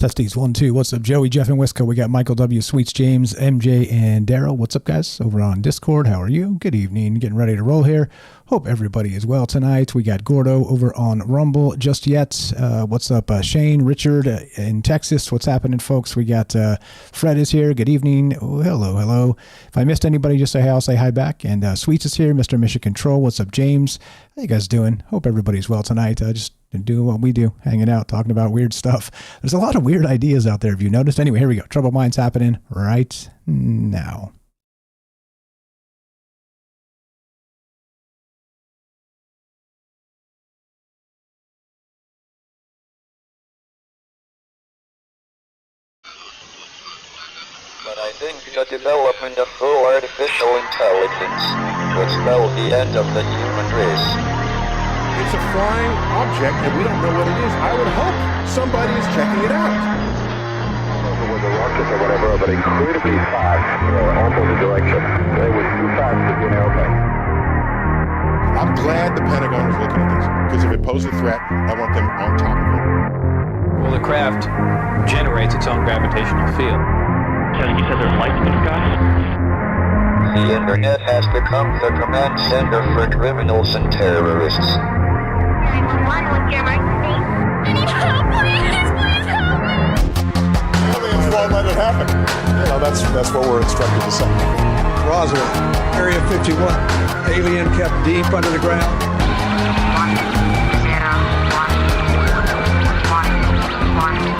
Testies 1, 2. What's up, Joey, Jeff, and Wisco? We got Michael W, Sweets, James, MJ, and Daryl. What's up, guys? Over on Discord. How are you? Good evening. Getting ready to roll here. Hope everybody is well tonight. We got Gordo over on Rumble just yet. What's up, Shane, Richard in Texas? What's happening, folks? We got Fred is here. Good evening. Oh, hello. If I missed anybody, just say hi. I'll say hi back. And Sweets is here. Mr. Mission Control. What's up, James? How you guys doing? Hope everybody's well tonight. Just doing what we do, hanging out, talking about weird stuff. There's a lot of weird ideas out there, if you noticed. Anyway, here we go. Troubled Minds happening right now. But I think the development of full artificial intelligence would spell the end of the human race. It's a flying object, and we don't know what it is. I would hope somebody is checking it out. I don't know if it was a rocket or whatever, but incredibly fast, opposite direction. It was too fast to be an airplane. I'm glad the Pentagon is looking at this, because if it poses a threat, I want them on top of it. Well, the craft generates its own gravitational field. You said there's lights in the sky? The internet has become the command center for criminals and terrorists. 911, what's your emergency? I need help, please help me! Aliens won't let it happen. You know, that's what we're instructed to say. Roswell, Area 51. Alien kept deep under the ground. 1, 0, 1, 1,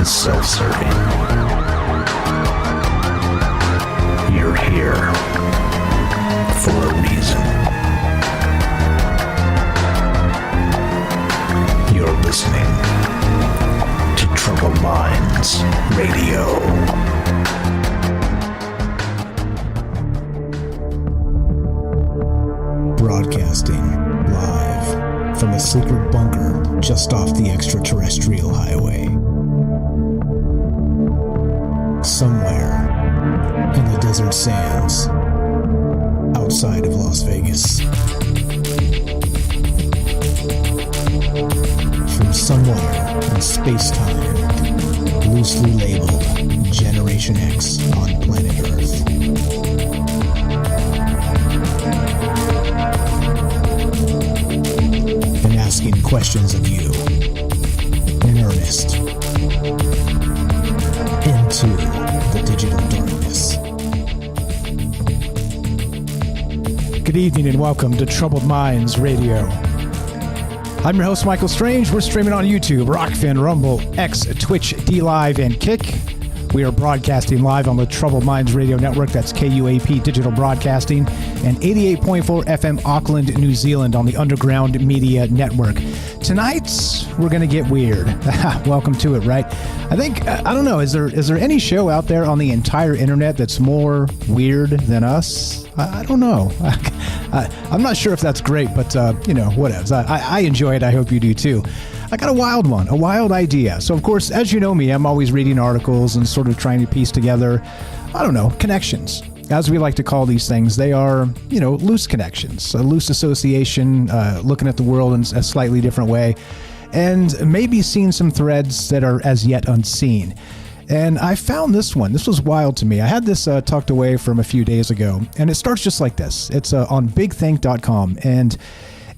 self-serving. You're here for a reason. You're listening to Troubled Minds Radio. Broadcasting live from a secret bunker just off the extraterrestrial highway. Somewhere in the desert sands outside of Las Vegas. From somewhere in space-time, loosely labeled Generation X on planet Earth. And asking questions of you in earnest. Into the digital darkness. Good evening and welcome to Troubled Minds Radio. I'm your host, Michael Strange. We're streaming on YouTube, Rockfin, Rumble, X, Twitch, D-Live, and Kick. We are broadcasting live on the Troubled Minds Radio Network. That's KUAP Digital Broadcasting and 88.4 FM Auckland, New Zealand on the Underground Media Network. Tonight, we're going to get weird. Welcome to it, right? I think, I don't know, is there any show out there on the entire internet that's more weird than us? I don't know. I'm not sure if that's great, but, whatevs. I enjoy it. I hope you do too. I got a wild one, a wild idea. So, of course, as you know me, I'm always reading articles and sort of trying to piece together, connections. As we like to call these things, they are, loose connections, a loose association, looking at the world in a slightly different way, and maybe seeing some threads that are as yet unseen. And I found this one. This was wild to me. I had this tucked away from a few days ago, and it starts just like this. It's on bigthink.com, and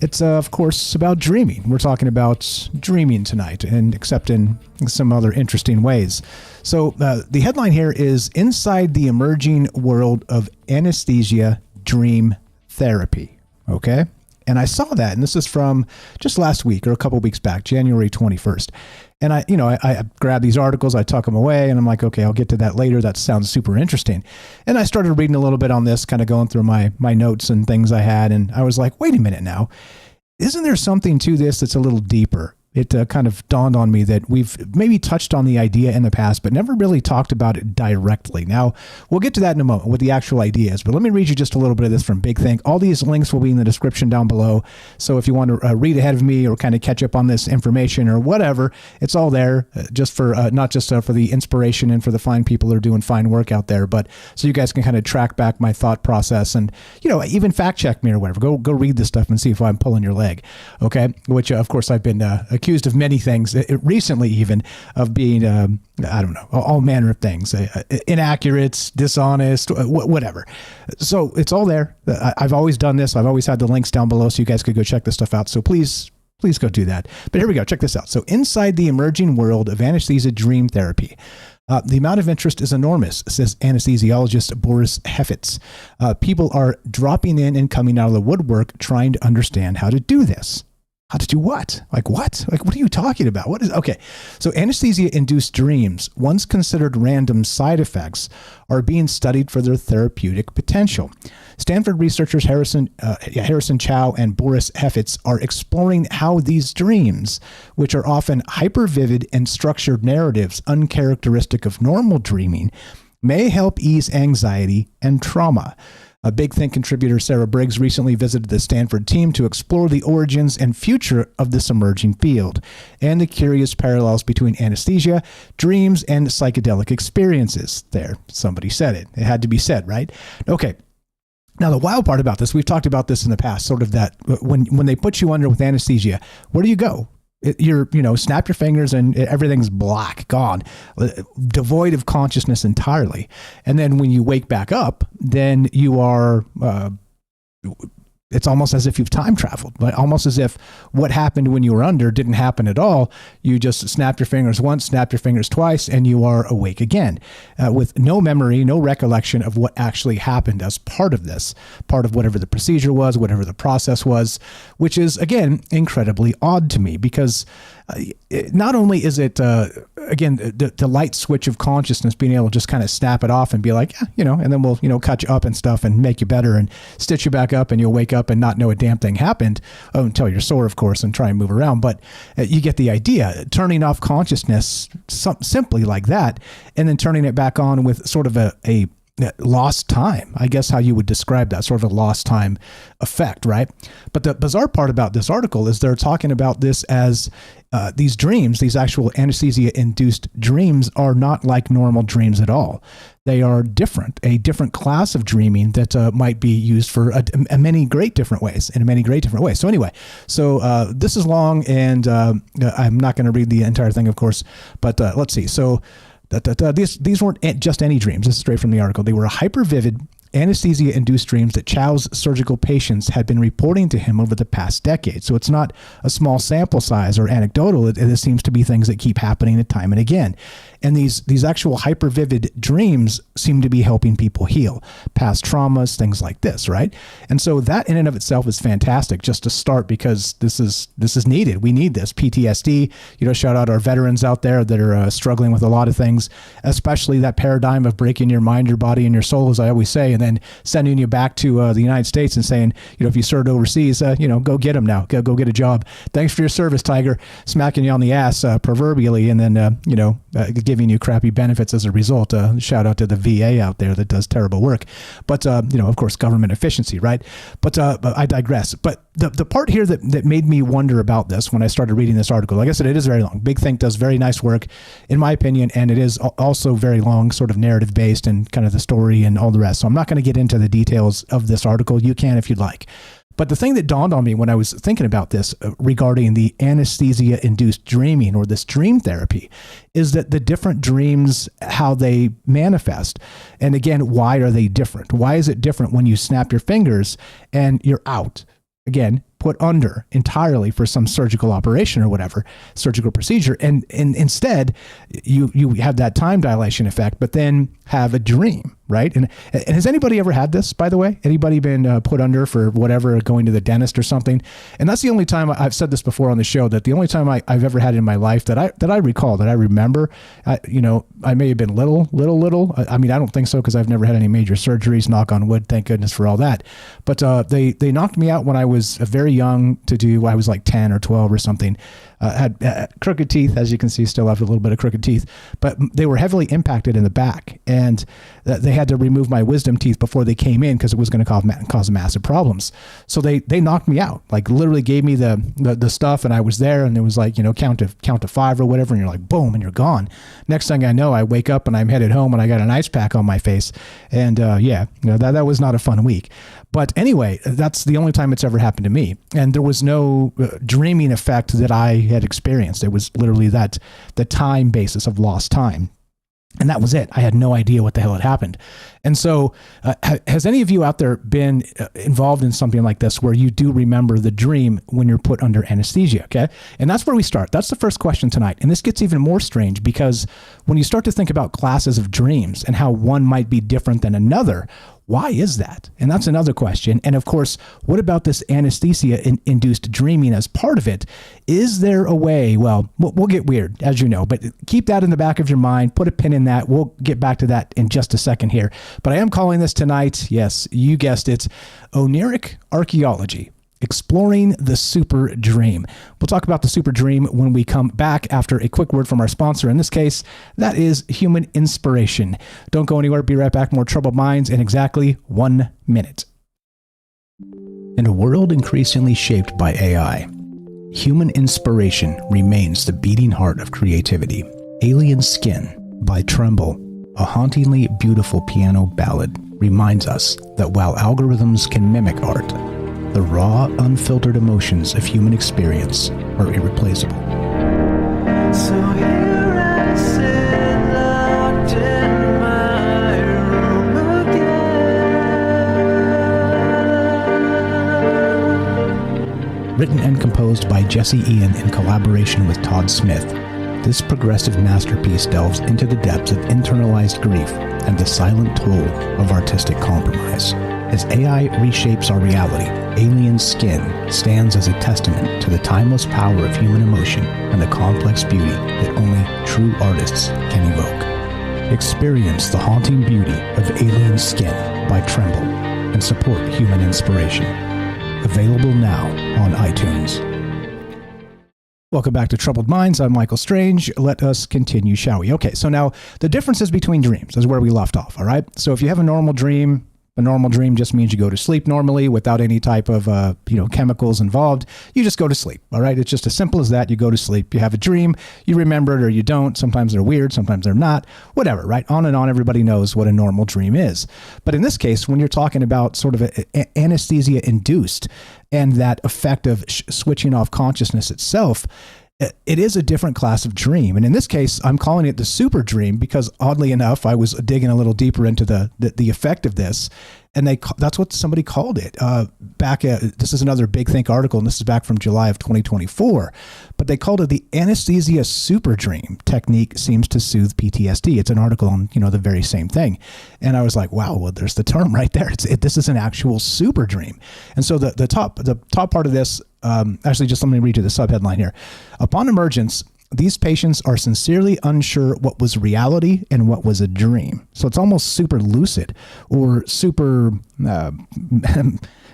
it's, of course, about dreaming. We're talking about dreaming tonight, and except in some other interesting ways. So the headline here is Inside the Emerging World of Anesthesia Dream Therapy. Okay? And I saw that, and this is from just last week or a couple weeks back, January 21st. And I grabbed these articles, I tuck them away, and I'm like, okay, I'll get to that later. That sounds super interesting. And I started reading a little bit on this, kind of going through my notes and things I had, and I was like, wait a minute now. Isn't there something to this that's a little deeper? it kind of dawned on me that we've maybe touched on the idea in the past, but never really talked about it directly. Now, we'll get to that in a moment, what the actual idea is, but let me read you just a little bit of this from Big Think. All these links will be in the description down below, so if you want to read ahead of me or kind of catch up on this information or whatever, it's all there, just for not just for the inspiration and for the fine people that are doing fine work out there, but so you guys can kind of track back my thought process and, even fact check me or whatever. Go read this stuff and see if I'm pulling your leg, okay? Which, of course, I've been accused of many things recently, even of being I don't know, all manner of things, inaccurate, dishonest, whatever. So it's all there. I've always done this. I've always had the links down below so you guys could go check this stuff out. So please go do that. But here we go. Check this out. So inside the emerging world of anesthesia dream therapy, the amount of interest is enormous, says anesthesiologist Boris Hefitz. People are dropping in and coming out of the woodwork trying to understand how to do this. How to do what? Like what? Like, what are you talking about? What is, okay. So anesthesia-induced dreams, once considered random side effects, are being studied for their therapeutic potential. Stanford researchers Harrison Chow and Boris Hefitz are exploring how these dreams, which are often hyper-vivid and structured narratives uncharacteristic of normal dreaming, may help ease anxiety and trauma. A Big Think contributor, Sarah Briggs, recently visited the Stanford team to explore the origins and future of this emerging field and the curious parallels between anesthesia, dreams, and psychedelic experiences. There, somebody said it. It had to be said, right? Okay. Now, the wild part about this, we've talked about this in the past, sort of that when they put you under with anesthesia, where do you go? You're, snap your fingers and everything's black, gone, devoid of consciousness entirely. And then when you wake back up, then you are, it's almost as if you've time traveled, like almost as if what happened when you were under didn't happen at all. You just snap your fingers once, snap your fingers twice, and you are awake again with no memory, no recollection of what actually happened as part of this, part of whatever the procedure was, whatever the process was, which is, again, incredibly odd to me because not only is it, again, the light switch of consciousness, being able to just kind of snap it off and be like, yeah, and then we'll, cut you up and stuff and make you better and stitch you back up and you'll wake up and not know a damn thing happened until you're sore, of course, and try and move around. But you get the idea, turning off consciousness simply like that and then turning it back on with sort of a lost time, I guess how you would describe that, sort of a lost time effect, right? But the bizarre part about this article is they're talking about this as these dreams, these actual anesthesia-induced dreams are not like normal dreams at all. They are different, a different class of dreaming that might be used for many great different ways, in many great different ways. So anyway, this is long and I'm not going to read the entire thing, of course, but let's see. So these weren't just any dreams. This is straight from the article. They were hyper-vivid, anesthesia-induced dreams that Chow's surgical patients had been reporting to him over the past decade. So it's not a small sample size or anecdotal. It seems to be things that keep happening time and again. And these actual hyper-vivid dreams seem to be helping people heal past traumas, things like this, right? And so that in and of itself is fantastic just to start because this is needed. We need this. PTSD, shout out our veterans out there that are struggling with a lot of things, especially that paradigm of breaking your mind, your body, and your soul, as I always say, and then sending you back to the United States and saying, if you served overseas, go get them now. Go get a job. Thanks for your service, Tiger. Smacking you on the ass proverbially, and then, giving you crappy benefits as a result. Shout out to the VA out there that does terrible work. But, of course, government efficiency, right? But I digress. But the part here that made me wonder about this when I started reading this article, like I said, it is very long. Big Think does very nice work, in my opinion, and it is also very long, sort of narrative based and kind of the story and all the rest. So I'm not going to get into the details of this article. You can if you'd like. But the thing that dawned on me when I was thinking about this regarding the anesthesia-induced dreaming or this dream therapy is that the different dreams, how they manifest. And again, why are they different? Why is it different when you snap your fingers and you're out? Again, put under entirely for some surgical operation or whatever, surgical procedure. And instead, you have that time dilation effect, but then have a dream, right? And has anybody ever had this, by the way? Anybody been put under for whatever, going to the dentist or something? And that's the only time, I've said this before on the show, that the only time I've ever had it in my life that I recall, that I remember, I may have been little. I mean, I don't think so because I've never had any major surgeries, knock on wood, thank goodness for all that. But they knocked me out when I was very young I was like 10 or 12 or something. had crooked teeth, as you can see, still have a little bit of crooked teeth, but they were heavily impacted in the back, and they had to remove my wisdom teeth before they came in because it was going to cause massive problems. So they knocked me out, like literally gave me the stuff, and I was there, and it was like, count to 5 or whatever, and you're like, boom, and you're gone. Next thing I know, I wake up and I'm headed home, and I got an ice pack on my face, and that was not a fun week. But anyway, that's the only time it's ever happened to me. And there was no dreaming effect that I had experienced. It was literally the time basis of lost time. And that was it. I had no idea what the hell had happened. And so has any of you out there been involved in something like this where you do remember the dream when you're put under anesthesia? Okay. And that's where we start. That's the first question tonight. And this gets even more strange because when you start to think about classes of dreams and how one might be different than another, why is that? And that's another question. And of course, what about this anesthesia-induced dreaming as part of it? Is there a way? Well, we'll get weird, as you know, but keep that in the back of your mind. Put a pin in that. We'll get back to that in just a second here. But I am calling this tonight, yes, you guessed it, Oneiric Archeology. Exploring the super dream. We'll talk about the super dream when we come back after a quick word from our sponsor. In this case, that is Human Inspiration. Don't go anywhere. Be right back. More Troubled Minds in exactly 1 minute. In a world increasingly shaped by AI, human inspiration remains the beating heart of creativity. Alien Skin by Tremble, a hauntingly beautiful piano ballad, reminds us that while algorithms can mimic art, the raw, unfiltered emotions of human experience are irreplaceable. So here I sit, locked in my room again. Written and composed by Jesse Ian in collaboration with Todd Smith, this progressive masterpiece delves into the depths of internalized grief and the silent toll of artistic compromise. As AI reshapes our reality, Alien Skin stands as a testament to the timeless power of human emotion and the complex beauty that only true artists can evoke. Experience the haunting beauty of Alien Skin by Tremble and support human inspiration. Available now on iTunes. Welcome back to Troubled Minds. I'm Michael Strange. Let us continue, shall we? Okay, so now the differences between dreams is where we left off, all right? So if you have a normal dream just means you go to sleep normally without any type of, chemicals involved. You just go to sleep, all right? It's just as simple as that. You go to sleep. You have a dream. You remember it or you don't. Sometimes they're weird. Sometimes they're not. Whatever, right? On and on. Everybody knows what a normal dream is. But in this case, when you're talking about sort of anesthesia-induced and that effect of switching off consciousness itself, it is a different class of dream. And in this case, I'm calling it the super dream because oddly enough, I was digging a little deeper into the effect of this. And that's what somebody called it this is another Big Think article, and this is back from July of 2024. But they called it the anesthesia super dream technique seems to soothe PTSD. It's an article on, the very same thing. And I was like, wow, well, there's the term right there. This is an actual super dream. And so the top part of this, actually, just let me read you the subheadline here. Upon emergence, these patients are sincerely unsure what was reality and what was a dream. So it's almost super lucid or super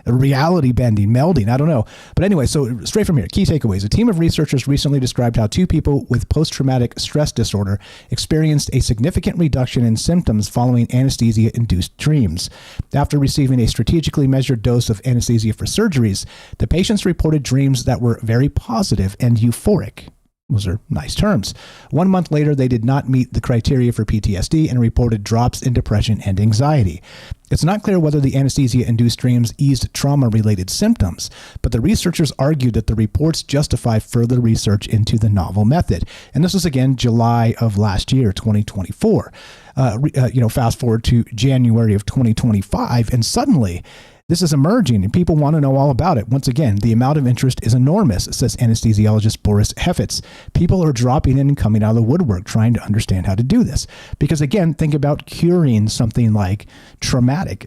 reality bending, melding. I don't know. But anyway, so straight from here, key takeaways. A team of researchers recently described how 2 people with post-traumatic stress disorder experienced a significant reduction in symptoms following anesthesia-induced dreams. After receiving a strategically measured dose of anesthesia for surgeries, the patients reported dreams that were very positive and euphoric. Those are nice terms. 1 month later, they did not meet the criteria for PTSD and reported drops in depression and anxiety. It's not clear whether the anesthesia-induced dreams eased trauma-related symptoms, but the researchers argued that the reports justify further research into the novel method. And this was, again, July of last year, 2024. Fast forward to January of 2025, and suddenly this is emerging and people want to know all about it. Once again, the amount of interest is enormous, says anesthesiologist Boris Hefetz. People are dropping in and coming out of the woodwork trying to understand how to do this. Because again, think about curing something like traumatic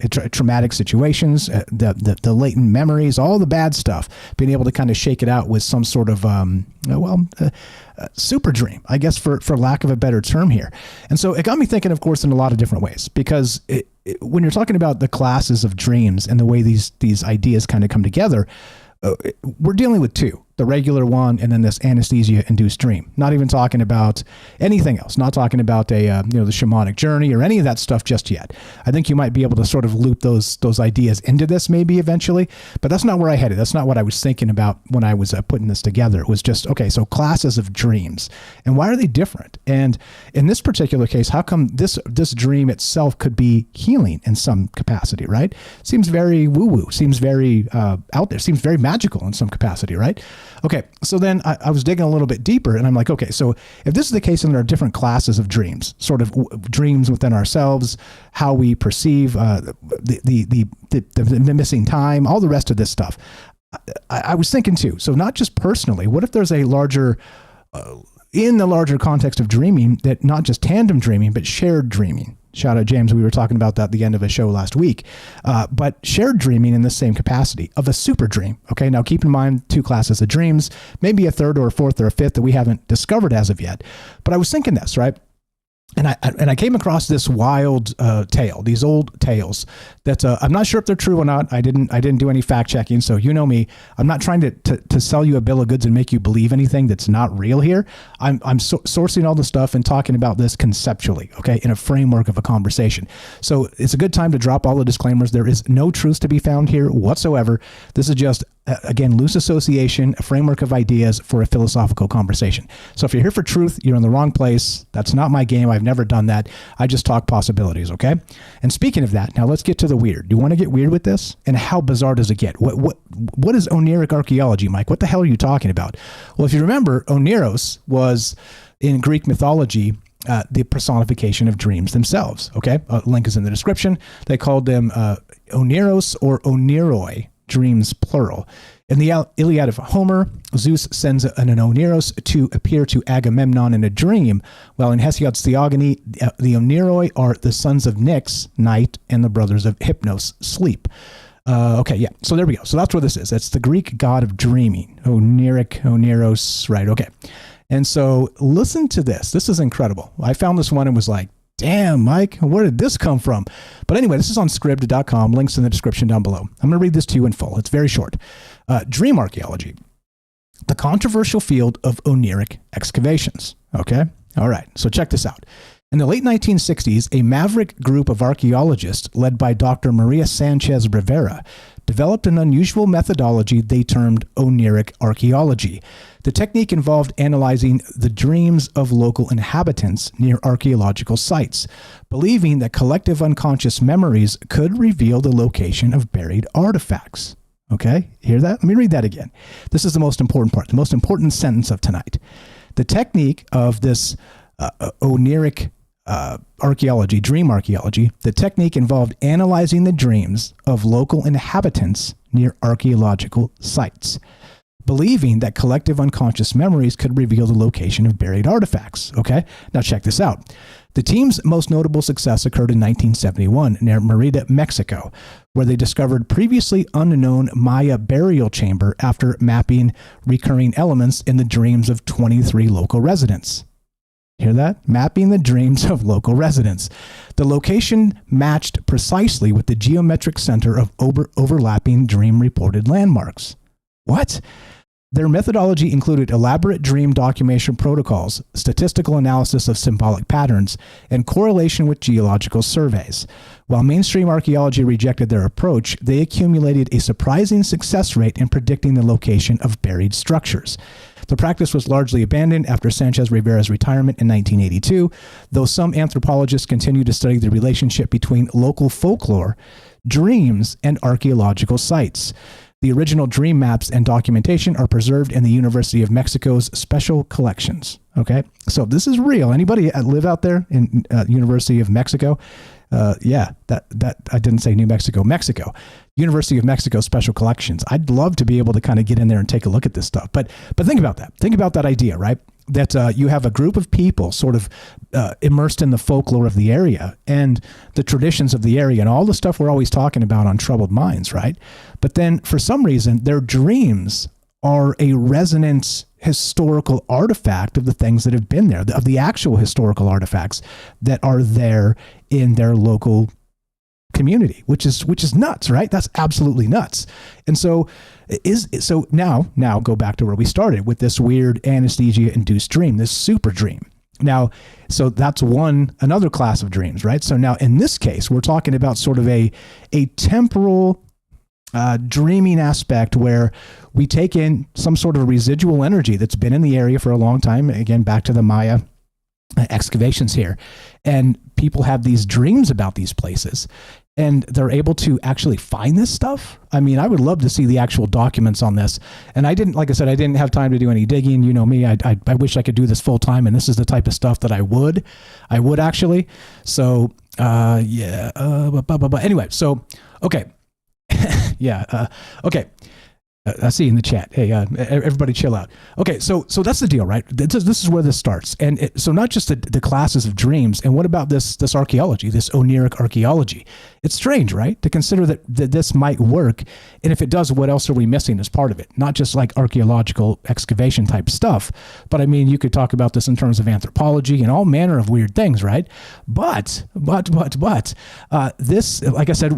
situations, the latent memories, all the bad stuff, being able to kind of shake it out with some sort of, super dream, I guess, for lack of a better term here. And so it got me thinking, of course, in a lot of different ways, because when you're talking about the classes of dreams and the way these ideas kind of come together, we're dealing with 2. the regular one, and then this anesthesia-induced dream. Not even talking about anything else. Not talking about the shamanic journey or any of that stuff just yet. I think you might be able to sort of loop those ideas into this maybe eventually, but that's not where I headed. That's not what I was thinking about when I was putting this together. It was just, okay, so classes of dreams, and why are they different? And in this particular case, how come this dream itself could be healing in some capacity, right? Seems very woo-woo, seems very out there, seems very magical in some capacity, right? Okay, so then I was digging a little bit deeper, and I'm like, okay, so if this is the case, and there are different classes of dreams, sort of dreams within ourselves, how we perceive the missing time, all the rest of this stuff. I was thinking too, so not just personally, what if there's a larger, in the larger context of dreaming, that not just tandem dreaming, but shared dreaming. Shout out James, we were talking about that at the end of a show last week. But shared dreaming in the same capacity of a super dream. Okay, now keep in mind 2 classes of dreams, maybe a third or a fourth or a fifth that we haven't discovered as of yet. But I was thinking this, right? And I came across this wild tale, these old tales that I'm not sure if they're true or not. I didn't do any fact checking, so you know me. I'm not trying to sell you a bill of goods and make you believe anything that's not real here. I'm sourcing all the stuff and talking about this conceptually, okay, in a framework of a conversation. So it's a good time to drop all the disclaimers. There is no truth to be found here whatsoever. This is just again, loose association, a framework of ideas for a philosophical conversation. So if you're here for truth, you're in the wrong place. That's not my game. I've never done that. I just talk possibilities, okay? And speaking of that, now let's get to the weird. Do you want to get weird with this? And how bizarre does it get? What is Oneiric archaeology, Mike? What the hell are you talking about? Well, if you remember, Oneiros was, in Greek mythology, the personification of dreams themselves, okay? Link is in the description. They called them Oneiros or Oneiroi, dreams plural. In the Iliad of Homer, Zeus sends an Oneiros to appear to Agamemnon in a dream, while in Hesiod's Theogony, the Oneiroi are the sons of Nyx, night, and the brothers of Hypnos, sleep. Okay, yeah, so there we go. So that's what this is. That's the Greek god of dreaming. Oneiric, Oneiros, right, okay. And so listen to this. This is incredible. I found this one and was like, damn, Mike, where did this come from? But anyway, this is on scribd.com. Links in the description down below. I'm going to read this to you in full. It's very short. Dream archaeology, the controversial field of Oneiric excavations. Okay? All right. So check this out. In the late 1960s, a maverick group of archaeologists led by Dr. Maria Sanchez Rivera developed an unusual methodology they termed Oneiric archaeology. The technique involved analyzing the dreams of local inhabitants near archaeological sites, believing that collective unconscious memories could reveal the location of buried artifacts. Okay, hear that? Let me read that again. This is the most important part, the most important sentence of tonight. The technique of this Oneiric archaeology, dream archaeology, the technique involved analyzing the dreams of local inhabitants near archaeological sites, believing that collective unconscious memories could reveal the location of buried artifacts. Okay, now check this out. The team's most notable success occurred in 1971 near Merida, Mexico, where they discovered previously unknown Maya burial chamber after mapping recurring elements in the dreams of 23 local residents. Hear that? Mapping the dreams of local residents. The location matched precisely with the geometric center of overlapping dream-reported landmarks. What? Their methodology included elaborate dream documentation protocols, statistical analysis of symbolic patterns, and correlation with geological surveys. While mainstream archaeology rejected their approach, they accumulated a surprising success rate in predicting the location of buried structures. The practice was largely abandoned after Sanchez Rivera's retirement in 1982, though some anthropologists continue to study the relationship between local folklore, dreams, and archaeological sites. The original dream maps and documentation are preserved in the University of Mexico's special collections. Okay, so this is real. Anybody live out there in University of Mexico? Yeah, that I didn't say New Mexico, Mexico. University of Mexico special collections. I'd love to be able to kind of get in there and take a look at this stuff. But think about that. Think about that idea, right? That you have a group of people sort of immersed in the folklore of the area and the traditions of the area and all the stuff we're always talking about on Troubled Minds, right? But then for some reason, their dreams are a resonant historical artifact of the things that have been there, of the actual historical artifacts that are there in their local community, which is nuts, right? That's absolutely nuts. And so now go back to where we started with this weird anesthesia induced dream, this super dream. Now, so that's another class of dreams, right? So now in this case, we're talking about sort of a temporal dreaming aspect where we take in some sort of residual energy that's been in the area for a long time. Again, back to the Maya excavations here. And people have these dreams about these places, and they're able to actually find this stuff. I mean, I would love to see the actual documents on this. And I didn't have time to do any digging. You know me, I wish I could do this full time. And this is the type of stuff that I would actually. So, anyway, so, okay. Okay. I see in the chat. Hey, everybody chill out. Okay, so that's the deal, right? This is where this starts. And so not just the classes of dreams, and what about this archaeology, this Oneiric archaeology? It's strange, right? To consider that this might work, and if it does, what else are we missing as part of it? Not just like archaeological excavation type stuff, but I mean, you could talk about this in terms of anthropology and all manner of weird things, right? But this, like I said,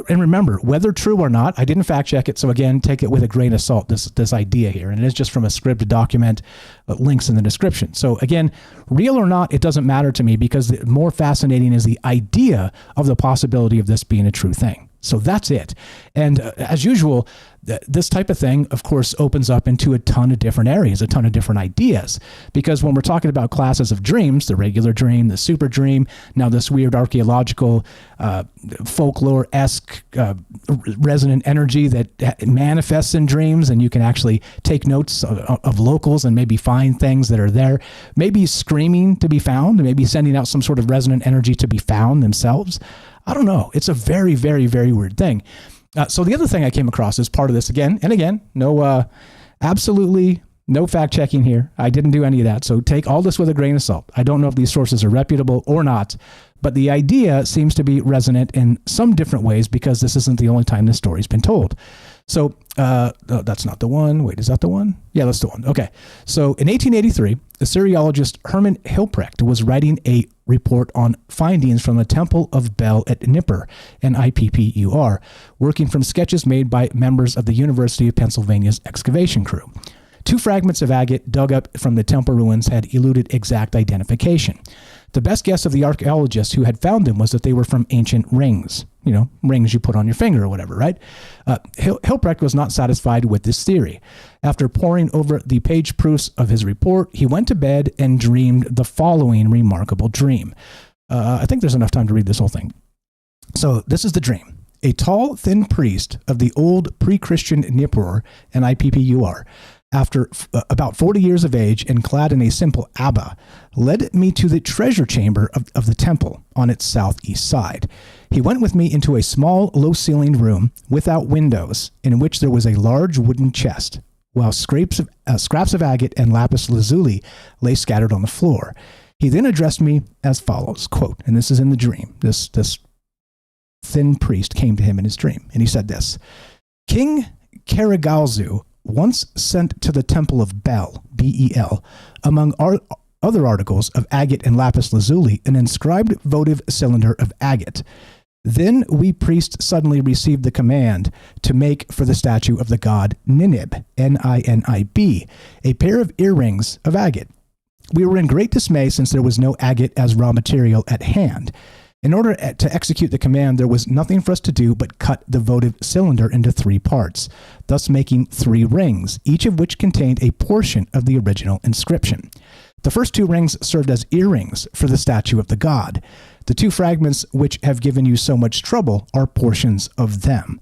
and remember, whether true or not, I didn't fact check it, so again, take it with a grain of salt, this idea here. And it is just from a scripted document, links in the description. So again, real or not, it doesn't matter to me, because the more fascinating is the idea of the possibility of this being a true thing. So that's it. And as usual, this type of thing, of course, opens up into a ton of different areas, a ton of different ideas. Because when we're talking about classes of dreams, the regular dream, the super dream, now this weird archaeological, folklore-esque resonant energy that manifests in dreams, and you can actually take notes of locals and maybe find things that are there, maybe screaming to be found, maybe sending out some sort of resonant energy to be found themselves. I don't know. It's a very, very, very weird thing. So the other thing I came across as part of this, again, absolutely no fact checking here. I didn't do any of that. So take all this with a grain of salt. I don't know if these sources are reputable or not, but the idea seems to be resonant in some different ways, because this isn't the only time this story's been told. So that's not the one. Wait, is that the one? Yeah, that's the one. Okay. So in 1883, Assyriologist Hermann Hilprecht was writing a report on findings from the Temple of Bel at Nippur, NIPPUR, working from sketches made by members of the University of Pennsylvania's excavation crew. 2 fragments of agate dug up from the temple ruins had eluded exact identification. The best guess of the archaeologist who had found them was that they were from ancient rings. You know, rings you put on your finger or whatever, right? Hilprecht was not satisfied with this theory. After poring over the page proofs of his report, he went to bed and dreamed the following remarkable dream. I think there's enough time to read this whole thing. So this is the dream. A tall, thin priest of the old pre-Christian Nippur, NIPPUR, after about 40 years of age and clad in a simple abba, led me to the treasure chamber of the temple on its southeast side. He went with me into a small, low-ceilinged room without windows, in which there was a large wooden chest, while scraps of agate and lapis lazuli lay scattered on the floor. He then addressed me as follows, quote, and this is in the dream. This thin priest came to him in his dream, and he said this: King Karagalzu once sent to the temple of Bel, B-E-L, among other articles of agate and lapis lazuli, an inscribed votive cylinder of agate. Then we priests suddenly received the command to make for the statue of the god Ninib, N-I-N-I-B, a pair of earrings of agate. We were in great dismay, since there was no agate as raw material at hand. In order to execute the command, there was nothing for us to do but cut the votive cylinder into 3 parts, thus making 3 rings, each of which contained a portion of the original inscription. The first 2 rings served as earrings for the statue of the god. The 2 fragments which have given you so much trouble are portions of them.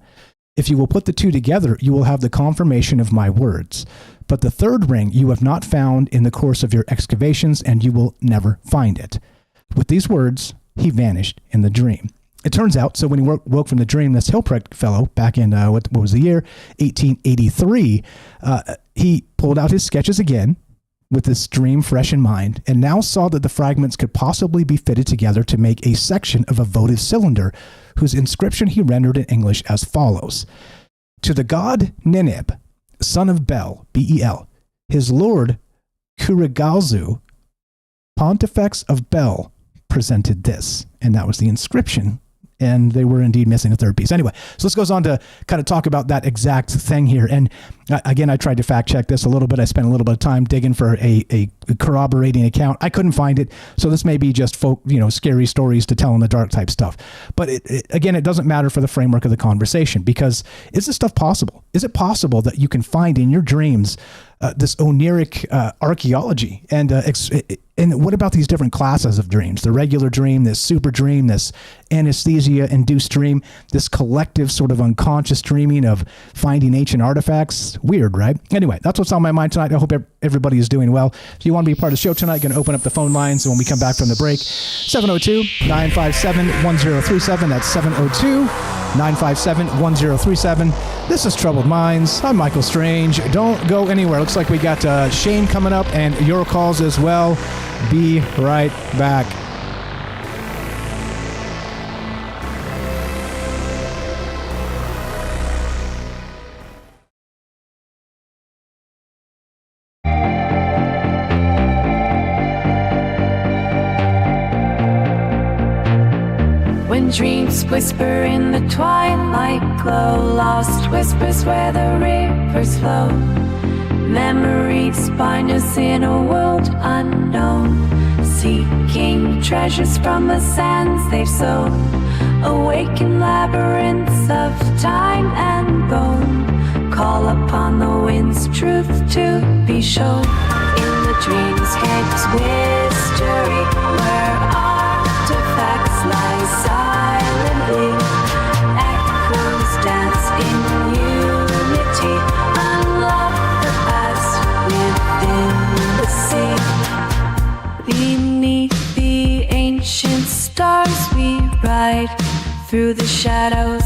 If you will put the 2 together, you will have the confirmation of my words. But the 3rd ring you have not found in the course of your excavations, and you will never find it. With these words, he vanished in the dream. It turns out, so when he woke from the dream, this Hilprecht fellow, back in, what was the year? 1883, he pulled out his sketches again, with this dream fresh in mind, and now saw that the fragments could possibly be fitted together to make a section of a votive cylinder, whose inscription he rendered in English as follows: To the god Ninib, son of Bel, B-E-L, his lord Kurigalzu, Pontifex of Bel, presented this. And that was the inscription and they were indeed missing a third piece. Anyway, so this goes on to kind of talk about that exact thing here. And again, I tried to fact check this a little bit. I spent a little bit of time digging for a corroborating account. I couldn't find it. So this may be just folk, scary stories to tell in the dark type stuff. But again, it doesn't matter for the framework of the conversation, because is this stuff possible? Is it possible that you can find in your dreams this Oneiric archeology? And what about these different classes of dreams? The regular dream, this super dream, this anesthesia-induced dream, this collective sort of unconscious dreaming of finding ancient artifacts. Weird, right? Anyway, that's what's on my mind tonight. I hope everybody is doing well. If you want to be part of the show tonight, going to open up the phone lines when we come back from the break. 702-957-1037. That's 702-957-1037. This is Troubled Minds. I'm Michael Strange. Don't go anywhere. Looks like we got Shane coming up and your calls as well. Be right back. When dreams whisper in the twilight glow, lost whispers where the rivers flow. Memories bind us in a world unknown, seeking treasures from the sands they've sown. Awaken labyrinths of time and bone. Call upon the wind's truth to be shown. In the dreamscape's mystery, where artifacts lie silently, echoes dance in unity. Unlock the past within the sea. Beneath the ancient stars we ride, through the shadows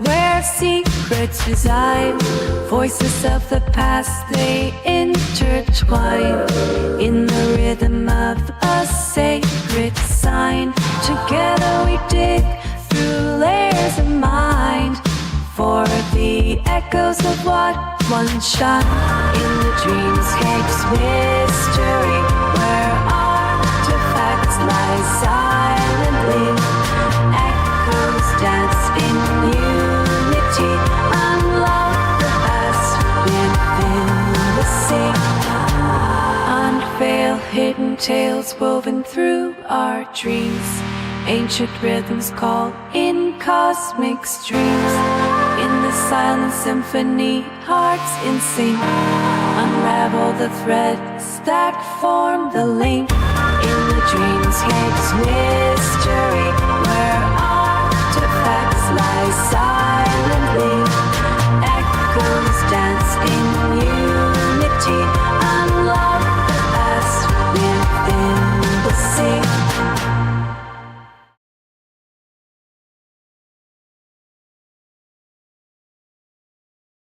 where secrets reside. Voices of the past, they intertwine in the rhythm of a sacred sign. Together we dig through layers of mind for the echoes of what once shone. In the dreamscape's mystery, where artifacts lie silently, echoes dance in unity. Unlock the past within the sea. Unveil hidden tales woven through our dreams. Ancient rhythms call in cosmic streams. In the silent symphony, hearts in sync. Unravel the threads that form the link. In the dreamscape's mystery, where artifacts lie silently, echoes dance in unity. Unlock the past within the sea.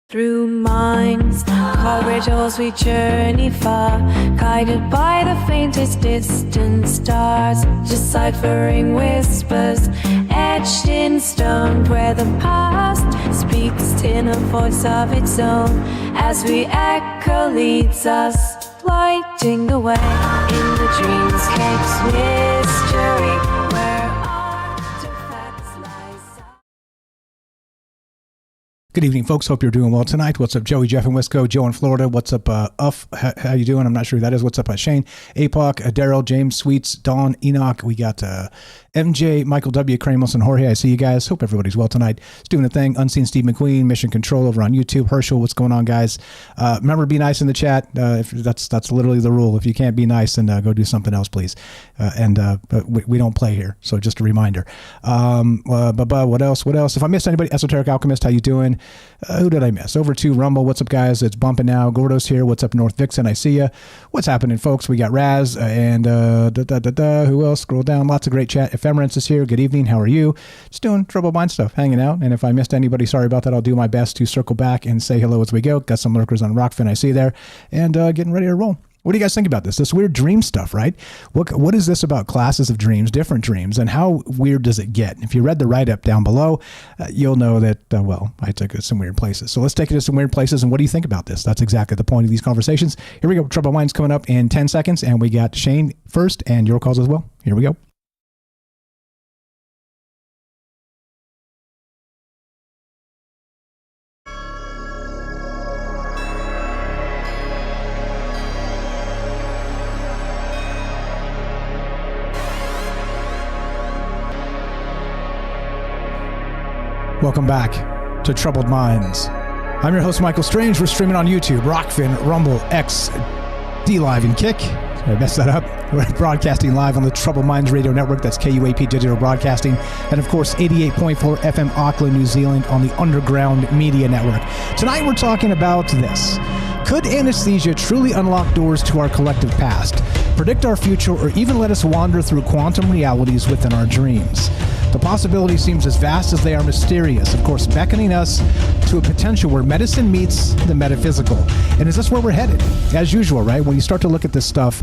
Through minds, corridors we journey far, guided by the faintest distant stars, deciphering whispers etched in stone, where the past speaks in a voice of its own, as we echo leads us, lighting the way. In the dreamscape's mystery, where artifacts lie. Good evening, folks. Hope you're doing well tonight. What's up, Joey, Jeff, and Wisco? Joe in Florida. What's up, Uff? How you doing? I'm not sure who that is. What's up, Shane? APOC, Daryl, James, Sweets, Dawn, Enoch. We got MJ, Michael W, Kramos, and Jorge. I see you guys. Hope everybody's well tonight. It's doing a thing. Unseen Steve McQueen, Mission Control over on YouTube. Herschel, what's going on, guys? Remember, be nice in the chat. If that's literally the rule. If you can't be nice, then go do something else, please. We don't play here, so just a reminder. What else? If I missed anybody, Esoteric Alchemist, how you doing? Who did I miss? Over to Rumble. What's up, guys? It's bumping now. Gordo's here. What's up, North Vixen? I see ya. What's happening, folks? We got Raz and who else? Scroll down. Lots of great chat. Ephemerance is here. Good evening. How are you? Just doing Trouble Mind stuff, hanging out. And if I missed anybody, sorry about that. I'll do my best to circle back and say hello as we go. Got some lurkers on Rockfin. I see there, and getting ready to roll. What do you guys think about this? This weird dream stuff, right? What is this about classes of dreams, different dreams, and how weird does it get? If you read the write-up down below, you'll know that, I took it to some weird places. So let's take it to some weird places, and what do you think about this? That's exactly the point of these conversations. Here we go. Trouble Minds coming up in 10 seconds, and we got Shane first, and your calls as well. Here we go. Welcome back to Troubled Minds. I'm your host, Michael Strange. We're streaming on YouTube, Rockfin, Rumble, X, D-Live, and Kick. I messed that up. We're broadcasting live on the Troubled Minds Radio Network. That's KUAP Digital Broadcasting. And of course, 88.4 FM Auckland, New Zealand on the Underground Media Network. Tonight we're talking about this. Could anesthesia truly unlock doors to our collective past, predict our future, or even let us wander through quantum realities within our dreams? The possibility seems as vast as they are mysterious, of course, beckoning us to a potential where medicine meets the metaphysical. And is this where we're headed? As usual, right? When you start to look at this stuff,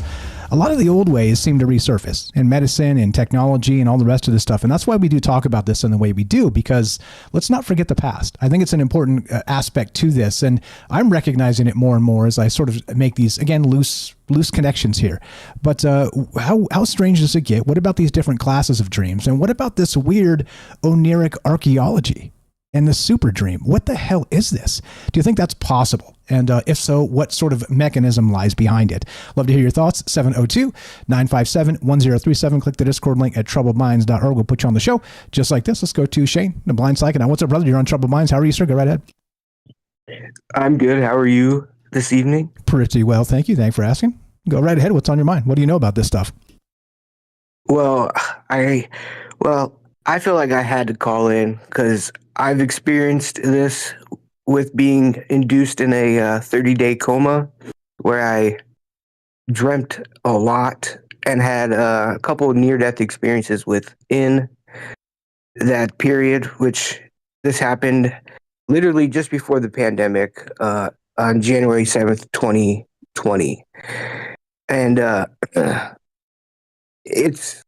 a lot of the old ways seem to resurface in medicine and technology and all the rest of this stuff. And that's why we do talk about this in the way we do, because let's not forget the past. I think it's an important aspect to this. And I'm recognizing it more and more as I sort of make these, again, loose connections here. But how strange does it get? What about these different classes of dreams? And what about this weird Oneiric archaeology and the super dream? What the hell is this? Do you think that's possible? And if so, what sort of mechanism lies behind it? Love to hear your thoughts. 702-957-1037. Click the Discord link at troubledminds.org. We'll put you on the show just like this. Let's go to Shane, the blind psychic. Now, what's up, brother? You're on Troubled Minds. How are you, sir? Go right ahead. I'm good. How are you this evening? Pretty well, thank you. Thanks for asking. Go right ahead. What's on your mind? What do you know about this stuff? Well, I feel like I had to call in because I've experienced this with being induced in a 30-day coma where I dreamt a lot and had a couple of near-death experiences within that period, which this happened literally just before the pandemic on January 7th, 2020. And it's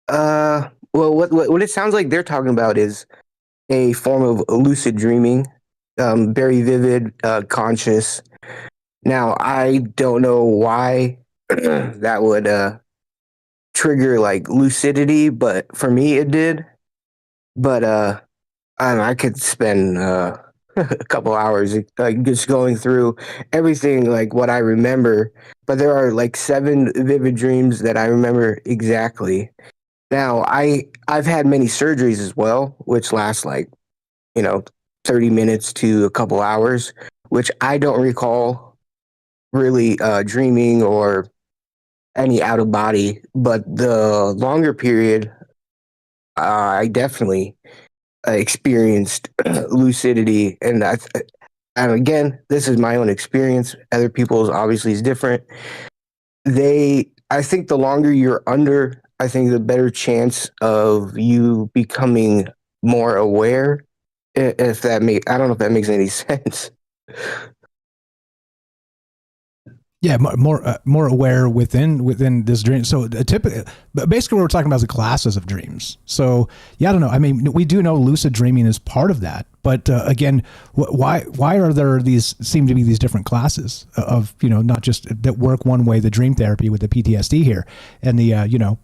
what it sounds like they're talking about is a form of lucid dreaming, very vivid, conscious. Now, I don't know why that would trigger like lucidity, but for me it did. But I could spend a couple hours like just going through everything, like what I remember. But there are like 7 vivid dreams that I remember exactly. Now, I've had many surgeries as well, which last like, 30 minutes to a couple hours, which I don't recall really dreaming or any out of body. But the longer period, I definitely experienced lucidity. And again, this is my own experience. Other people's obviously is different. I think the longer you're under, I think the better chance of you becoming more aware. I don't know if that makes any sense. Yeah, more aware within this dream. So typically, basically, what we're talking about is the classes of dreams. So yeah, I don't know. I mean, we do know lucid dreaming is part of that, but again, why are there seem to be these different classes of not just that work one way, the dream therapy with the PTSD here and the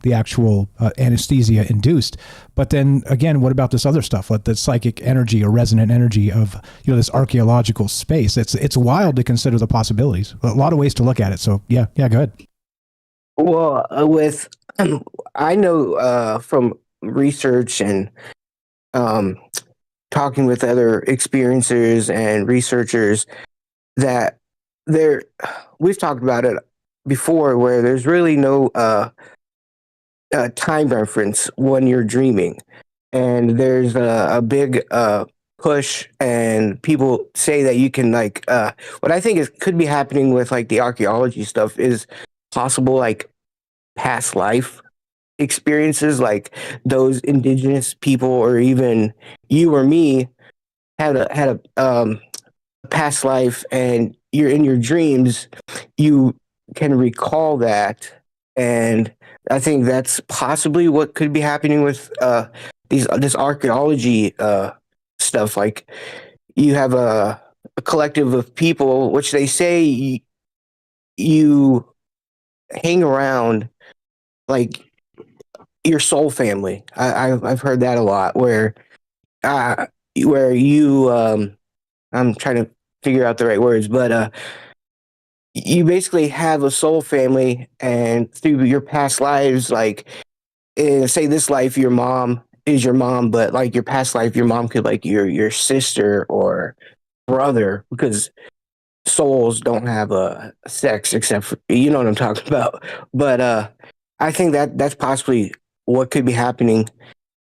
the actual anesthesia induced, but then again, what about this other stuff, like the psychic energy or resonant energy of this archaeological space? It's wild to consider the possibilities. A lot of ways to look at it. So yeah, go ahead. Well, I know from research and talking with other experiencers and researchers that we've talked about it before, where there's really no time reference when you're dreaming, and there's a big push, and people say that you can what I think could be happening with like the archaeology stuff is possible like past life experiences, like those indigenous people or even you or me had a past life, and you're in your dreams, you can recall that. And I think that's possibly what could be happening with this archaeology stuff. Like you have a collective of people, which they say you hang around like your soul family. I've heard that a lot, where you I'm trying to figure out the right words, but you basically have a soul family, and through your past lives, like say this life, your mom is your mom, but like your past life, your mom could like your sister or brother, because souls don't have a sex except for, you know what I'm talking about. But I think that's possibly what could be happening.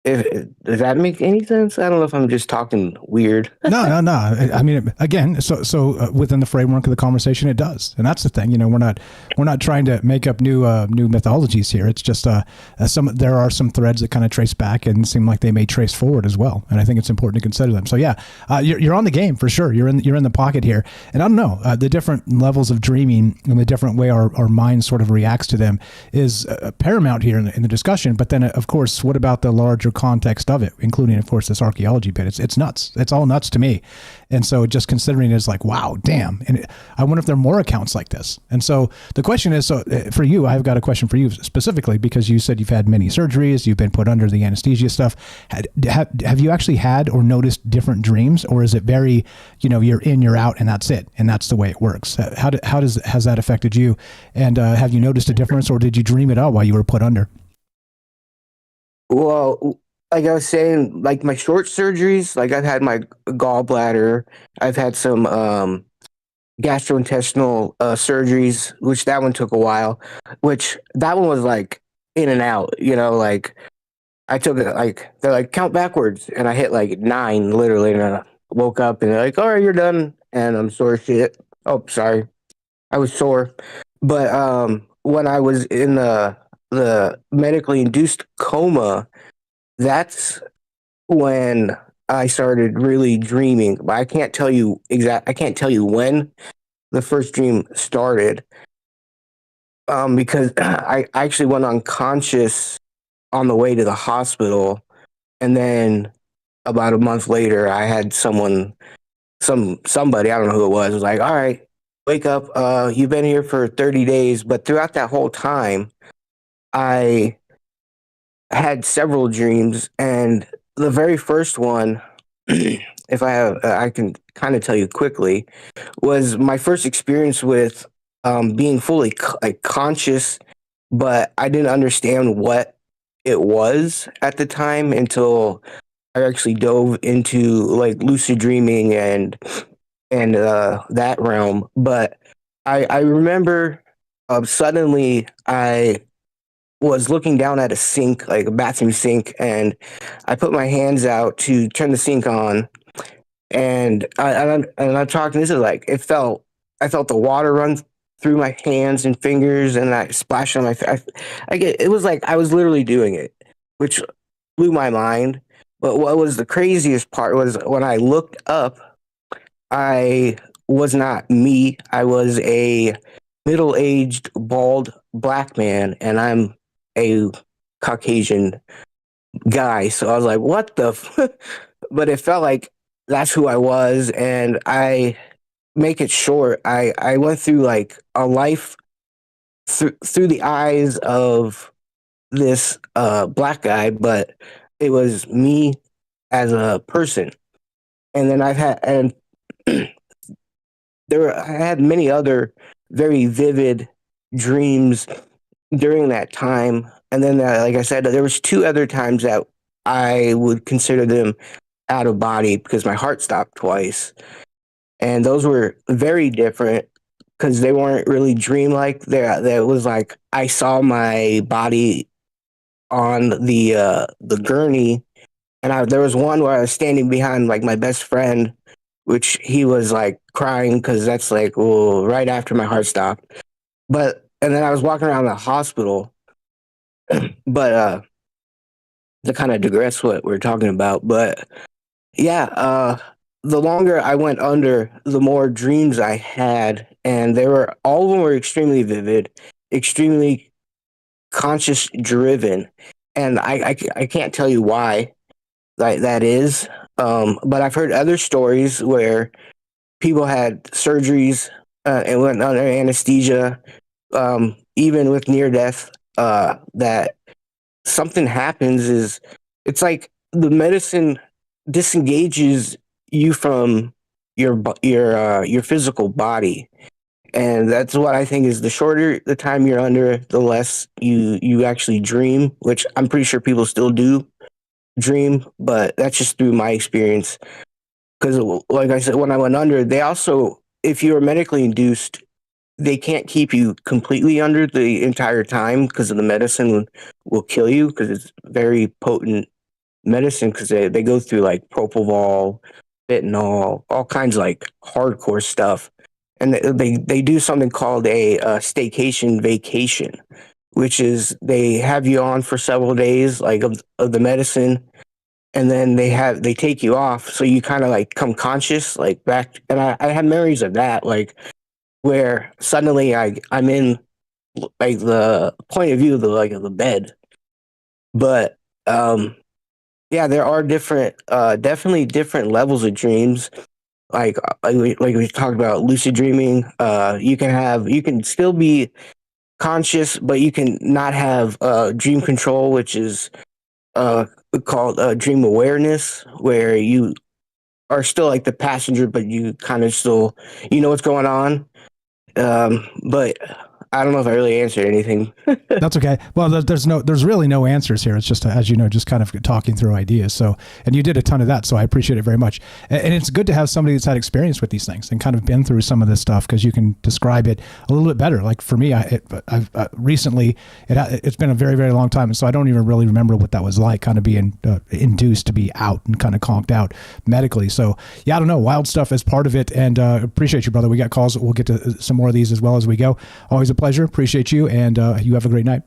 Does that make any sense? I don't know if I'm just talking weird. No. I mean, again, so within the framework of the conversation, it does, and that's the thing. We're not trying to make up new mythologies here. It's just there are some threads that kind of trace back and seem like they may trace forward as well, and I think it's important to consider them. So yeah, you're on the game for sure. You're in the pocket here, and I don't know the different levels of dreaming and the different way our mind sort of reacts to them is paramount here in the discussion. But then, of course, what about the larger context of it, including, of course, this archaeology bit? It's nuts. It's all nuts to me. And so just considering it is like, wow, damn. And I wonder if there are more accounts like this. And so the question is, so for you, I've got a question for you specifically, because you said you've had many surgeries, you've been put under the anesthesia stuff. Have you actually had or noticed different dreams, or is it very, you're in, you're out, and that's it, and that's the way it works? Has that affected you? And have you noticed a difference, or did you dream it out while you were put under? Well, like I was saying, like my short surgeries, like I've had my gallbladder, I've had some gastrointestinal surgeries, which that one took a while, which that one was like in and out, like I took it, like they're like count backwards, and I hit like 9 literally, and I woke up and they're like, all right, you're done, and I'm sore as shit. Oh, sorry, I was sore. But when I was in the medically induced coma, that's when I started really dreaming. But I can't tell you when the first dream started, because I actually went unconscious on the way to the hospital, and then about a month later, I had somebody, I don't know who it was like, all right, wake up. You've been here for 30 days. But throughout that whole time, I had several dreams, and the very first one, if I can kind of tell you quickly, was my first experience with being fully conscious, but I didn't understand what it was at the time until I actually dove into like lucid dreaming and that realm. But I remember suddenly I was looking down at a sink, like a bathroom sink, and I put my hands out to turn the sink on, and I'm talking. This is like I felt the water run through my hands and fingers, and I splashed on my face. It was like I was literally doing it, which blew my mind. But what was the craziest part was when I looked up, I was not me. I was a middle-aged, bald black man, and I'm a Caucasian guy. So I was like, what the but it felt like that's who I was. And I make it short, I went through like a life through the eyes of this black guy, but it was me as a person. And then I had many other very vivid dreams during that time. And then, like I said, there was 2 other times that I would consider them out of body because my heart stopped twice. And those were very different because they weren't really dreamlike. There was like I saw my body on the gurney, and there was one where I was standing behind like my best friend, which he was like crying because that's like right after my heart stopped. And then I was walking around the hospital, but to kind of digress what we're talking about, but yeah, the longer I went under, the more dreams I had, and all of them were extremely vivid, extremely conscious driven, and I can't tell you why that is, but I've heard other stories where people had surgeries and went under anesthesia, even with near death, that something happens. It's like the medicine disengages you from your physical body, and that's what I think is the shorter the time you're under, the less you actually dream, which I'm pretty sure people still do dream, but that's just through my experience. Because, like I said, when I went under, they also, if you are medically induced, they can't keep you completely under the entire time because of the medicine will kill you because it's very potent medicine because they go through like propofol, fentanyl, all kinds of like hardcore stuff. And they do something called a staycation vacation, which is they have you on for several days like of the medicine, and then they take you off so you kind of like come conscious like back. And I have memories of that, like where suddenly I'm in like the point of view of the bed. But yeah, there are different definitely different levels of dreams. Like we talked about lucid dreaming. You can still be conscious, but you can not have dream control, which is called dream awareness, where you are still like the passenger, but you kind of still what's going on. But I don't know if I really answered anything. That's okay. Well, there's really no answers here. It's just, as you know, just kind of talking through ideas. So, and you did a ton of that, so I appreciate it very much. And it's good to have somebody that's had experience with these things and kind of been through some of this stuff, because you can describe it a little bit better. Like for me, I've recently, it's been a very, very long time, and so I don't even really remember what that was like, kind of being induced to be out and kind of conked out medically. So yeah, I don't know, wild stuff as part of it. And appreciate you, brother. We got calls. We'll get to some more of these as well as we go. Always a pleasure. Appreciate you, and you have a great night.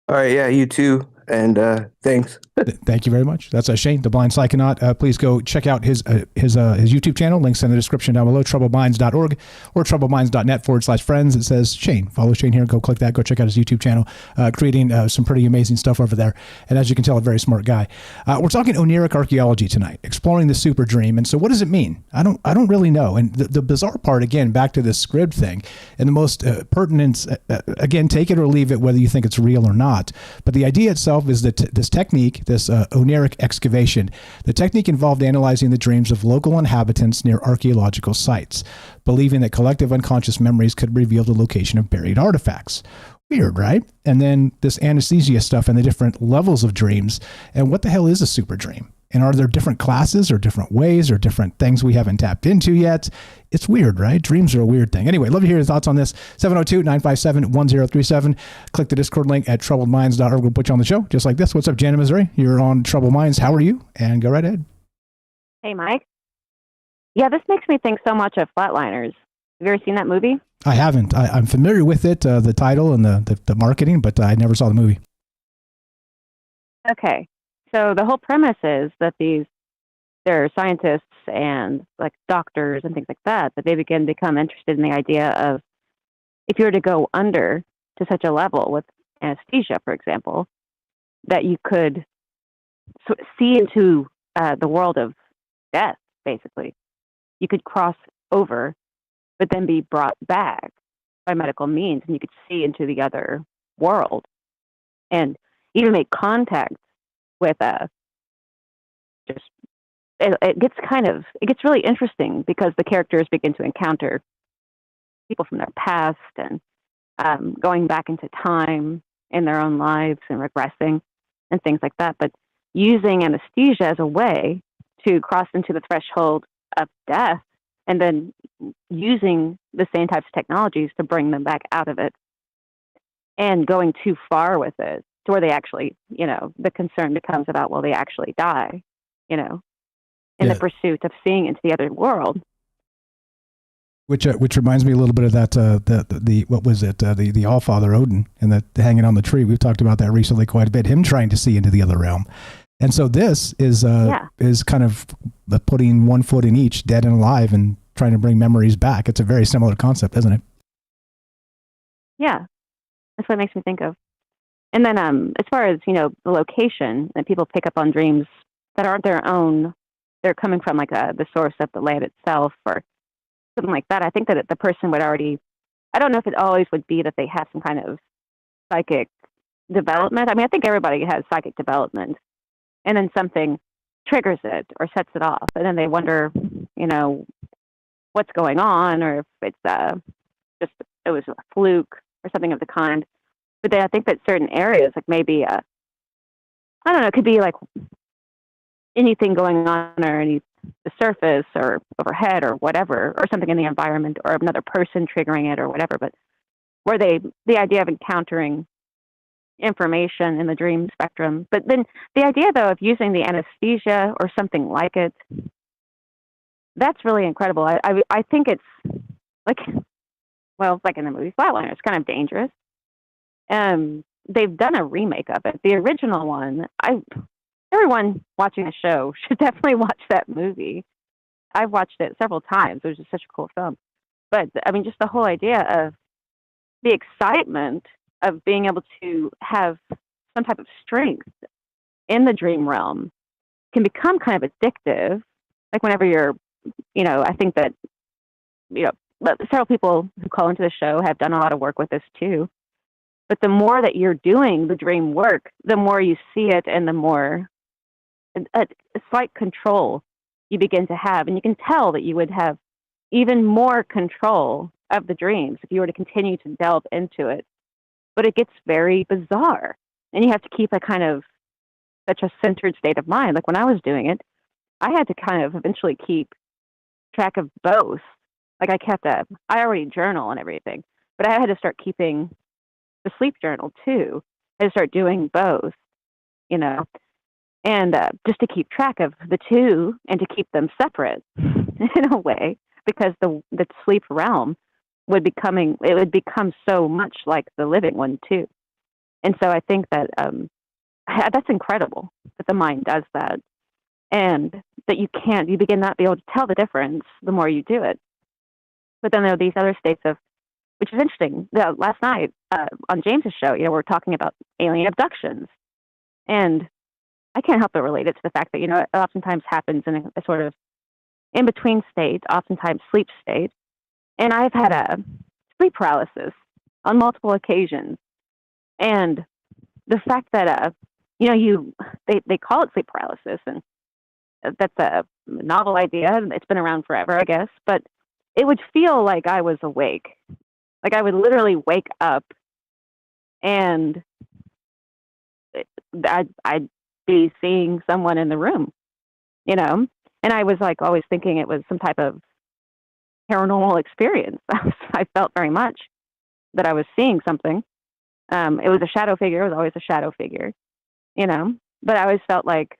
All right, yeah, you too, and thanks. Thank you very much. That's Shane, the Blind Psychonaut. Please go check out his YouTube channel. Links in the description down below, troubledminds.org or troubledminds.net/friends. It says Shane. Follow Shane here. Go click that. Go check out his YouTube channel. Creating some pretty amazing stuff over there. And as you can tell, a very smart guy. We're talking Oneiric archaeology tonight, exploring the super dream. And so what does it mean? I don't really know. And the bizarre part, again, back to this script thing, and the most pertinent, again, take it or leave it, whether you think it's real or not. But the idea itself is that this technique, this Oneiric excavation, the technique involved analyzing the dreams of local inhabitants near archaeological sites, believing that collective unconscious memories could reveal the location of buried artifacts. Weird, right? And then this anesthesia stuff and the different levels of dreams. And what the hell is a super dream? And are there different classes or different ways or different things we haven't tapped into yet? It's weird, right? Dreams are a weird thing. Anyway, love to hear your thoughts on this. 702-957-1037. Click the Discord link at troubledminds.org. We'll put you on the show just like this. What's up, Janet, Missouri? You're on Troubled Minds. How are you? And go right ahead. Hey, Mike. Yeah, this makes me think so much of Flatliners. Have you ever seen that movie? I haven't. I'm familiar with it, the title and the marketing, but I never saw the movie. Okay. So the whole premise is that they're scientists and like doctors and things like that they become interested in the idea of, if you were to go under to such a level with anesthesia, for example, that you could see into the world of death, basically. You could cross over, but then be brought back by medical means, and you could see into the other world and even make contact with it gets really interesting because the characters begin to encounter people from their past and going back into time in their own lives and regressing and things like that, but using anesthesia as a way to cross into the threshold of death and then using the same types of technologies to bring them back out of it, and going too far with it to where they actually, the concern becomes about, will they actually die, in the pursuit of seeing into the other world. Which reminds me a little bit of that, what was it, the Allfather Odin and the hanging on the tree. We've talked about that recently quite a bit, him trying to see into the other realm. And so this is kind of putting one foot in each, dead and alive, and trying to bring memories back. It's a very similar concept, isn't it? Yeah, that's what it makes me think of. And then as far as, the location, that people pick up on dreams that aren't their own, they're coming from like the source of the land itself or something like that. I think that the person would already, I don't know if it always would be that they have some kind of psychic development. I mean, I think everybody has psychic development, and then something triggers it or sets it off. And then they wonder, what's going on, or if it's it was a fluke or something of the kind. But then I think that certain areas, like maybe I don't know, it could be like anything going on underneath the surface or overhead or whatever, or something in the environment or another person triggering it or whatever, but where the idea of encountering information in the dream spectrum. But then the idea, though, of using the anesthesia or something like it, that's really incredible. I think it's like, well, it's like in the movie Flatliner, it's kind of dangerous. They've done a remake of it. The original one, everyone watching the show should definitely watch that movie. I've watched it several times. It was just such a cool film. But I mean, just the whole idea of the excitement of being able to have some type of strength in the dream realm can become kind of addictive. Like whenever you're, I think that, several people who call into the show have done a lot of work with this too. But the more that you're doing the dream work, the more you see it and the more a slight control you begin to have. And you can tell that you would have even more control of the dreams if you were to continue to delve into it. But it gets very bizarre. And you have to keep a kind of such a centered state of mind. Like when I was doing it, I had to kind of eventually keep track of both. Like I already journal and everything, but I had to start keeping the sleep journal too. I had to start doing both, and just to keep track of the two and to keep them separate in a way, because the sleep realm would become so much like the living one too. And so I think that that's incredible that the mind does that, and that you begin not be able to tell the difference the more you do it. But then there are these other states of, which is interesting. Last night on James's show, we're talking about alien abductions, and I can't help but relate it to the fact that it oftentimes happens in a sort of in between state, oftentimes sleep state. And I've had a sleep paralysis on multiple occasions, and the fact that they call it sleep paralysis, and that's a novel idea. It's been around forever, I guess, but it would feel like I was awake. Like I would literally wake up and I'd be seeing someone in the room, and I was like always thinking it was some type of paranormal experience. I felt very much that I was seeing something. It was a shadow figure. It was always a shadow figure, but I always felt like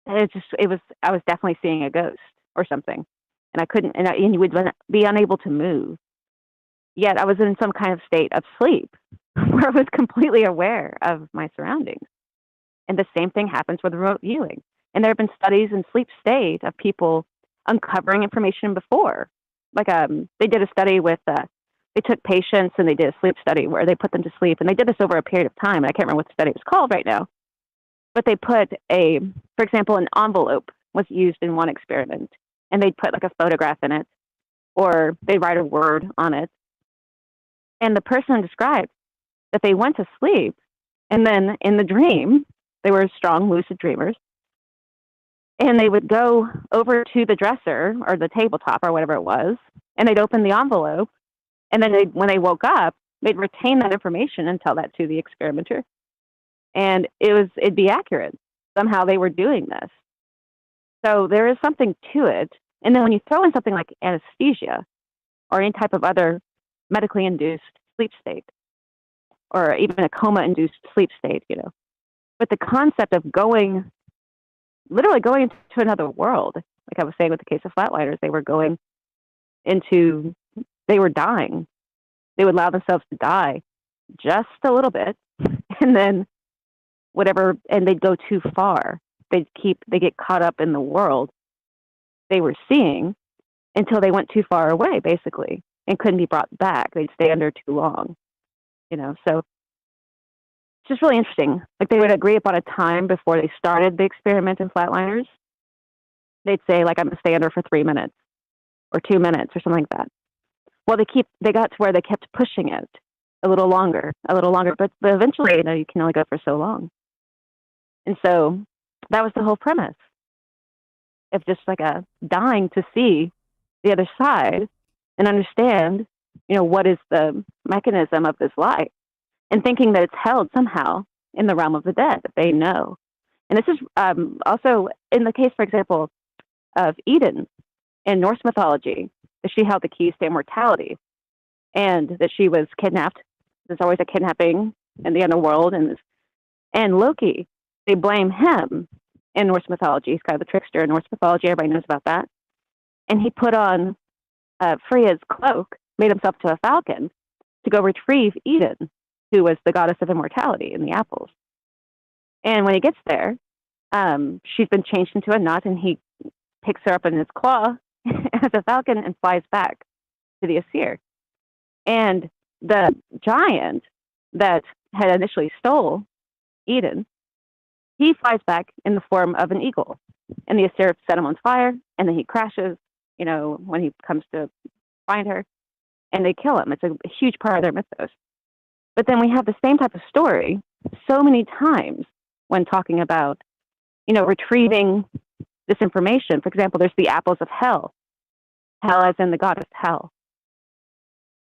I was definitely seeing a ghost or something, and I couldn't, and you would be unable to move. Yet I was in some kind of state of sleep where I was completely aware of my surroundings. And the same thing happens with remote viewing. And there have been studies in sleep state of people uncovering information before. Like they did a study with, they took patients and they did a sleep study where they put them to sleep. And they did this over a period of time. And I can't remember what the study was called right now. But they put for example, an envelope was used in one experiment. And they'd put like a photograph in it, or they'd write a word on it. And the person described that they went to sleep, and then in the dream, they were strong, lucid dreamers, and they would go over to the dresser or the tabletop or whatever it was, and they'd open the envelope, and then when they woke up, they'd retain that information and tell that to the experimenter, and it'd be accurate. Somehow they were doing this. So there is something to it. And then when you throw in something like anesthesia or any type of other medically induced sleep state, or even a coma-induced sleep state, but the concept of literally going into another world, like I was saying with the case of Flatliners, they were dying. They would allow themselves to die just a little bit, and then and they'd go too far. They get caught up in the world they were seeing until they went too far away, basically, and couldn't be brought back. They'd stay under too long, so it's just really interesting. Like they would agree upon a time before they started the experiment in Flatliners. They'd say, like, I'm going to stay under for 3 minutes or 2 minutes or something like that. Well, they got to where they kept pushing it a little longer, but eventually, you can only go for so long. And so that was the whole premise of just like a dying to see the other side and understand, what is the mechanism of this life, and thinking that it's held somehow in the realm of the dead that they know. And this is also in the case, for example, of Eden in Norse mythology, that she held the keys to immortality and that she was kidnapped. There's always a kidnapping in the underworld. And Loki, they blame him in Norse mythology. He's kind of the trickster in Norse mythology. Everybody knows about that. And he put on Freya's cloak, made himself to a falcon to go retrieve Eden, who was the goddess of immortality in the apples. And when he gets there, she's been changed into a nut, and he picks her up in his claw as a falcon and flies back to the Aesir. And the giant that had initially stole Eden, he flies back in the form of an eagle. And the Aesir set him on fire, and then he crashes, when he comes to find her, and they kill him. It's a huge part of their mythos. But then we have the same type of story so many times when talking about, retrieving this information. For example, there's the apples of hell as in the goddess Hel.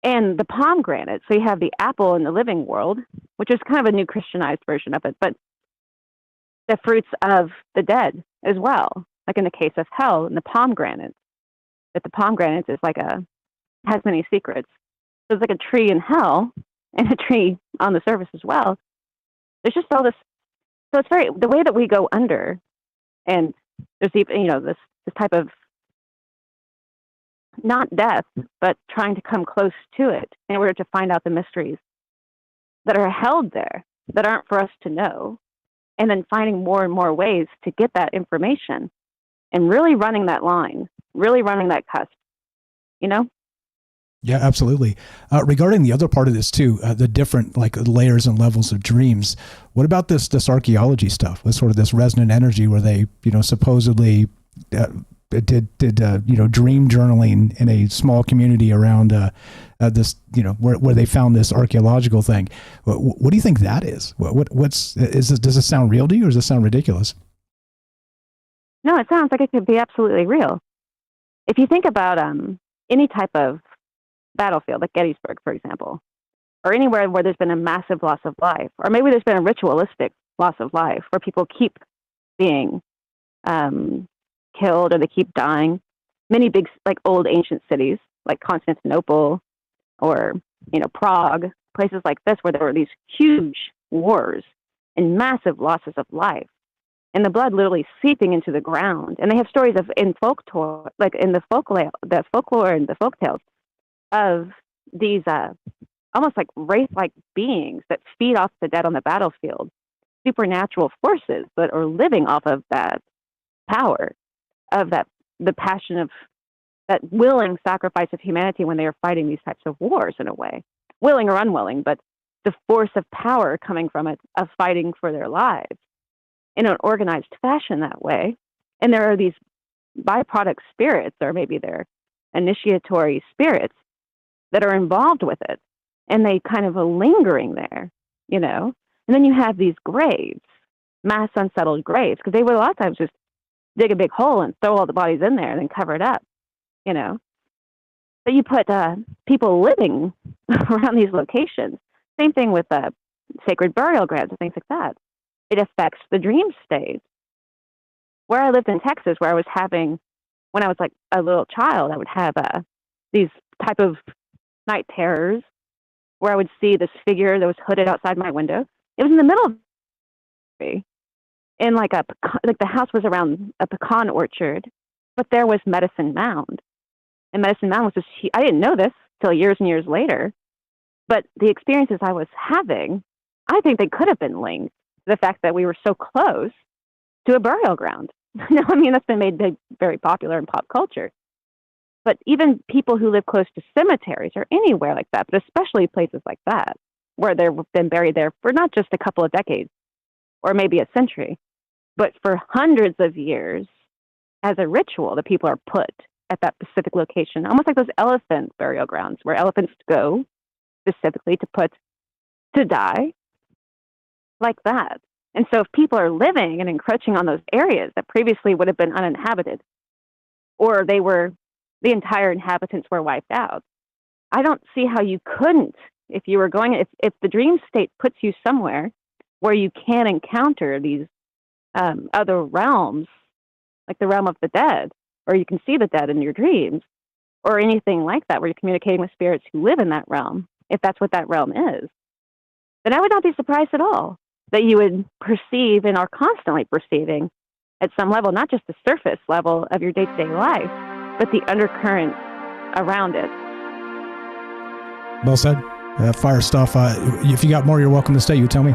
And the pomegranate, so you have the apple in the living world, which is kind of a new Christianized version of it, but the fruits of the dead as well, like in the case of Hel and the pomegranate, that the pomegranate is has many secrets. So it's like a tree in hell and a tree on the surface as well. There's just all this. So it's the way that we go under, and there's even, this type of not death, but trying to come close to it in order to find out the mysteries that are held there that aren't for us to know, and then finding more and more ways to get that information and really running that line, really running that cusp, Yeah, absolutely. Regarding the other part of this too, the different layers and levels of dreams. What about this archaeology stuff? With sort of this resonant energy where they, supposedly did dream journaling in a small community around this, where they found this archaeological thing. What do you think that is? Does this sound real to you, or does this sound ridiculous? No, it sounds like it could be absolutely real. If you think about any type of battlefield, like Gettysburg, for example, or anywhere where there's been a massive loss of life, or maybe there's been a ritualistic loss of life where people keep being killed or they keep dying. Many big, old ancient cities like Constantinople or, Prague, places like this where there were these huge wars and massive losses of life, and the blood literally seeping into the ground. And they have stories of in folklore, in the folklore and the folktales, of these almost like wraith-like beings that feed off the dead on the battlefield, supernatural forces that are living off of that power, of the passion of that willing sacrifice of humanity when they are fighting these types of wars, in a way, willing or unwilling, but the force of power coming from it, of fighting for their lives in an organized fashion that way. And there are these byproduct spirits, or maybe they're initiatory spirits, that are involved with it, and they kind of are lingering there, And then you have these graves, mass unsettled graves, because they would a lot of times just dig a big hole and throw all the bodies in there and then cover it up, But you put people living around these locations. Same thing with sacred burial grounds and things like that. It affects the dream state. Where I lived in Texas, where I was having, when I was like a little child, I would have these type of night terrors where I would see this figure that was hooded outside my window. It was in the middle of me, and the house was around a pecan orchard, but there was Medicine Mound, and Medicine Mound was just, I didn't know this till years and years later, but the experiences I was having, I think they could have been linked to the fact that we were so close to a burial ground. No, I mean, that's been made very popular in pop culture. But even people who live close to cemeteries or anywhere like that, but especially places like that, where they've been buried there for not just a couple of decades or maybe a century, but for hundreds of years as a ritual that people are put at that specific location, almost like those elephant burial grounds where elephants go specifically to die, like that. And so if people are living and encroaching on those areas that previously would have been uninhabited, or the entire inhabitants were wiped out, I don't see how you couldn't, if you were going, if the dream state puts you somewhere where you can encounter these other realms, like the realm of the dead, or you can see the dead in your dreams, or anything like that, where you're communicating with spirits who live in that realm, if that's what that realm is, then I would not be surprised at all that you would perceive and are constantly perceiving at some level, not just the surface level of your day-to-day life, but the undercurrent around it. Well said. Fire stuff. If you got more, you're welcome to stay. You tell me.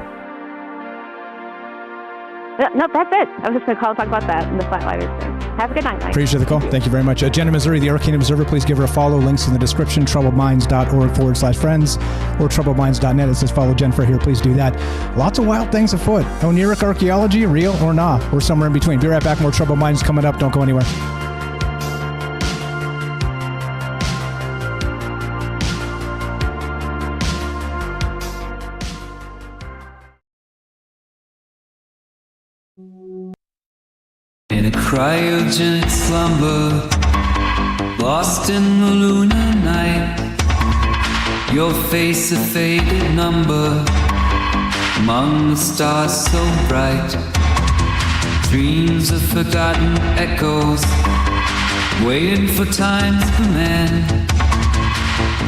No, that's it. I was just going to call and talk about that and the Flatlighters thing. Have a good night, Mike. Appreciate the call. Thank you very much. Jenna Missouri, the Arcane Observer. Please give her a follow. Links in the description. troubledminds.org/friends or troubledminds.net. It says follow Jennifer here. Please do that. Lots of wild things afoot. Oneiric archaeology, real or not, or somewhere in between. Be right back. More Troubled Minds coming up. Don't go anywhere. In a cryogenic slumber, lost in the lunar night, your face a faded number among the stars so bright. Dreams of forgotten echoes, waiting for time's command.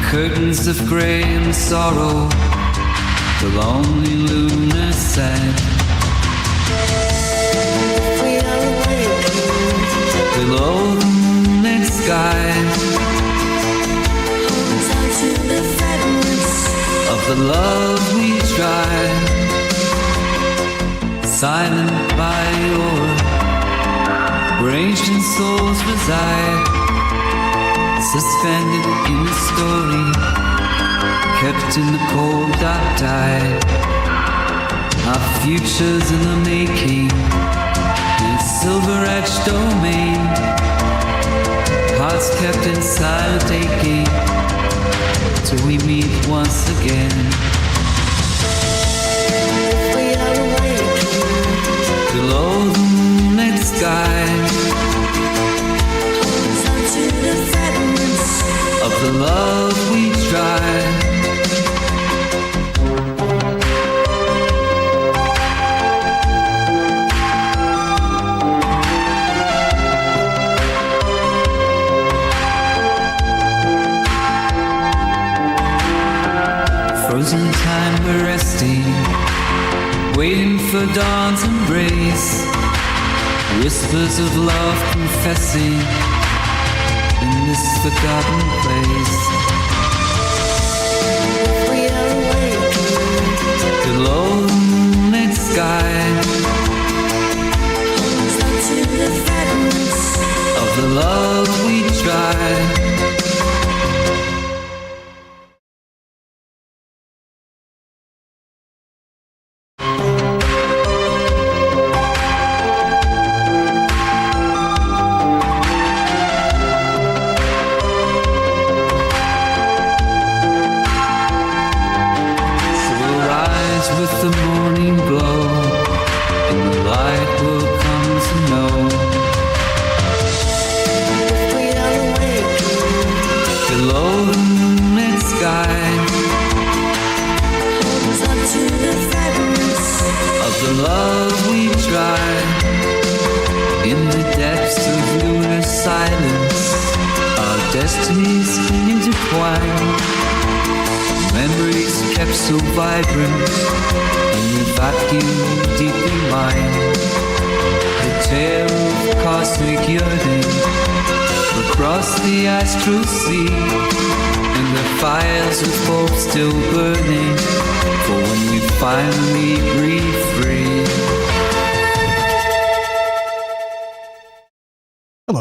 Curtains of grey and sorrow, the lonely lunar sand. Below the moonlit sky, of the love we try, silent by your where ancient souls reside, suspended in a story, kept in the cold dark tide. Our futures in the making, silver-edged domain, hearts kept in silent aching, till we meet once again. We are awakened below the moonlit sky, to the fragments of the love we try. Frozen time we're resting, waiting for dawn's embrace. Whispers of love confessing in this forgotten place. We are awakened below the moonlit sky, to the fragments of the love we try.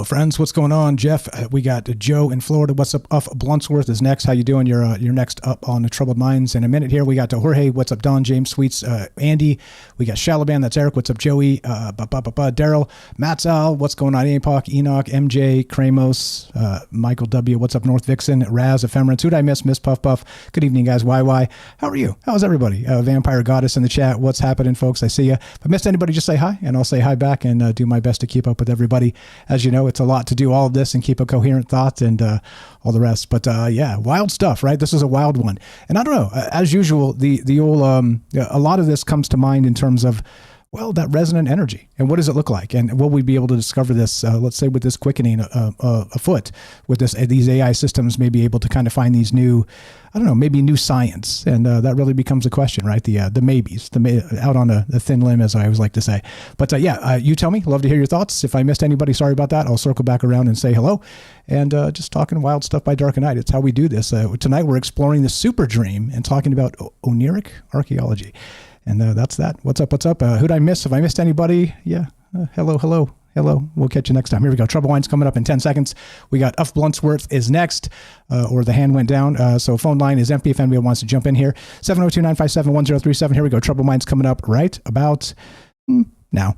Friends, what's going on? Jeff, we got Joe in Florida. What's up? Bluntsworth is next. How you doing? You're next up on the Troubled Minds in a minute here. We got Jorge. What's up? Don, James, Sweets, Andy. We got Shalaban. That's Eric. What's up? Joey, Daryl, Matzal. What's going on? Apoc, Enoch, MJ, Kramos, Michael W. What's up? North Vixen, Raz, Ephemerance. Who'd I miss? Miss Puff Puff. Good evening, guys. YY. How are you? How's everybody? Vampire Goddess in the chat. What's happening, folks? I see you. If I missed anybody, just say hi, and I'll say hi back and do my best to keep up with everybody. As you know, it's a lot to do all of this and keep a coherent thought and all the rest. But yeah, wild stuff, right? This is a wild one. And I don't know, as usual, the old, a lot of this comes to mind in terms of, well, that resonant energy. And what does it look like? And will we be able to discover this, let's say with this quickening afoot, with these AI systems may be able to kind of find these new, I don't know, maybe new science. And that really becomes a question, right? The maybes, out on a thin limb, as I always like to say. But yeah, you tell me. Love to hear your thoughts. If I missed anybody, sorry about that. I'll circle back around and say hello. And just talking wild stuff by dark and night. It's how we do this. Tonight we're exploring the super dream and talking about Oneiric archaeology. And that's that. What's up? Who'd I miss? Have I missed anybody? Yeah. Hello. We'll catch you next time. Here we go. Trouble Wine's coming up in 10 seconds. We got Uff Bluntsworth is next, or the hand went down. So phone line is empty if anybody wants to jump in here. 702-957-1037. Here we go. Trouble Wine's coming up right about now.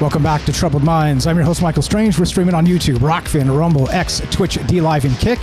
Welcome back to Troubled Minds. I'm your host, Michael Strange. We're streaming on YouTube, Rockfin, Rumble, X, Twitch, D-Live, and Kick.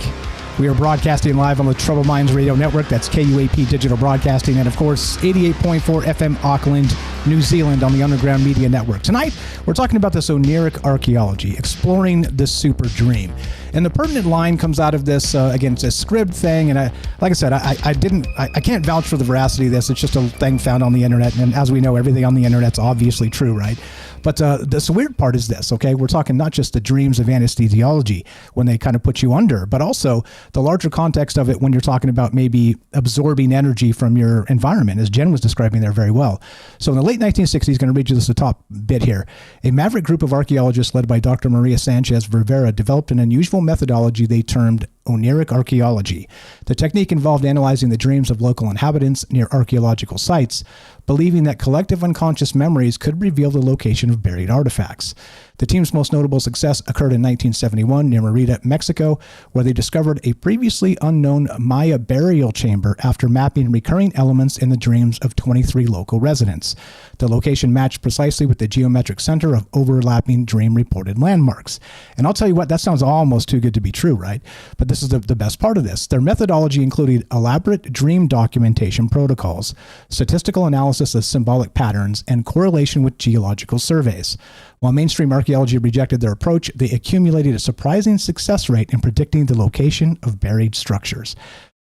We are broadcasting live on the Troubled Minds Radio Network. That's KUAP Digital Broadcasting. And, of course, 88.4 FM Auckland, New Zealand on the Underground Media Network. Tonight, we're talking about this Oneiric archaeology, exploring the super dream. And the pertinent line comes out of this, again, it's a script thing. And like I said, I can't vouch for the veracity of this. It's just a thing found on the internet. And as we know, everything on the internet's obviously true, right? But the weird part is this, okay? We're talking not just the dreams of anesthesiology when they kind of put you under, but also the larger context of it when you're talking about maybe absorbing energy from your environment, as Jen was describing there very well. So in the late 1960s, going to read you this the top bit here, a maverick group of archaeologists led by Dr. Maria Sanchez Rivera developed an unusual methodology they termed Oneiric archaeology. The technique involved analyzing the dreams of local inhabitants near archaeological sites, believing that collective unconscious memories could reveal the location of buried artifacts. The team's most notable success occurred in 1971 near Merida, Mexico, where they discovered a previously unknown Maya burial chamber after mapping recurring elements in the dreams of 23 local residents. The location matched precisely with the geometric center of overlapping dream-reported landmarks. And I'll tell you what, that sounds almost too good to be true, right? But this is the best part of this. Their methodology included elaborate dream documentation protocols, statistical analysis of symbolic patterns, and correlation with geological surveys. While mainstream archaeology rejected their approach, they accumulated a surprising success rate in predicting the location of buried structures.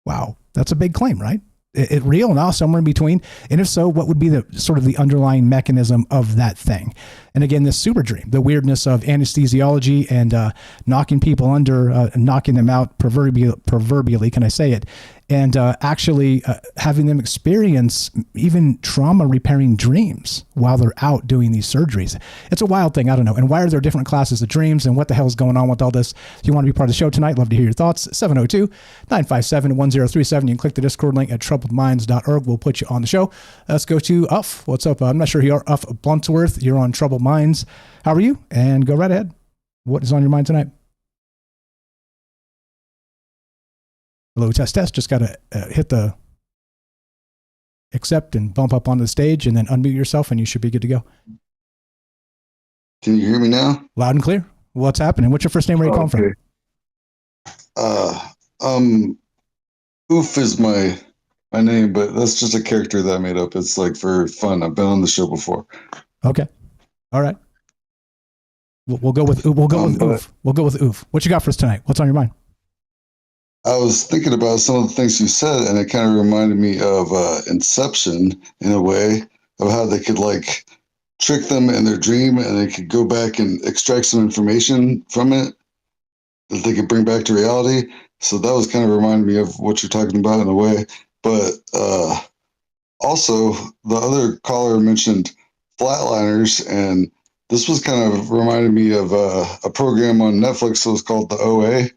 Wow, that's a big claim, right? It real now, somewhere in between? And if so, what would be the sort of the underlying mechanism of that thing? And again, this super dream, the weirdness of anesthesiology and knocking people under, knocking them out proverbially, can I say it? And actually having them experience even trauma repairing dreams while they're out doing these surgeries. It's a wild thing. I don't know. And why are there different classes of dreams and what the hell is going on with all this? If you want to be part of the show tonight, love to hear your thoughts. 702-957-1037. You can click the Discord link at troubledminds.org. We'll put you on the show. Let's go to Uff. What's up? I'm not sure who you are. Uff Bluntsworth. You're on Troubled Minds. How are you? And go right ahead. What is on your mind tonight? Hello, test. Just got to hit the accept and bump up onto the stage and then unmute yourself and you should be good to go. Can you hear me now? Loud and clear. What's happening? What's your first name? Where are you calling from? Oof is my name, but that's just a character that I made up. It's like for fun. I've been on the show before. Okay. All right. We'll go with Oof. We'll go with Oof. What you got for us tonight? What's on your mind? I was thinking about some of the things you said, and it kind of reminded me of Inception in a way, of how they could like trick them in their dream and they could go back and extract some information from it that they could bring back to reality. So that was kind of reminding me of what you're talking about in a way. But also, the other caller mentioned flatliners, and this was kind of reminding me of a program on Netflix that was called The OA,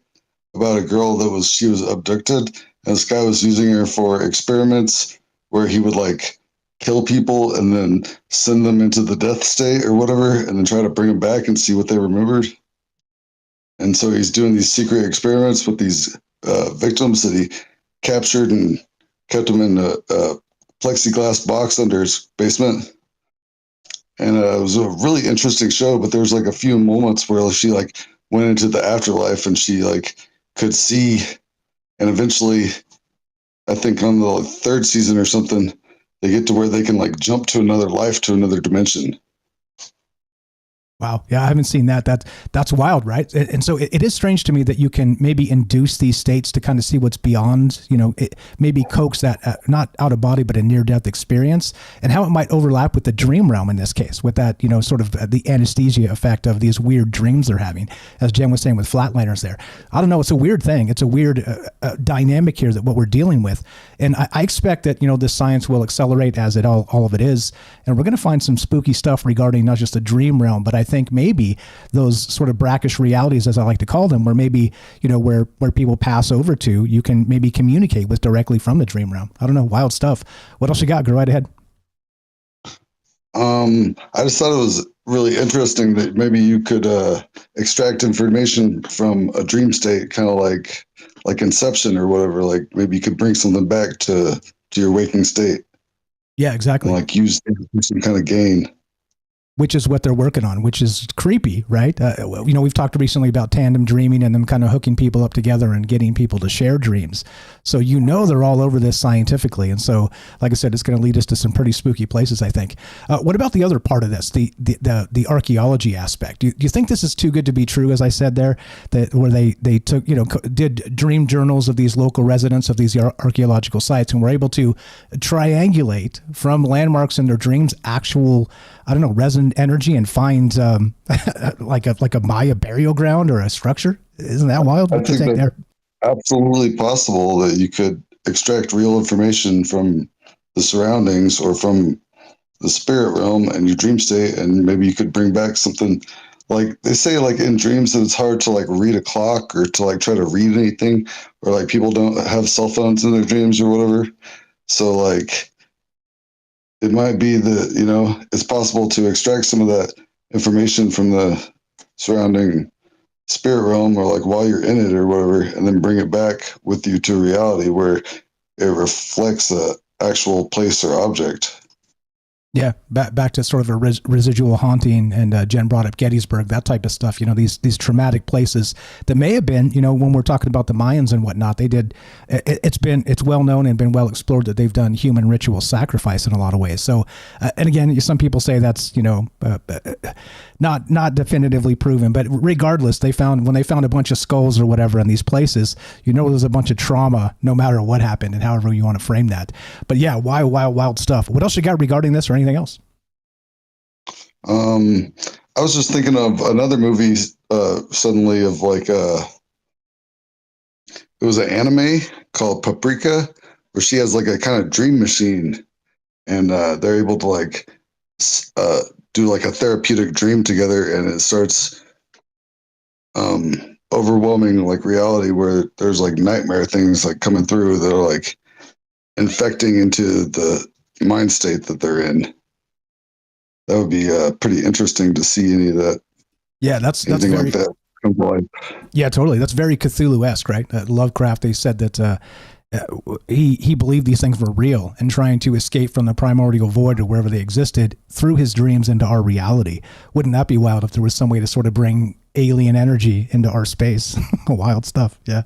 about a girl that she was abducted, and this guy was using her for experiments where he would like kill people and then send them into the death state or whatever, and then try to bring them back and see what they remembered. And so he's doing these secret experiments with these victims that he captured and kept them in a plexiglass box under his basement. And it was a really interesting show, but there was like a few moments where she like went into the afterlife and she like could see, and eventually I think on the third season or something, they get to where they can like jump to another life, to another dimension. Wow. Yeah, I haven't seen that. That's wild, right? And so it is strange to me that you can maybe induce these states to kind of see what's beyond, maybe coax that, not out of body, but a near-death experience, and how it might overlap with the dream realm in this case, with that, sort of the anesthesia effect of these weird dreams they're having, as Jen was saying with flatliners there. I don't know. It's a weird thing. It's a weird dynamic here that what we're dealing with. And I expect that, this science will accelerate as it all of it is. And we're going to find some spooky stuff regarding not just the dream realm, but I think maybe those sort of brackish realities, as I like to call them, where maybe, where people pass over to, you can maybe communicate with directly from the dream realm. I don't know. Wild stuff. What else you got? Go right ahead. I just thought it was really interesting that maybe you could extract information from a dream state, kind of like Inception or whatever. Like maybe you could bring something back to your waking state. Yeah, exactly. And like use some kind of gain. Which is what they're working on, which is creepy, right? We've talked recently about tandem dreaming and them kind of hooking people up together and getting people to share dreams. So they're all over this scientifically. And so, like I said, it's going to lead us to some pretty spooky places, I think. What about the other part of this, the archaeology aspect? Do you think this is too good to be true, as I said there, that where they took, did dream journals of these local residents of these archaeological sites and were able to triangulate from landmarks in their dreams actual, resonant energy and find like a Maya burial ground or a structure? Isn't that wild? What do you think there? Absolutely possible that you could extract real information from the surroundings or from the spirit realm and your dream state, and maybe you could bring back something. Like they say, like in dreams, that it's hard to like read a clock or to like try to read anything, or like people don't have cell phones in their dreams or whatever. So like it might be that, it's possible to extract some of that information from the surrounding spirit realm, or like while you're in it or whatever, and then bring it back with you to reality where it reflects the actual place or object. Yeah, back to sort of a residual haunting, and Jen brought up Gettysburg, that type of stuff. These traumatic places that may have been, when we're talking about the Mayans and whatnot, they did. It's well known and been well explored that they've done human ritual sacrifice in a lot of ways. So, and again, some people say that's not definitively proven, but regardless, when they found a bunch of skulls or whatever in these places, there's a bunch of trauma no matter what happened, and however you want to frame that. But yeah, wild stuff. What else you got regarding this or anything else? I was just thinking of another movie suddenly of like it was an anime called Paprika, where she has like a kind of dream machine, and they're able to like do like a therapeutic dream together, and it starts overwhelming like reality where there's like nightmare things like coming through that are like infecting into the mind state that they're in. That would be pretty interesting to see any of that. Yeah, that's very, like that come to life. Yeah, totally. That's very Cthulhu-esque, right? Lovecraft, they said that he believed these things were real and trying to escape from the primordial void or wherever they existed through his dreams into our reality. Wouldn't that be wild if there was some way to sort of bring alien energy into our space? Wild stuff. Yeah.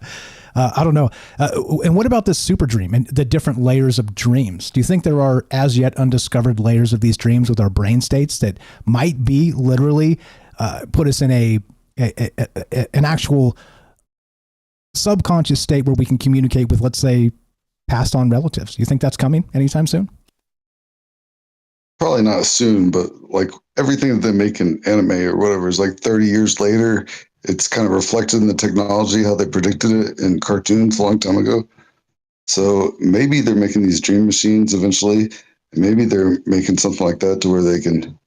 I don't know. And what about this super dream and the different layers of dreams? Do you think there are as yet undiscovered layers of these dreams with our brain states that might be literally put us in an actual subconscious state where we can communicate with, let's say, passed on relatives? Do you think that's coming anytime soon? Probably not soon, but like everything that they make in anime or whatever is like 30 years later. It's kind of reflected in the technology, how they predicted it in cartoons a long time ago. So maybe they're making these dream machines eventually, and maybe they're making something like that to where they can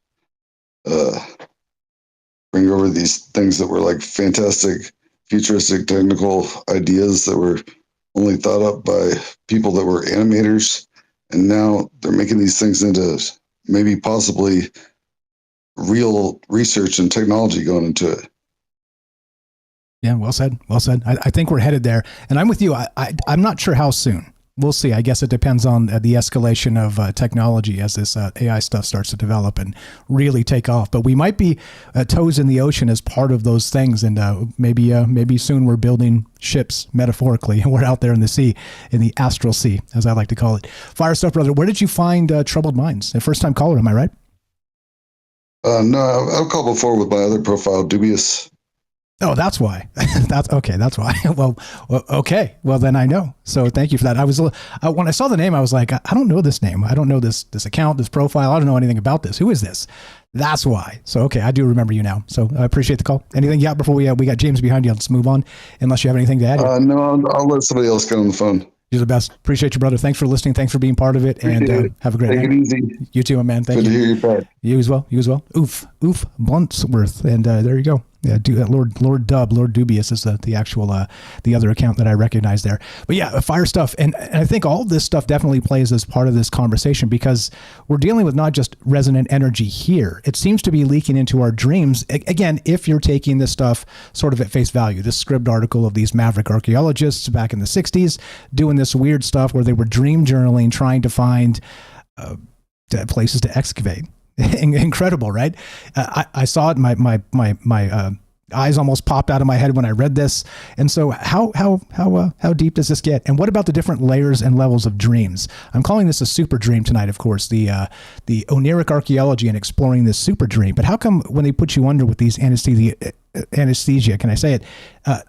bring over these things that were like fantastic, futuristic technical ideas that were only thought up by people that were animators. And now they're making these things into maybe possibly real research and technology going into it. Yeah, well said. Well said. I think we're headed there. And I'm with you. I'm not sure how soon. We'll see. I guess it depends on the escalation of technology as this AI stuff starts to develop and really take off. But we might be toes in the ocean as part of those things, and maybe soon we're building ships metaphorically, and we're out there in the sea, in the astral sea, as I like to call it. Fire Stuff Brother, where did you find Troubled Minds? A first-time caller, am I right? No, I've called before with my other profile, Dubious. Oh, that's why. That's okay. That's why. Well, okay. Well, then I know. So thank you for that. I was when I saw the name, I was like, I don't know this name. I don't know this account, this profile. I don't know anything about this. Who is this? That's why. So okay, I do remember you now. So I appreciate the call. Anything? Yeah. Before we got James behind you, let's move on. Unless you have anything to add. No, I'll let somebody else get on the phone. You're the best. Appreciate you, brother. Thanks for listening. Thanks for being part of it. And have a great night. Take it easy. You too, my man. Thank you. Good to hear you back. You as well. You as well. Oof. Bluntsworth. And there you go. Yeah, Lord Dubious is the actual the other account that I recognize there. But yeah, Fire Stuff, and I think all this stuff definitely plays as part of this conversation, because we're dealing with not just resonant energy here. It seems to be leaking into our dreams. Again, if you're taking this stuff sort of at face value, this Scribd article of these maverick archaeologists back in the 60s doing this weird stuff where they were dream journaling, trying to find places to excavate. Incredible, right? I saw it. My eyes almost popped out of my head when I read this. And so how deep does this get? And what about the different layers and levels of dreams? I'm calling this a super dream tonight, of course, the Oneiric archaeology and exploring this super dream. But how come when they put you under with these anesthesia, can I say it,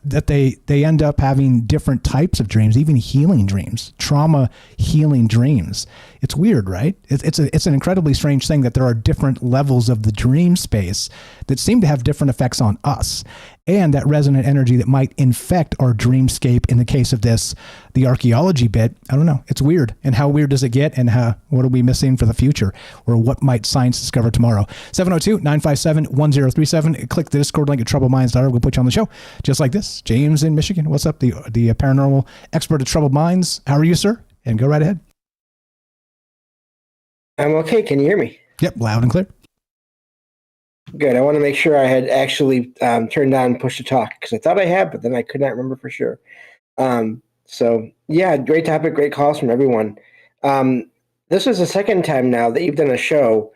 that they end up having different types of dreams, even healing dreams, trauma healing dreams? It's weird, right? It's an incredibly strange thing that there are different levels of the dream space that seem to have different effects on us, and that resonant energy that might infect our dreamscape. In the case of this, the archaeology bit, I don't know. It's weird. And how weird does it get? And what are we missing for the future? Or what might science discover tomorrow? 702-957-1037. Click the Discord link at troubledminds.org. We'll put you on the show. Just like this. James in Michigan. What's up? The paranormal expert at Troubled Minds. How are you, sir? And go right ahead. I'm okay. Can you hear me? Yep. Loud and clear. Good. I want to make sure I had actually turned on push to talk, because I thought I had, but then I could not remember for sure. So yeah, great topic, great calls from everyone. This is the second time now that you've done a show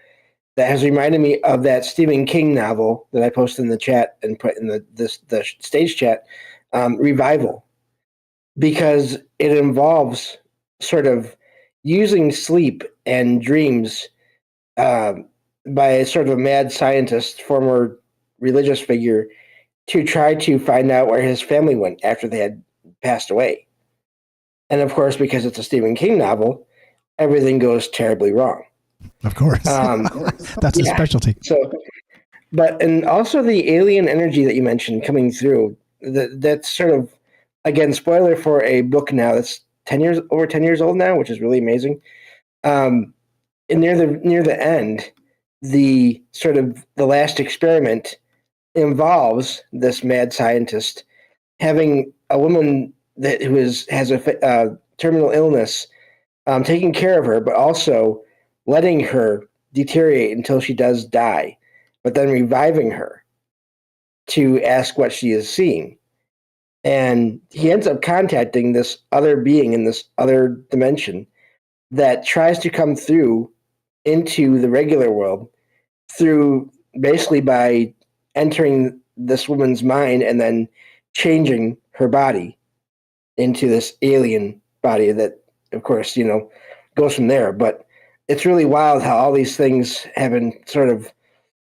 that has reminded me of that Stephen King novel that I posted in the chat and put in the stage chat, Revival, because it involves sort of using sleep and dreams by sort of a mad scientist, former religious figure, to try to find out where his family went after they had passed away. And of course, because it's a Stephen King novel, everything goes terribly wrong. Of course. That's his specialty. So, and also the alien energy that you mentioned coming through, that's sort of, again, spoiler for a book now that's over 10 years old now, which is really amazing. And near the end, the sort of the last experiment involves this mad scientist having a woman who has a terminal illness, taking care of her, but also letting her deteriorate until she does die, but then reviving her to ask what she is seeing. And he ends up contacting this other being in this other dimension that tries to come through into the regular world through basically by entering this woman's mind and then changing her body into this alien body that, of course, goes from there. But it's really wild how all these things have been sort of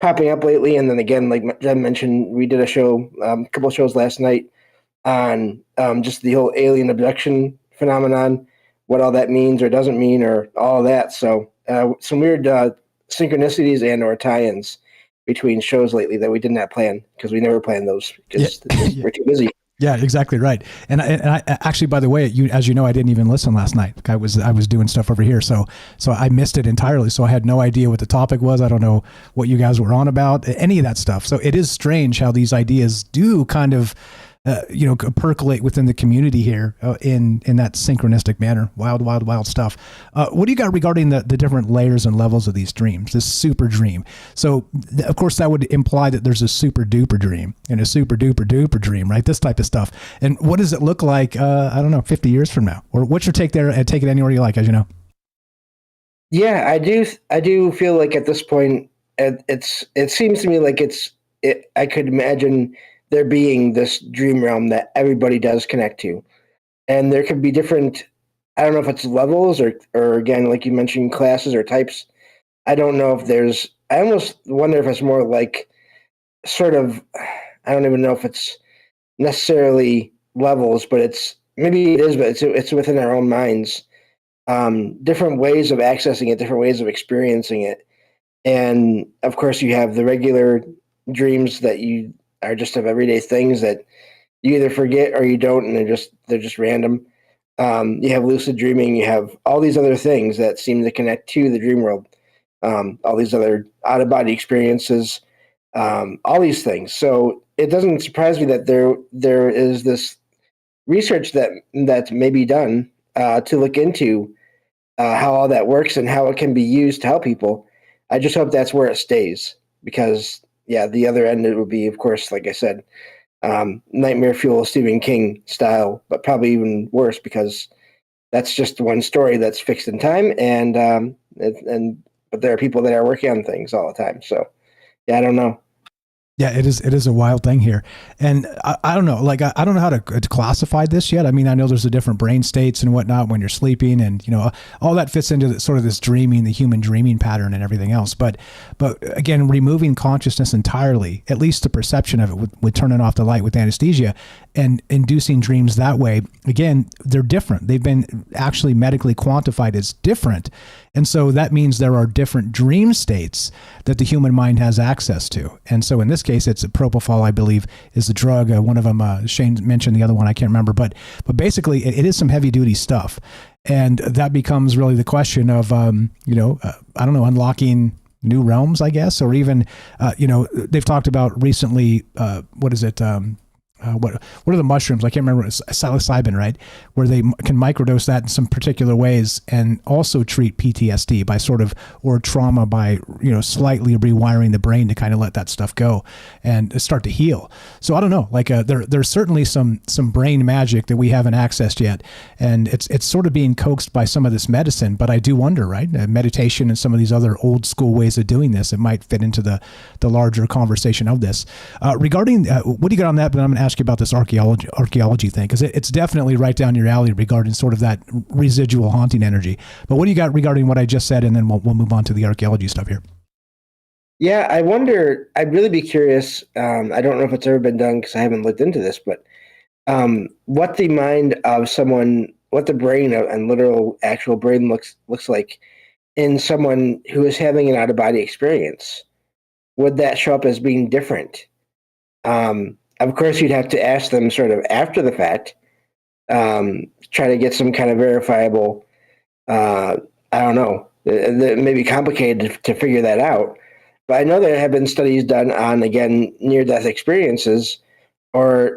popping up lately. And then again, like Jen mentioned, we did a show, a couple of shows last night on just the whole alien abduction phenomenon, what all that means or doesn't mean, or all that. So some weird synchronicities and or tie-ins between shows lately that we did not plan, because we never planned those because we're too busy. Yeah, exactly right. And I actually, by the way, as you know, I didn't even listen last night. I was doing stuff over here, so I missed it entirely. So I had no idea what the topic was. I don't know what you guys were on about, any of that stuff. So it is strange how these ideas do kind of percolate within the community here in that synchronistic manner. Wild stuff. What do you got regarding the different layers and levels of these dreams, this super dream? So of course that would imply that there's a super duper dream and a super duper duper dream, right? This type of stuff. And what does it look like, 50 years from now? Or what's your take there? And take it anywhere you like, as you know. Yeah, I do feel like at this point, it seems to me like I could imagine there being this dream realm that everybody does connect to. And there could be different, I don't know if it's levels or again, like you mentioned, classes or types. I don't know if I almost wonder if it's more like sort of, I don't even know if it's necessarily levels, but maybe it is, but it's within our own minds. Different ways of accessing it, different ways of experiencing it. And of course you have the regular dreams that you are just of everyday things that you either forget or you don't, and they're just random. You have lucid dreaming, you have all these other things that seem to connect to the dream world. All these other out of body experiences, all these things. So it doesn't surprise me that there is this research that may be done to look into how all that works and how it can be used to help people. I just hope that's where it stays, because the other end, it would be, of course, like I said, nightmare fuel Stephen King style, but probably even worse, because that's just one story that's fixed in time, but there are people that are working on things all the time. So I don't know. Yeah, it is a wild thing here. And I don't know, like, I don't know how to classify this yet. I mean, I know there's the different brain states and whatnot when you're sleeping, and, all that fits into sort of this dreaming, the human dreaming pattern and everything else. But again, removing consciousness entirely, at least the perception of it with turning off the light with anesthesia and inducing dreams that way, again, they're different. They've been actually medically quantified as different. And so that means there are different dream states that the human mind has access to. And so in this case, it's propofol, I believe, is the drug. One of them, Shane mentioned the other one, I can't remember. But basically, it is some heavy duty stuff. And that becomes really the question of, I don't know, unlocking new realms, I guess, or even, they've talked about recently, what is it? What are the mushrooms? I can't remember. It's psilocybin, right? Where they can microdose that in some particular ways and also treat PTSD or trauma by, slightly rewiring the brain to kind of let that stuff go and start to heal. So I don't know, like there's certainly some brain magic that we haven't accessed yet. And it's sort of being coaxed by some of this medicine, but I do wonder, right? Meditation and some of these other old school ways of doing this, it might fit into the larger conversation of this. Regarding, what do you got on that? But I'm going to ask you about this archeology thing, because it's definitely right down your alley regarding sort of that residual haunting energy. But what do you got regarding what I just said, and then we'll move on to the archaeology stuff here. Yeah, I wonder, I'd really be curious, I don't know if it's ever been done because I haven't looked into this, but what the mind of someone, what the brain and literal actual brain looks like in someone who is having an out-of-body experience. Would that show up as being different? Of course, you'd have to ask them sort of after the fact, try to get some kind of verifiable, I don't know, it may be complicated to figure that out. But I know there have been studies done on, again, near-death experiences, or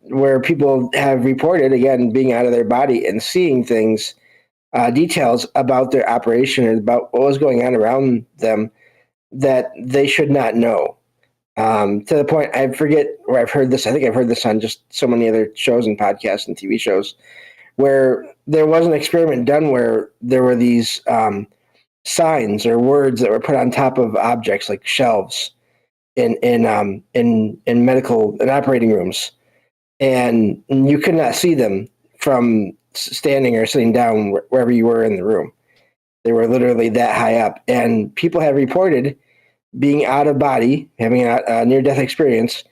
where people have reported, again, being out of their body and seeing things, details about their operation and about what was going on around them that they should not know. To the point, I forget where I've heard this. I think I've heard this on just so many other shows and podcasts and TV shows, where there was an experiment done where there were these signs or words that were put on top of objects like shelves in medical and operating rooms, and you could not see them from standing or sitting down wherever you were in the room. They were literally that high up, and people have reported being out of body, having a near-death experience,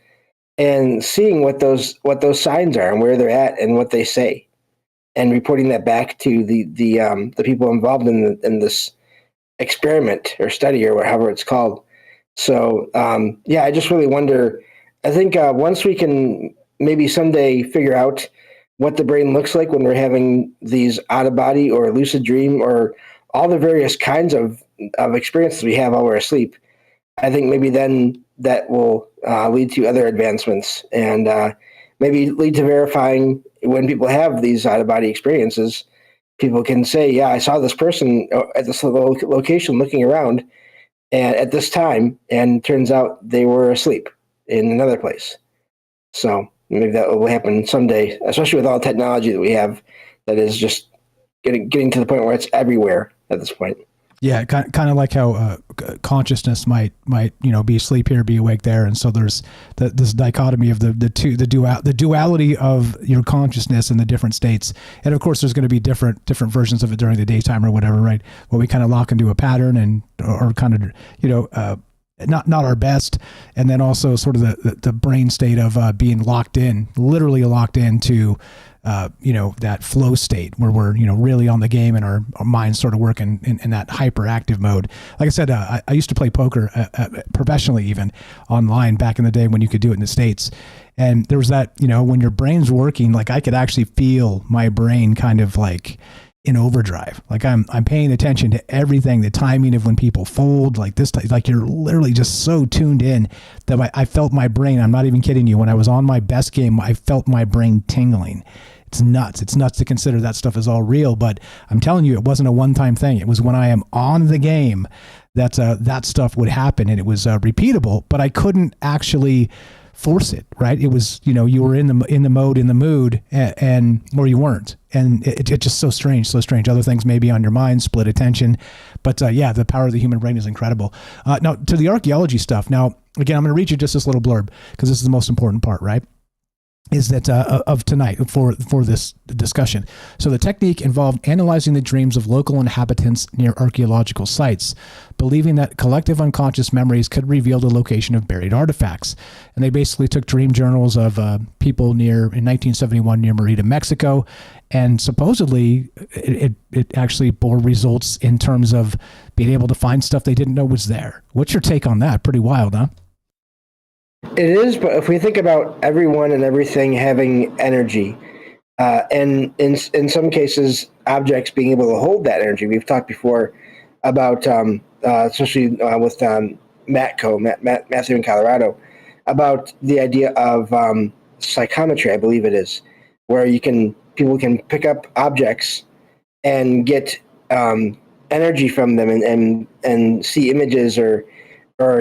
and seeing what those signs are and where they're at and what they say, and reporting that back to the people involved in this experiment or study or however it's called. So I just really wonder. I think once we can maybe someday figure out what the brain looks like when we're having these out-of-body or lucid dream or all the various kinds of experiences we have while we're asleep, I think maybe then that will lead to other advancements. And maybe lead to verifying when people have these out-of-body experiences. People can say, yeah, I saw this person at this location looking around and at this time, and turns out they were asleep in another place. So maybe that will happen someday, especially with all the technology that we have that is just getting to the point where it's everywhere at this point. Yeah, kind of like how consciousness might be asleep here, be awake there, and so there's this dichotomy of the duality of your consciousness in the different states, and of course there's going to be different versions of it during the daytime or whatever, right? Where we kind of lock into a pattern and or kind of not our best, and then also sort of the brain state of being literally locked into that flow state where we're really on the game and our minds sort of working in that hyperactive mode. Like I said, I used to play poker professionally, even online back in the day when you could do it in the States. And there was that, when your brain's working, like I could actually feel my brain kind of like in overdrive. Like I'm paying attention to everything, the timing of when people fold, like this, like you're literally just so tuned in that I felt my brain, I'm not even kidding you, when I was on my best game, I felt my brain tingling. It's nuts. It's nuts to consider that stuff is all real, but I'm telling you, it wasn't a one-time thing. It was when I am on the game that stuff would happen, and it was repeatable, but I couldn't actually force it, right? It was, you were in the mood, and or you weren't. And it's just so strange. Other things may be on your mind, split attention. But yeah, the power of the human brain is incredible. Now, to the archaeology stuff. Now, again, I'm going to read you just this little blurb because this is the most important part, right? Is that of tonight for this discussion. So the technique involved analyzing the dreams of local inhabitants near archaeological sites, believing that collective unconscious memories could reveal the location of buried artifacts. And they basically took dream journals of people in 1971 near Merida, Mexico, and supposedly it actually bore results in terms of being able to find stuff they didn't know was there. What's your take on that? Pretty wild, huh? It is, but if we think about everyone and everything having energy, and in some cases, objects being able to hold that energy, we've talked before about, especially with Matthew in Colorado, about the idea of psychometry, I believe it is, where people can pick up objects and get energy from them and see images or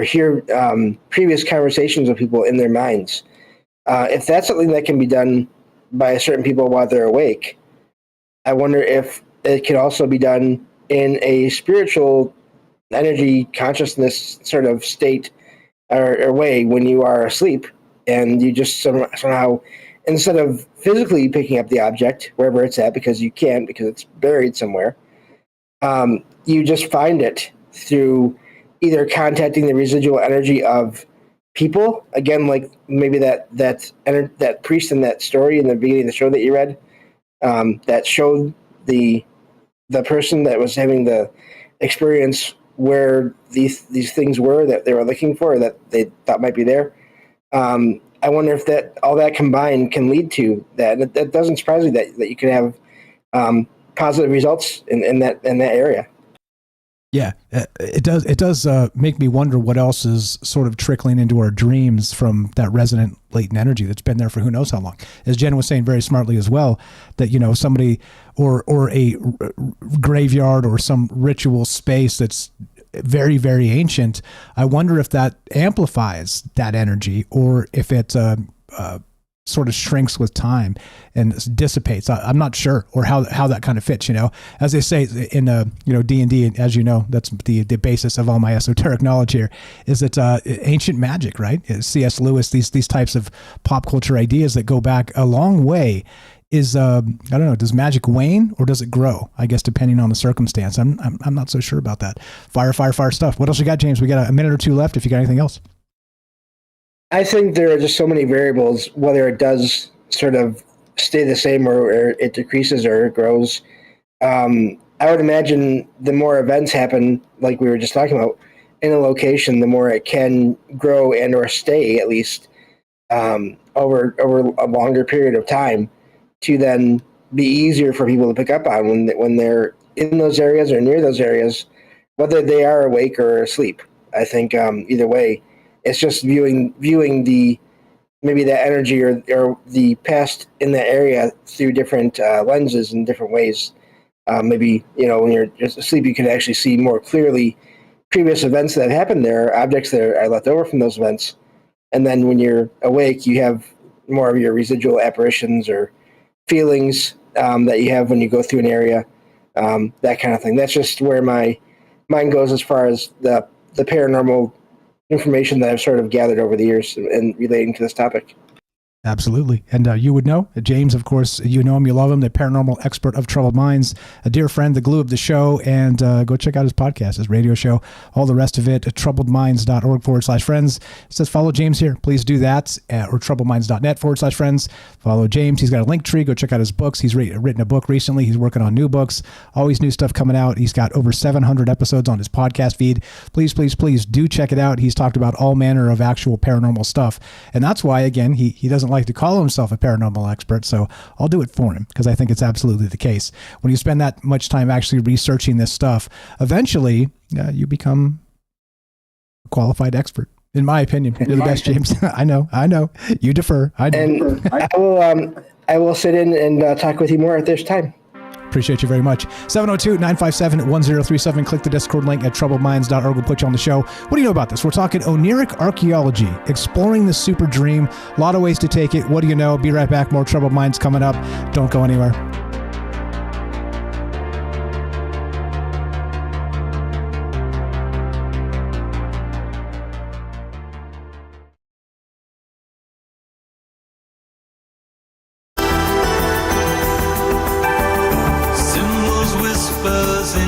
hear previous conversations with people in their minds. If that's something that can be done by certain people while they're awake, I wonder if it could also be done in a spiritual energy consciousness sort of state or way when you are asleep, and you just somehow, instead of physically picking up the object wherever it's at, because you can't, because it's buried somewhere, you just find it through either contacting the residual energy of people, again, like maybe that priest in that story in the beginning of the show that you read, that showed the person that was having the experience where these things were that they were looking for, that they thought might be there. I wonder if all that combined can lead to that. And that doesn't surprise me that you could have positive results in that area. Yeah, it does. It does make me wonder what else is sort of trickling into our dreams from that resonant latent energy that's been there for who knows how long. As Jen was saying very smartly as well, that somebody or a graveyard or some ritual space that's very, very ancient. I wonder if that amplifies that energy or if it sort of shrinks with time and dissipates. I'm not sure, or how that kind of fits, as they say in D&D, and as you know, that's the basis of all my esoteric knowledge here, is that ancient magic, right? C.S. Lewis, these types of pop culture ideas that go back a long way is, I don't know, does magic wane or does it grow? I guess depending on the circumstance. I'm not so sure about that. Fire stuff. What else you got, James? We got a minute or two left if you got anything else. I think there are just so many variables, whether it does sort of stay the same or it decreases or it grows. I would imagine the more events happen, like we were just talking about, in a location, the more it can grow and or stay, at least, over a longer period of time, to then be easier for people to pick up on when they're in those areas or near those areas, whether they are awake or asleep. I think either way, it's just viewing the maybe that energy or the past in that area through different lenses in different ways. Maybe, when you're just asleep, you can actually see more clearly previous events that happened there, objects that are left over from those events. And then when you're awake, you have more of your residual apparitions or feelings that you have when you go through an area, that kind of thing. That's just where my mind goes as far as the paranormal information that I've sort of gathered over the years and relating to this topic. Absolutely. And you would know, James, of course, you know him, you love him, the paranormal expert of Troubled Minds, a dear friend, the glue of the show, and go check out his podcast, his radio show, all the rest of it at troubledminds.org/friends. It says follow James here. Please do that, or troubledminds.net/friends. Follow James. He's got a link tree. Go check out his books. He's written a book recently. He's working on new books. Always new stuff coming out. He's got over 700 episodes on his podcast feed. Please, please, please do check it out. He's talked about all manner of actual paranormal stuff. And that's why, again, he doesn't like to call himself a paranormal expert, so I'll do it for him because I think it's absolutely the case. When you spend that much time actually researching this stuff, eventually you become a qualified expert. In my opinion, you're the best, James. I know. You defer. I know. And I will sit in and talk with you more at this time. Appreciate you very much. 702-957-1037. Click the Discord link at troubledminds.org. We'll put you on the show. What do you know about this? We're talking Oneiric archaeology, exploring the super dream. A lot of ways to take it. What do you know? Be right back. More Troubled Minds coming up. Don't go anywhere.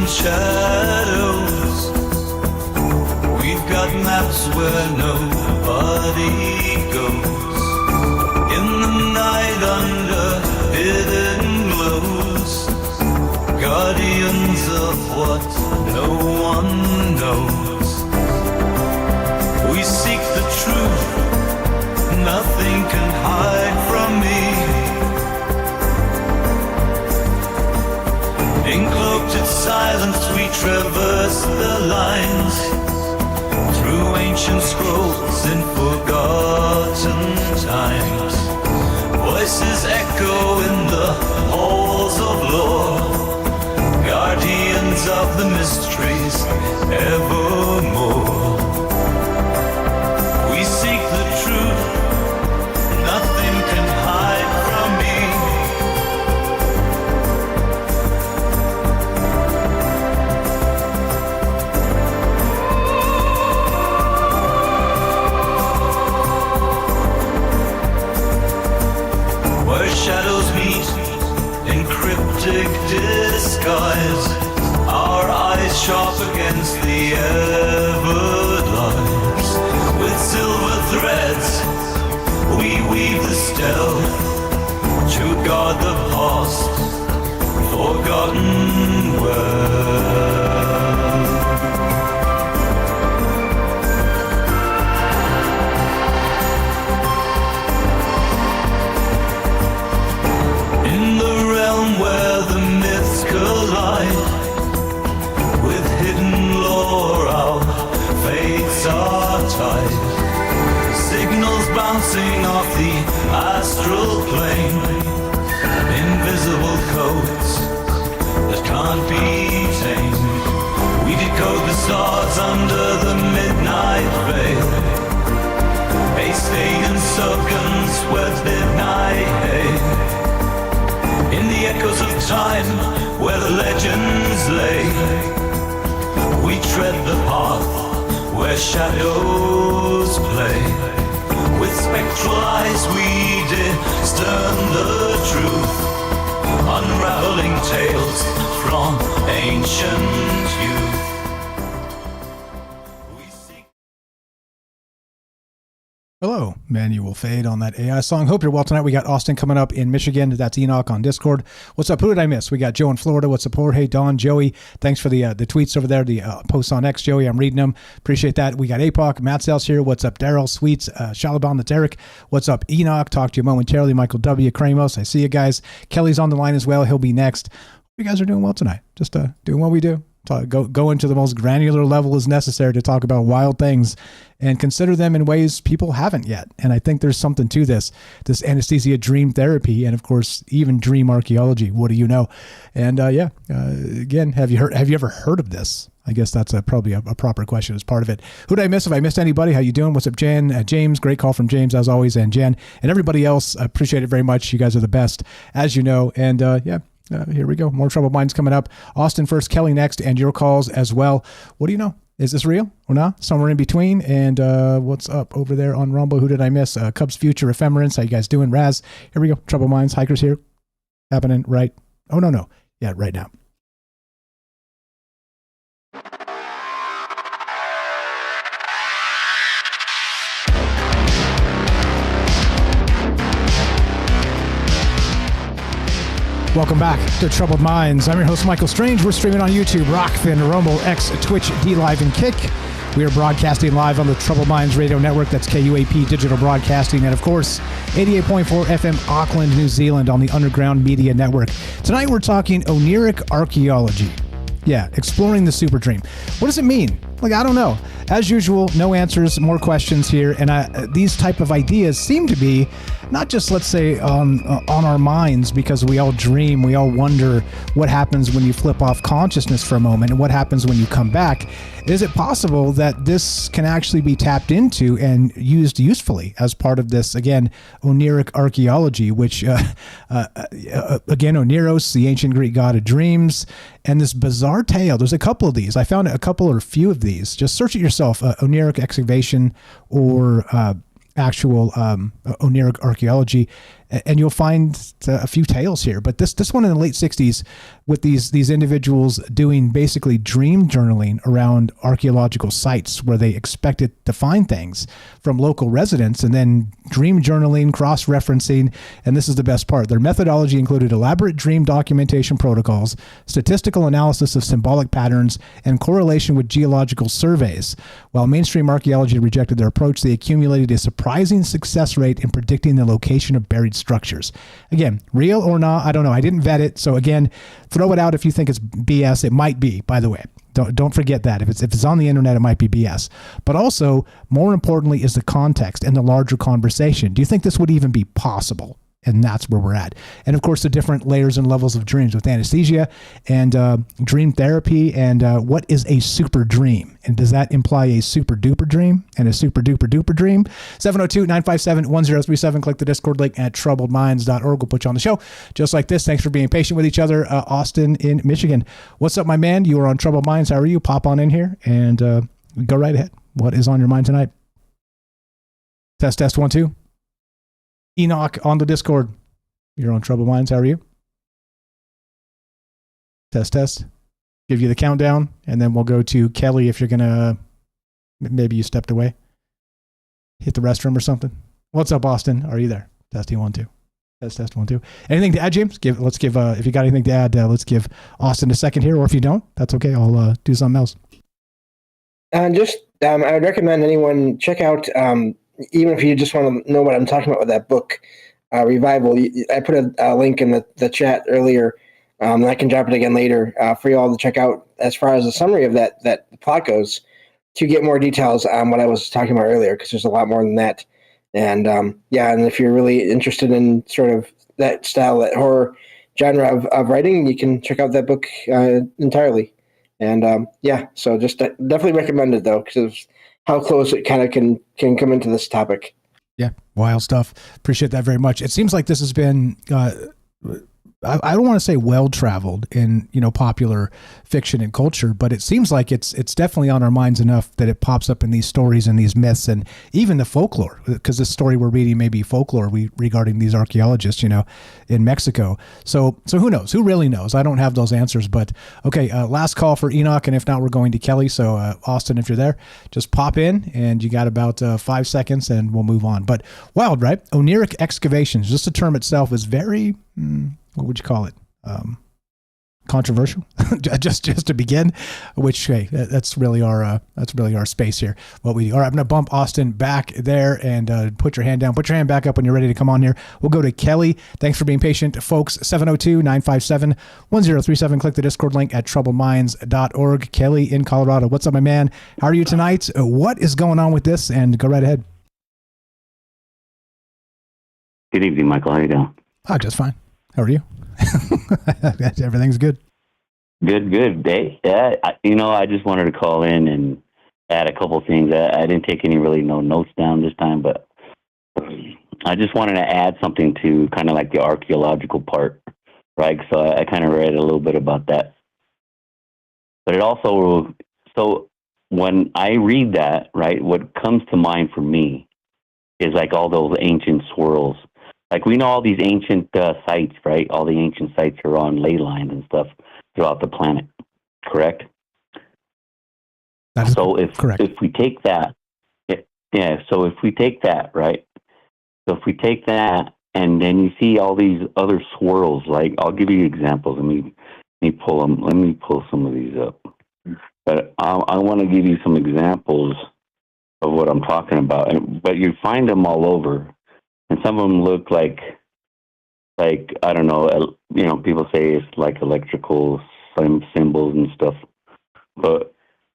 Shadows, we've got maps where nobody goes. In the night under hidden glows, guardians of what no one knows. We seek the truth, nothing can hide from me. In cloaked silence we traverse the lines, through ancient scrolls in forgotten times. Voices echo in the halls of lore, guardians of the mysteries evermore. We seek the truth, nothing can hide from me. Shadows meet in cryptic disguise, our eyes sharp against the everlights. With silver threads we weave the stealth to guard the past, forgotten well. Where the myths collide with hidden lore, our fates are tied. Signals bouncing off the astral plane, invisible codes that can't be tamed. We decode the stars under the midnight veil, a stain and serpents with midnight hail. In the echoes of time, where the legends lay, we tread the path where shadows play. With spectral eyes we discern the truth, unraveling tales from ancient youth. Hello, Manuel Fade on that AI song. Hope you're well tonight. We got Austin coming up in Michigan. That's Enoch on Discord. What's up? Who did I miss? We got Joe in Florida. What's up? Hey, Don, Joey. Thanks for the tweets over there, the posts on X, Joey. I'm reading them. Appreciate that. We got APOC. Matt Sales here. What's up? Daryl, Sweets, Shalabon, that's Eric. What's up? Enoch. Talk to you momentarily. Michael W. Kramos. I see you guys. Kelly's on the line as well. He'll be next. Hope you guys are doing well tonight. Just doing what we do. Go into the most granular level as necessary to talk about wild things and consider them in ways people haven't yet. And I think there's something to this anesthesia dream therapy, and of course, even dream archaeology. What do you know? And again, have you ever heard of this? I guess that's probably a proper question as part of it. Who did I miss? If I missed anybody, how you doing? What's up, Jen? James, great call from James as always, and Jen and everybody else. I appreciate it very much. You guys are the best, as you know. And here we go. More Troubled Minds coming up. Austin first, Kelly next, and your calls as well. What do you know? Is this real or not? Somewhere in between. And what's up over there on Rumble? Who did I miss? Cubs Future Ephemerance. How you guys doing? Raz, here we go. Troubled Minds, Hikers here. Happening right. Oh, no. Yeah, right now. Welcome back to Troubled Minds. I'm your host, Michael Strange. We're streaming on YouTube, Rockfin, Rumble, X, Twitch, D-Live, and Kick. We are broadcasting live on the Troubled Minds Radio Network. That's KUAP Digital Broadcasting. And, of course, 88.4 FM Auckland, New Zealand on the Underground Media Network. Tonight, we're talking Oneiric Archeology. Yeah, exploring the super dream. What does it mean? I don't know. As usual, no answers, more questions here. And these type of ideas seem to be not just, let's say, on our minds, because we all dream, we all wonder what happens when you flip off consciousness for a moment and what happens when you come back. Is it possible that this can actually be tapped into and used usefully as part of this, again, Oneiric archaeology, which, again, Oneros, the ancient Greek god of dreams, and this bizarre tale. There's a couple of these. I found a couple or a few of these. Just search it yourself, Oneiric excavation or actual Oneiric archaeology, and you'll find a few tales here. But this one in the late 60s with these individuals doing basically dream journaling around archaeological sites where they expected to find things from local residents, and then dream journaling, cross-referencing, and this is the best part. Their methodology included elaborate dream documentation protocols, statistical analysis of symbolic patterns, and correlation with geological surveys. While mainstream archaeology rejected their approach, they accumulated a surprising success rate in predicting the location of buried structures. Again, real or not, I don't know. I didn't vet it. So again, throw it out if you think it's BS. It might be, by the way. Don't forget that. If it's on the internet, it might be BS. But also, more importantly, is the context and the larger conversation. Do you think this would even be possible? And that's where we're at. And of course, the different layers and levels of dreams with anesthesia and dream therapy, and what is a super dream? And does that imply a super duper dream and a super duper duper dream? 702-957-1037. Click the Discord link at troubledminds.org. We'll put you on the show just like this. Thanks for being patient with each other. Austin in Michigan. What's up, my man? You are on Troubled Minds. How are you? Pop on in here and go right ahead. What is on your mind tonight? Test 1 2. Enoch on the Discord. You're on Troubled Minds. How are you? Test. Give you the countdown, and then we'll go to Kelly if you're going to... Maybe you stepped away. Hit the restroom or something. What's up, Austin? Are you there? Testing 1 2. Test 1 2. Anything to add, James? Let's give. If you got anything to add, let's give Austin a second here, or if you don't, that's okay. I'll do something else. I would recommend anyone check out... even if you just want to know what I'm talking about with that book, Revival, I put a link in the chat earlier, and I can drop it again later for you all to check out as far as the summary of that plot goes, to get more details on what I was talking about earlier, because there's a lot more than that. And and if you're really interested in sort of that style, that horror genre of writing, you can check out that book entirely. And so just definitely recommend it, though, because how close it kind of can come into this topic. Yeah, wild stuff. Appreciate that very much. It seems like this has been, I don't want to say well-traveled in, popular fiction and culture, but it seems like it's definitely on our minds enough that it pops up in these stories and these myths and even the folklore, because the story we're reading may be folklore regarding these archaeologists, in Mexico. So who knows? Who really knows? I don't have those answers, but okay, last call for Enoch, and if not, we're going to Kelly. So Austin, if you're there, just pop in, and you got about 5 seconds, and we'll move on. But wild, right? Oneiric excavations, just the term itself is very... what would you call it? controversial, just to begin. Which hey, that's really our space here. What we do. All right, I'm gonna bump Austin back there and put your hand down. Put your hand back up when you're ready to come on here. We'll go to Kelly. Thanks for being patient, folks. 702-957-1037. Click the Discord link at troubledminds.org. Kelly in Colorado. What's up, my man? How are you tonight? What is going on with this? And go right ahead. Good evening, Michael. How are you doing? Oh, just fine. How are you? Everything's good. Good. Hey, I just wanted to call in and add a couple things. I didn't take no notes down this time, but I just wanted to add something to kind of like the archaeological part, right? So I kind of read a little bit about that. But it also, so when I read that, right, what comes to mind for me is like all those ancient swirls. Like we know all these ancient sites, right? All the ancient sites are on ley lines and stuff throughout the planet, correct? So if we take that, so if we take that, right? So if we take that and then you see all these other swirls, like I'll give you examples. Let me pull them. Let me pull some of these up. But I want to give you some examples of what I'm talking about. But you find them all over. And some of them look like I don't know, people say it's like electrical symbols and stuff. But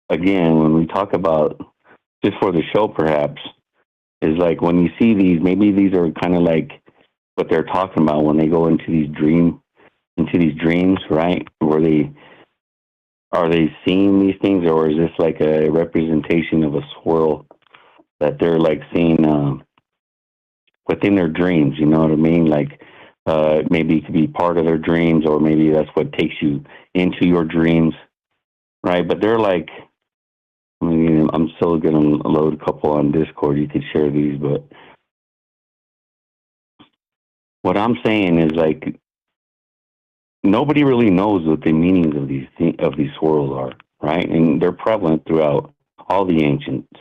again, when we talk about, just for the show perhaps, is like when you see these, maybe these are kind of like what they're talking about when they go into these dreams, right? Are they seeing these things, or is this like a representation of a swirl that they're like seeing within their dreams? You know what I mean? Like maybe it could be part of their dreams, or maybe that's what takes you into your dreams, right? But they're like, I mean, I'm still going to load a couple on Discord. You could share these, but what I'm saying is like nobody really knows what the meanings of these swirls are, right? And they're prevalent throughout all the ancients,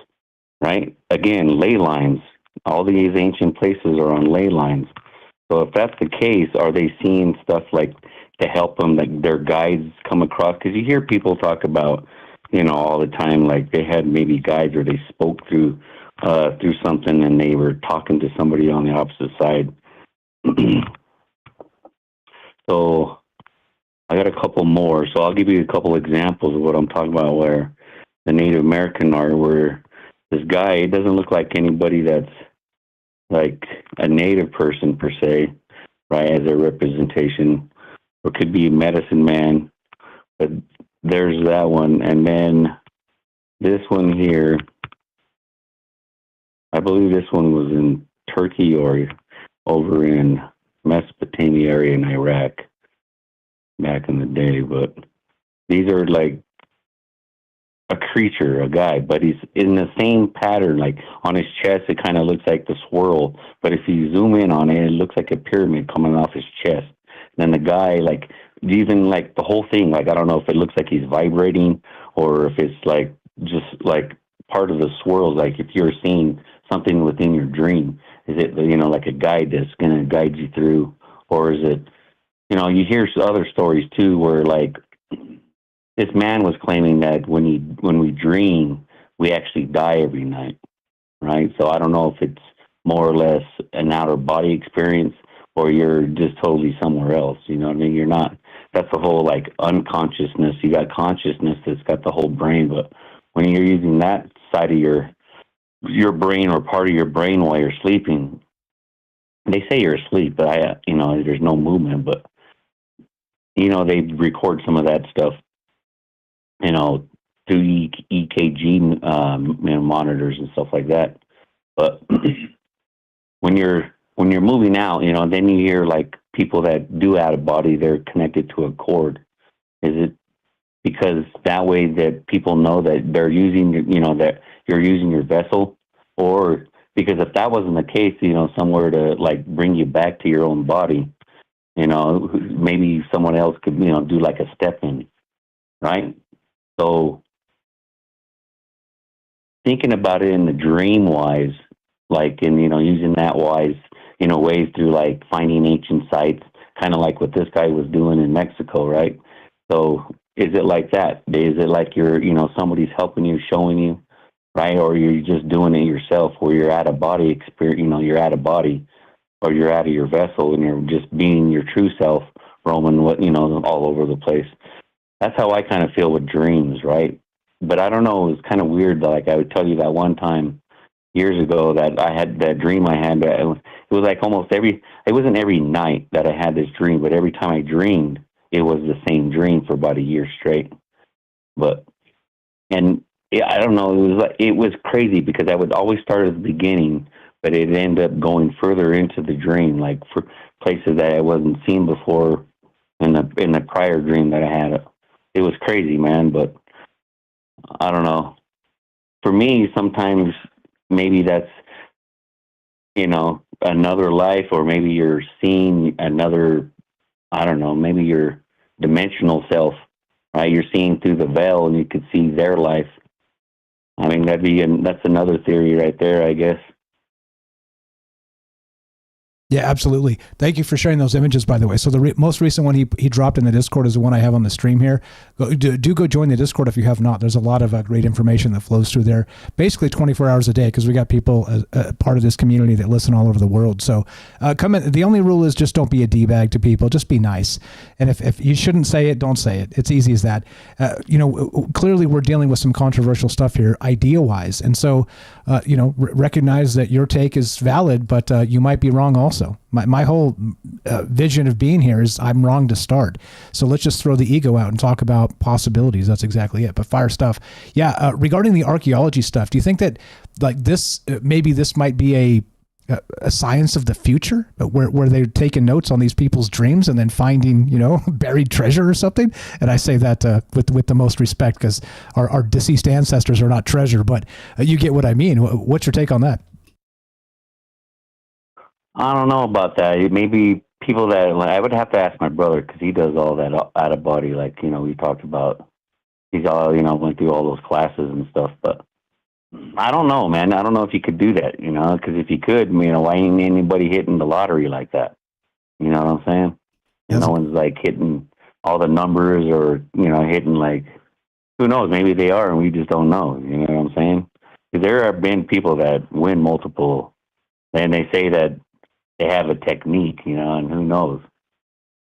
right? Again, ley lines. All these ancient places are on ley lines. So if that's the case, are they seeing stuff like to help them, like their guides come across? Because you hear people talk about, all the time, like they had maybe guides or they spoke through something and they were talking to somebody on the opposite side. So I got a couple more. So I'll give you a couple examples of what I'm talking about, where the Native American art, where this guy, it doesn't look like anybody that's like a native person per se, right, as a representation, or could be a medicine man, but there's that one. And then this one here, I believe this one was in Turkey or over in Mesopotamia area in Iraq back in the day, but these are like a creature, a guy, but he's in the same pattern. Like on his chest, it kind of looks like the swirl, but if you zoom in on it, it looks like a pyramid coming off his chest. And then the guy, like, even like the whole thing, like, I don't know if it looks like he's vibrating or if it's like just like part of the swirls. Like if you're seeing something within your dream, is it, like a guide that's going to guide you through, or is it, you hear other stories too, where like, this man was claiming that when we dream, we actually die every night, right? So I don't know if it's more or less an outer body experience or you're just totally somewhere else. You know what I mean? You're not. That's the whole like unconsciousness. You got consciousness that's got the whole brain, but when you're using that side of your brain or part of your brain while you're sleeping, they say you're asleep, but there's no movement, but they record some of that stuff, through EKG monitors and stuff like that. But when you're moving out, then you hear like people that do out of body, they're connected to a cord. Is it because that way that people know that they're using, that you're using your vessel? Or because if that wasn't the case, somewhere to like bring you back to your own body, maybe someone else could, do like a step in, right? So thinking about it in the dream wise, like in, using that wise, ways through like finding ancient sites, kind of like what this guy was doing in Mexico, right? So is it like that? Is it like you're, somebody's helping you, showing you, right? Or you're just doing it yourself, where you're out of body experience, you're out of body, or you're out of your vessel and you're just being your true self, roaming, all over the place. That's how I kind of feel with dreams, right? But I don't know, it was kind of weird. Like I would tell you that one time years ago that I had that dream I had. It was like it wasn't every night that I had this dream, but every time I dreamed, it was the same dream for about a year straight. I don't know, it was crazy because I would always start at the beginning, but it ended up going further into the dream, like for places that I wasn't seen before in the prior dream that I had. It was crazy, man, but I don't know. For me, sometimes maybe that's, another life, or maybe you're seeing another, I don't know, maybe your dimensional self, right? You're seeing through the veil and you could see their life. I mean, that's another theory right there, I guess. Yeah, absolutely. Thank you for sharing those images, by the way. So the most recent one he dropped in the Discord is the one I have on the stream here. Do go join the Discord if you have not. There's a lot of great information that flows through there, basically 24 hours a day, because we got people as part of this community that listen all over the world. So come in. The only rule is just don't be a D-bag to people. Just be nice. And if you shouldn't say it, don't say it. It's easy as that. Clearly we're dealing with some controversial stuff here, idea-wise. And so, recognize that your take is valid, but you might be wrong also. My whole vision of being here is I'm wrong to start. So let's just throw the ego out and talk about possibilities. That's exactly it. But fire stuff. Yeah. Regarding the archaeology stuff, do you think that like this, maybe this might be a science of the future where they're taking notes on these people's dreams and then finding, buried treasure or something? And I say that with the most respect, because our deceased ancestors are not treasure, but you get what I mean. What's your take on that? I don't know about that. Maybe people that, I would have to ask my brother, because he does all that out of body, like, we talked about. He's all, went through all those classes and stuff, but I don't know, man. I don't know if he could do that, because if he could, why ain't anybody hitting the lottery like that? You know what I'm saying? Yes. No one's like hitting all the numbers or, hitting like, who knows? Maybe they are and we just don't know. You know what I'm saying? Because there have been people that win multiple, and they say that they have a technique, and who knows?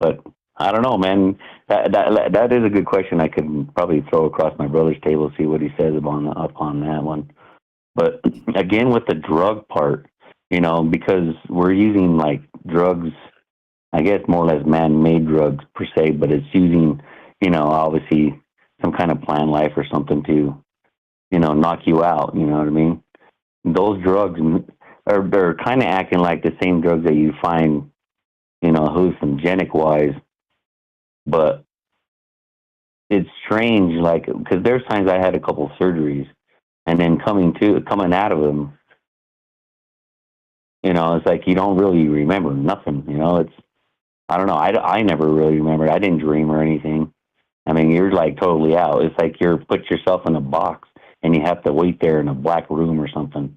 But I don't know, man. That is a good question. I could probably throw across my brother's table, see what he says upon that one. But again, with the drug part, because we're using like drugs, I guess more or less man-made drugs per se, but it's using, obviously some kind of plant life or something to, knock you out. You know what I mean? Those drugs they're kind of acting like the same drugs that you find, hallucinogenic wise, but it's strange, like, because there's times I had a couple surgeries, and then coming out of them, it's like you don't really remember nothing. It's, I don't know. I never really remembered. I didn't dream or anything. I mean, you're like totally out. It's like you're put yourself in a box and you have to wait there in a black room or something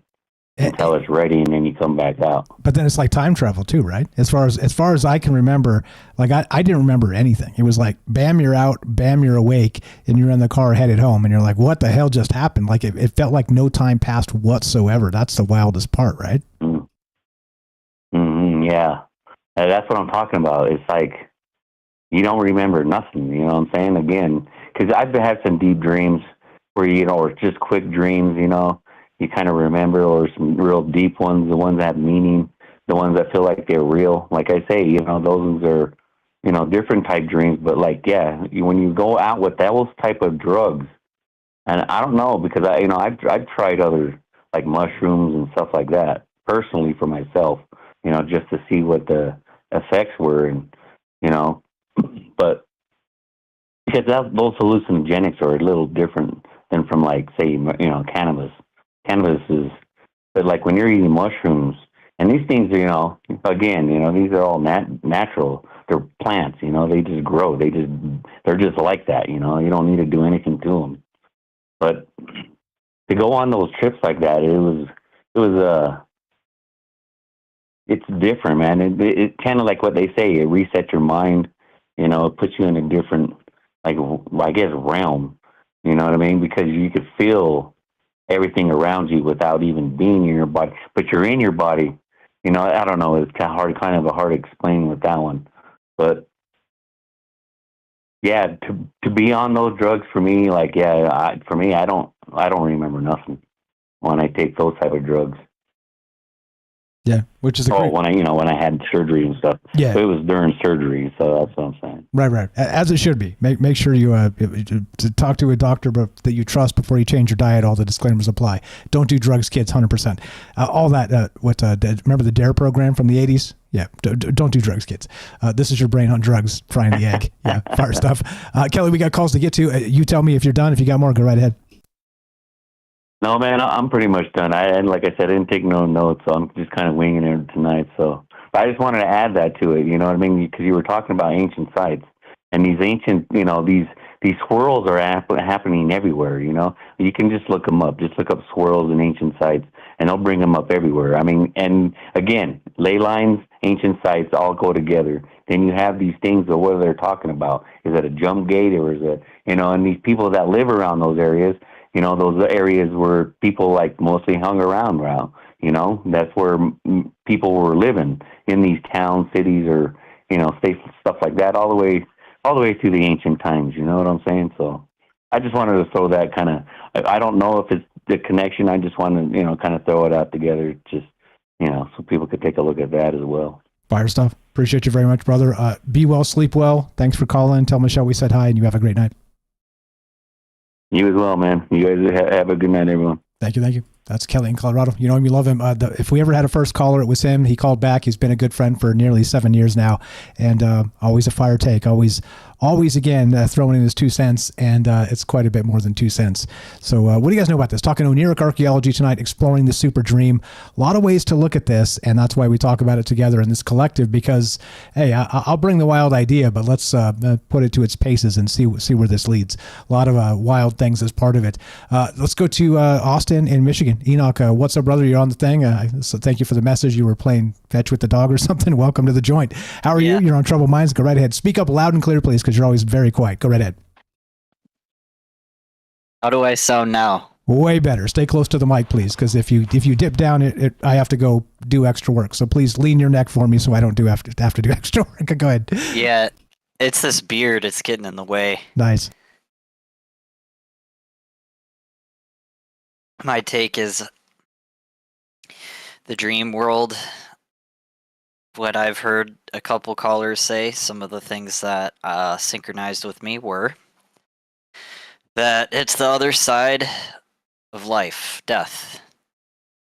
until it's ready, and then you come back out. But then it's like time travel too, right? As far as I can remember, like I didn't remember anything. It was like, bam, you're out, bam, you're awake, and you're in the car headed home, and you're like, what the hell just happened? Like it felt like no time passed whatsoever. That's the wildest part, right? Mm-hmm, yeah. That's what I'm talking about. It's like you don't remember nothing, you know what I'm saying? Again, because I've had some deep dreams where, or just quick dreams, you kind of remember, or some real deep ones, the ones that have meaning, the ones that feel like they're real. Like I say, those are, different type dreams. But like, yeah, when you go out with those type of drugs, and I don't know, because I've tried other like mushrooms and stuff like that personally for myself, just to see what the effects were, and but because those hallucinogenics are a little different than from like, say, cannabis. Cannabis is, but like when you're eating mushrooms, and these things, again, these are all natural. They're plants, they just grow. They're just like that, you don't need to do anything to them. But to go on those trips like that, it's different, man. It kind of like what they say, it resets your mind, it puts you in a different like, I guess, realm. You know what I mean? Because you could feel everything around you without even being in your body, but you're in your body. You know, I don't know. It's kind of hard to explain with that one, but yeah, to be on those drugs for me, like, yeah, for me, I don't remember nothing when I take those type of drugs. Yeah, which is a great... when I had surgery and stuff. Yeah, but it was during surgery, so that's what I'm saying. Right, as it should be. Make sure you to talk to a doctor that you trust before you change your diet. All the disclaimers apply. Don't do drugs, kids. 100%. All that. Remember the DARE program from the 80s? Yeah, don't do drugs, kids. This is your brain on drugs, frying the egg. Yeah, fire stuff. Kelly, we got calls to get to. You tell me if you're done. If you got more, go right ahead. No, man, I'm pretty much done. And like I said, I didn't take no notes, so I'm just kind of winging it tonight. So, but I just wanted to add that to it. You know what I mean? Because you were talking about ancient sites, and these ancient, these swirls are happening everywhere. You know, you can just look them up. Just look up swirls in ancient sites, and they'll bring them up everywhere. I mean, and again, ley lines, ancient sites all go together. Then you have these things of what they're talking about. Is it a jump gate, or is it, and these people that live around those areas. Those areas where people like mostly hung around. That's where people were living in these towns, cities, or states, stuff like that, all the way through the ancient times. You know what I'm saying? So I just wanted to throw that kind of. I don't know if it's the connection. I just wanted to kind of throw it out together, just so people could take a look at that as well. Fire stuff. Appreciate you very much, brother. Be well, sleep well. Thanks for calling. Tell Michelle we said hi, and you have a great night. You as well, man. You guys have a good night, everyone. Thank you. That's Kelly in Colorado. You know him, you love him. If we ever had a first caller, it was him. He called back. He's been a good friend for nearly 7 years now, and always a fire take. Always again, throwing in his 2 cents, and it's quite a bit more than 2 cents. So what do you guys know about this? Talking Oneiric Archeology tonight, exploring the super dream. A lot of ways to look at this, and that's why we talk about it together in this collective, because, hey, I'll bring the wild idea, but let's put it to its paces and see where this leads. A lot of wild things as part of it. Let's go to Austin in Michigan. Enoch, what's up, brother? You're on the thing. So thank you for the message. You were playing fetch with the dog or something. Welcome to the joint. How are you? You're on Troubled Minds. Go right ahead. Speak up loud and clear, please, because you're always very quiet. Go right ahead. How do I sound now? Way better. Stay close to the mic, please, because if you dip down, I have to go do extra work. So please lean your neck for me so I don't have to do extra work. Go ahead. Yeah, it's this beard. It's getting in the way. Nice. My take is the dream world. What I've heard a couple callers say, some of the things that synchronized with me were that it's the other side of life, death.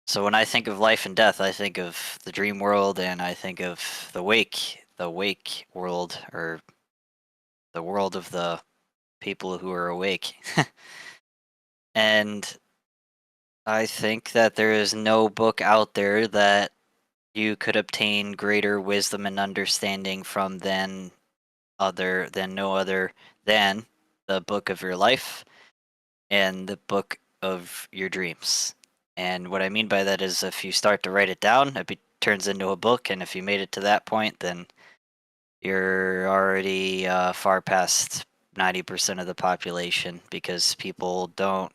So when I think of life and death, I think of the dream world, and I think of the wake world, or the world of the people who are awake. And I think that there is no book out there that you could obtain greater wisdom and understanding from than no other than the book of your life and the book of your dreams. And what I mean by that is, if you start to write it down, it turns into a book, and if you made it to that point, then you're already far past 90% of the population, because people don't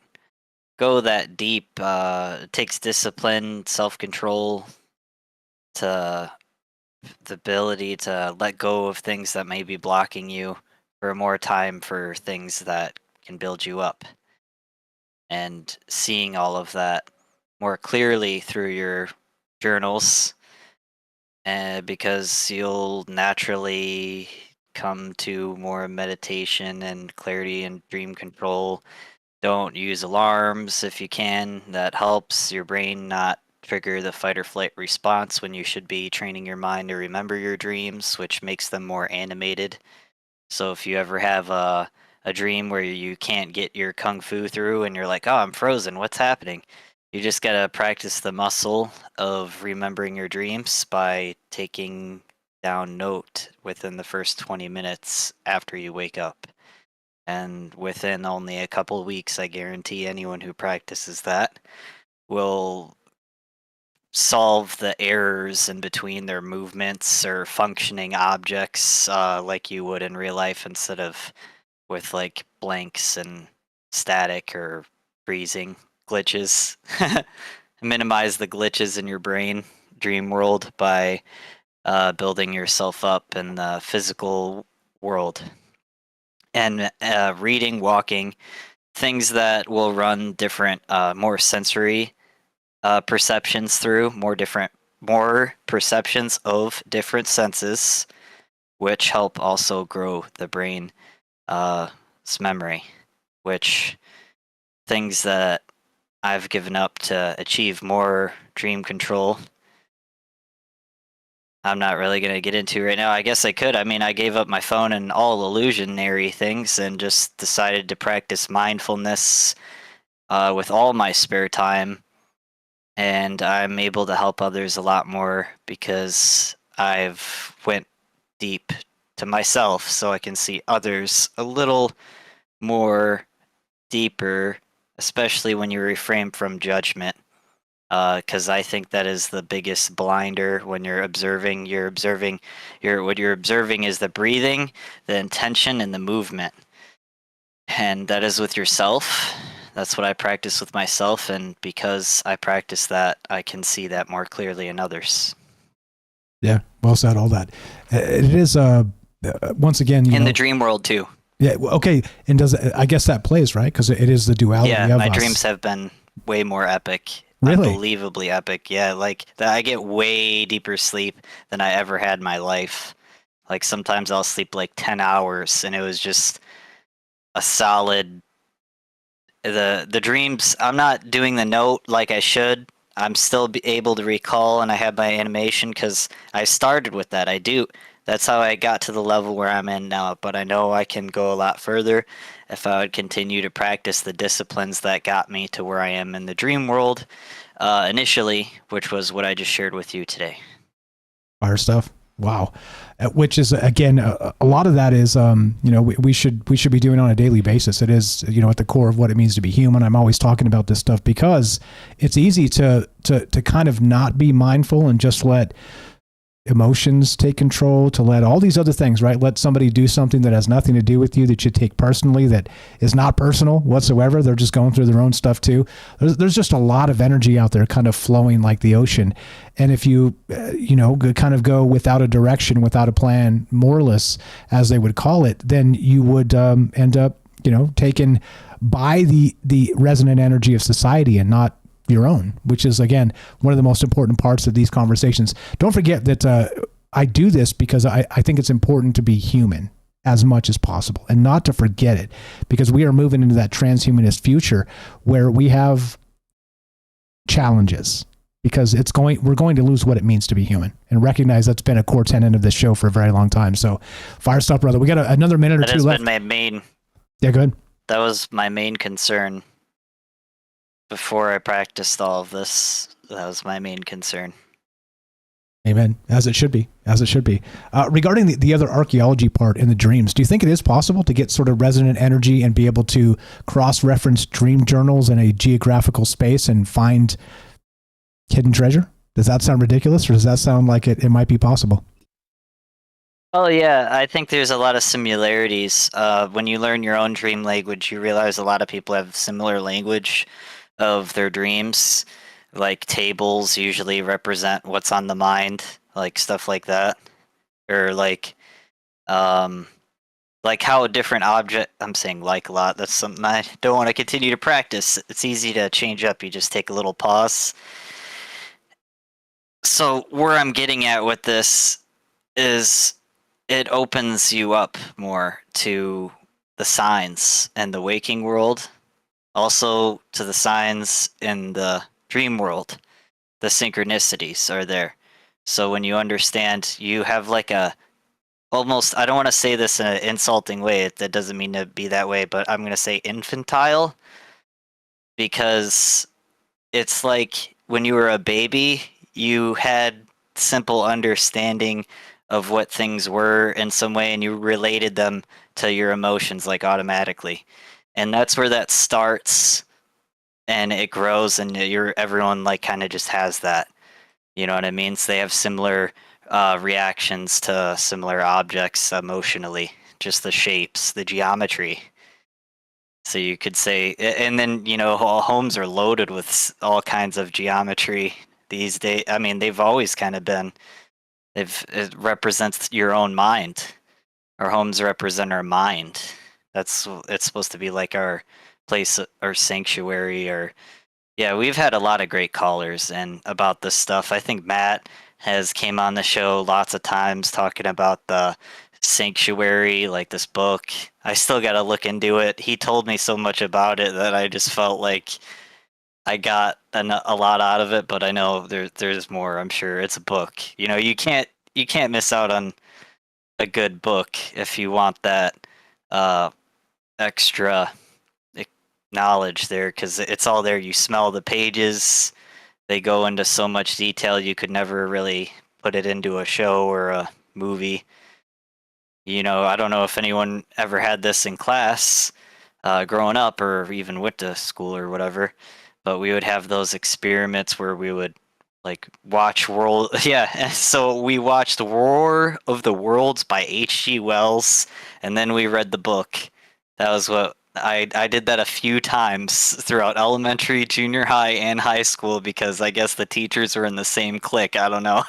go that deep. It takes discipline, self-control, to the ability to let go of things that may be blocking you, for more time for things that can build you up, and seeing all of that more clearly through your journals, because you'll naturally come to more meditation and clarity and dream control. Don't use alarms if you can. That helps your brain not trigger the fight or flight response when you should be training your mind to remember your dreams, which makes them more animated. So if you ever have a dream where you can't get your kung fu through and you're like, oh, I'm frozen, what's happening? You just gotta practice the muscle of remembering your dreams by taking down note within the first 20 minutes after you wake up. And within only a couple of weeks, I guarantee anyone who practices that will solve the errors in between their movements or functioning objects like you would in real life, instead of with like blanks and static or freezing glitches. Minimize the glitches in your brain dream world by building yourself up in the physical world. And reading, walking, things that will run different, more sensory perceptions through, more perceptions of different senses, which help also grow the brain's memory, which things that I've given up to achieve more dream control. I'm not really going to get into right now. I guess I could. I mean, I gave up my phone and all illusionary things and just decided to practice mindfulness with all my spare time. And I'm able to help others a lot more because I've went deep to myself so I can see others a little more deeper, especially when you refrain from judgment. Because I think that is the biggest blinder when you're observing. What you're observing is the breathing, the intention, and the movement. And that is with yourself. That's what I practice with myself, and because I practice that, I can see that more clearly in others. Yeah, well said, all that. It is, once again... in the dream world, too. Yeah, okay, and I guess that plays, right? Because it is the duality of us. Yeah, my dreams have been way more epic. Really? Unbelievably epic. Yeah, like I get way deeper sleep than I ever had in my life. Like sometimes I'll sleep like 10 hours and it was just a solid... The dreams, I'm not doing the note like I should. I'm still able to recall, and I have my animation because I started with that. I do. That's how I got to the level where I'm in now, but I know I can go a lot further if I would continue to practice the disciplines that got me to where I am in the dream world initially, which was what I just shared with you today. Fire stuff. Wow. Which is, again, a lot of that is, we should be doing on a daily basis. It is, at the core of what it means to be human. I'm always talking about this stuff because it's easy to kind of not be mindful and just let emotions take control, to let all these other things, right? Let somebody do something that has nothing to do with you, that you take personally, that is not personal whatsoever. They're just going through their own stuff too. There's just a lot of energy out there kind of flowing like the ocean. And if you, kind of go without a direction, without a plan, moreless, as they would call it, then you would end up, taken by the resonant energy of society and not your own, which is, again, one of the most important parts of these conversations. Don't forget that I do this because I think it's important to be human as much as possible and not to forget it, because we are moving into that transhumanist future where we have challenges, because we're going to lose what it means to be human, and recognize that's been a core tenet of this show for a very long time. So fire stuff, brother. We got another minute or two left. That has been my main... Yeah, go ahead. That was my main concern. Before I practiced all of this, that was my main concern. Amen. As it should be. As it should be. Regarding the other archaeology part in the dreams, do you think it is possible to get sort of resonant energy and be able to cross-reference dream journals in a geographical space and find hidden treasure? Does that sound ridiculous, or does that sound like it might be possible? Oh yeah, I think there's a lot of similarities. When you learn your own dream language, you realize a lot of people have similar language of their dreams. Like tables usually represent what's on the mind, like stuff like that. Or like how a different object, I'm saying like a lot, that's something I don't want to continue to practice. It's easy to change up, you just take a little pause. So where I'm getting at with this is it opens you up more to the signs and the waking world, also to the signs in the dream world. The synchronicities are there. So when you understand, you have like a almost, I don't want to say this in an insulting way, that doesn't mean to be that way, but I'm going to say infantile, because it's like when you were a baby, you had simple understanding of what things were in some way, and you related them to your emotions like automatically. And that's where that starts, and it grows, and everyone like kind of just has that. You know what I mean? So they have similar reactions to similar objects emotionally, just the shapes, the geometry. So you could say, and then, you know, all homes are loaded with all kinds of geometry these days. I mean, they've always kind of been, it represents your own mind. Our homes represent our mind. It's supposed to be like our place, our sanctuary, or, yeah, we've had a lot of great callers and about this stuff. I think Matt has came on the show lots of times talking about the sanctuary, like this book. I still got to look into it. He told me so much about it that I just felt like I got a lot out of it, but I know there's more. I'm sure it's a book. You know, you can't miss out on a good book if you want that extra knowledge there, because it's all there. You smell the pages. They go into so much detail you could never really put it into a show or a movie. You know, I don't know if anyone ever had this in class growing up or even went to school or whatever, but we would have those experiments where we would like watch so we watched War of the Worlds by H.G. Wells, and then we read the book. That was what I did that a few times throughout elementary, junior high, and high school, because I guess the teachers were in the same clique. I don't know.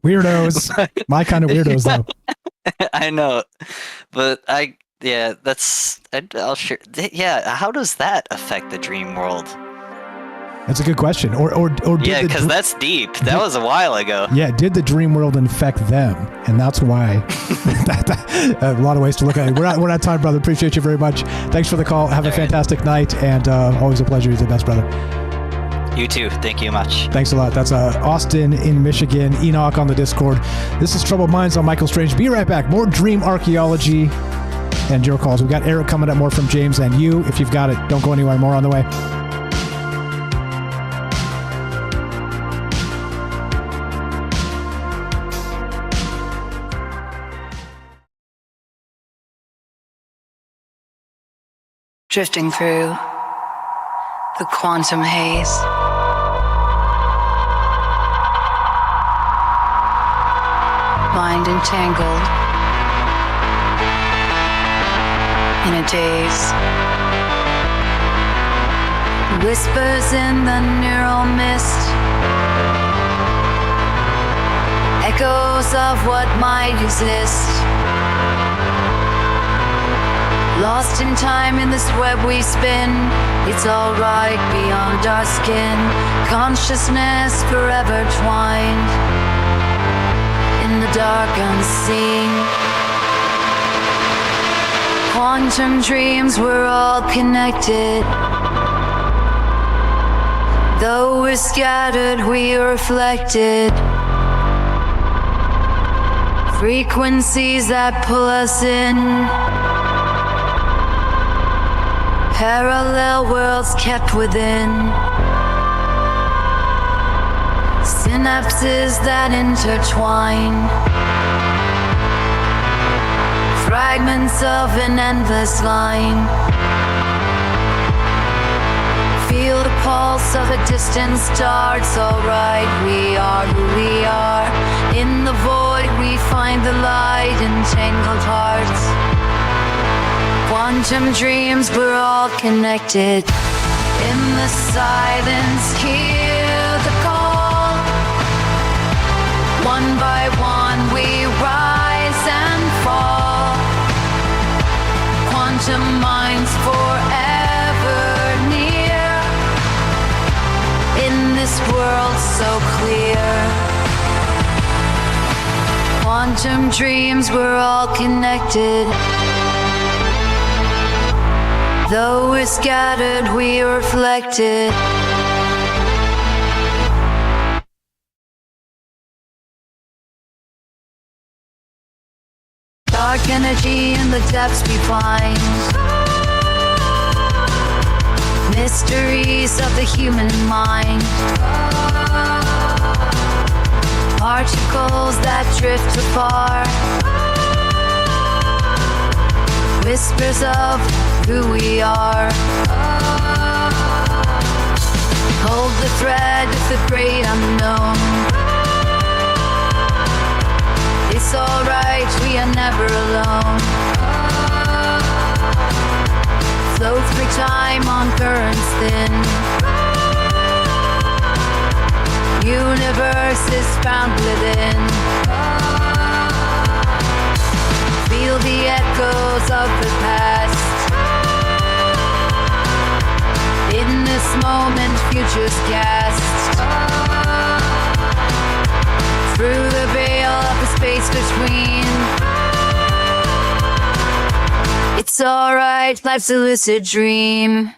Weirdos. My kind of weirdos, though. I know, but I'll share. Yeah, how does that affect the dream world? That's a good question. Or yeah, because that's deep. That was a while ago. Yeah, did the dream world infect them? And that's why. A lot of ways to look at it. We're out of time, brother. Appreciate you very much. Thanks for the call. Have a fantastic night, and always a pleasure. You're the best, brother. You too. Thank you much. Thanks a lot. That's Austin in Michigan. Enoch on the Discord. This is Troubled Minds on Michael Strange. Be right back. More dream archaeology and your calls. We've got Eric coming up, more from James and you. If you've got it, don't go anywhere. More on the way. Drifting through the quantum haze. Mind entangled in a daze. Whispers in the neural mist. Echoes of what might exist. Lost in time in this web we spin. It's alright beyond our skin. Consciousness forever twined in the dark unseen. Quantum dreams, we're all connected. Though we're scattered, we are reflected. Frequencies that pull us in. Parallel worlds kept within. Synapses that intertwine. Fragments of an endless line. Feel the pulse of a distant star. It's alright, we are who we are. In the void we find the light in tangled hearts. Quantum dreams, we're all connected. In the silence, hear the call. One by one we rise and fall. Quantum minds forever near. In this world so clear. Quantum dreams, we're all connected. Though we're scattered, we are reflected. Dark energy in the depths we find. Mysteries of the human mind. Particles that drift afar. Whispers of who we are. Hold the thread of the great unknown. This It's alright, we are never alone. Flow through time on currents thin. Universe is found within. Feel the echoes of the past. In this moment, futures cast. Through the veil of the space between. It's alright, life's a lucid dream.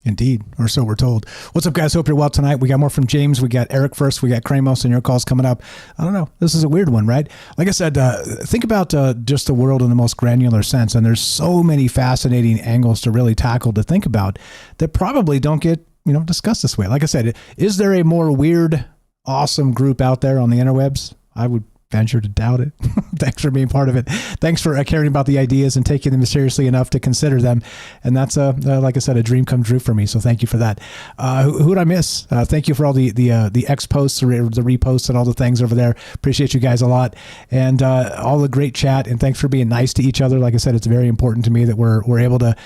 Indeed, or so we're told. What's up, guys? Hope you're well tonight. We got more from James. We got Eric first. We got Kramos and your calls coming up. I don't know. This is a weird one, right? Like I said, think about just the world in the most granular sense. And there's so many fascinating angles to really tackle, to think about, that probably don't get, discussed this way. Like I said, is there a more weird, awesome group out there on the interwebs? I would venture to doubt it. Thanks for being part of it. Thanks for caring about the ideas and taking them seriously enough to consider them. And that's, like I said, a dream come true for me. So thank you for that. Who'd I miss? Thank you for all the X posts, the reposts, and all the things over there. Appreciate you guys a lot, and all the great chat. And thanks for being nice to each other. Like I said, it's very important to me that we're able to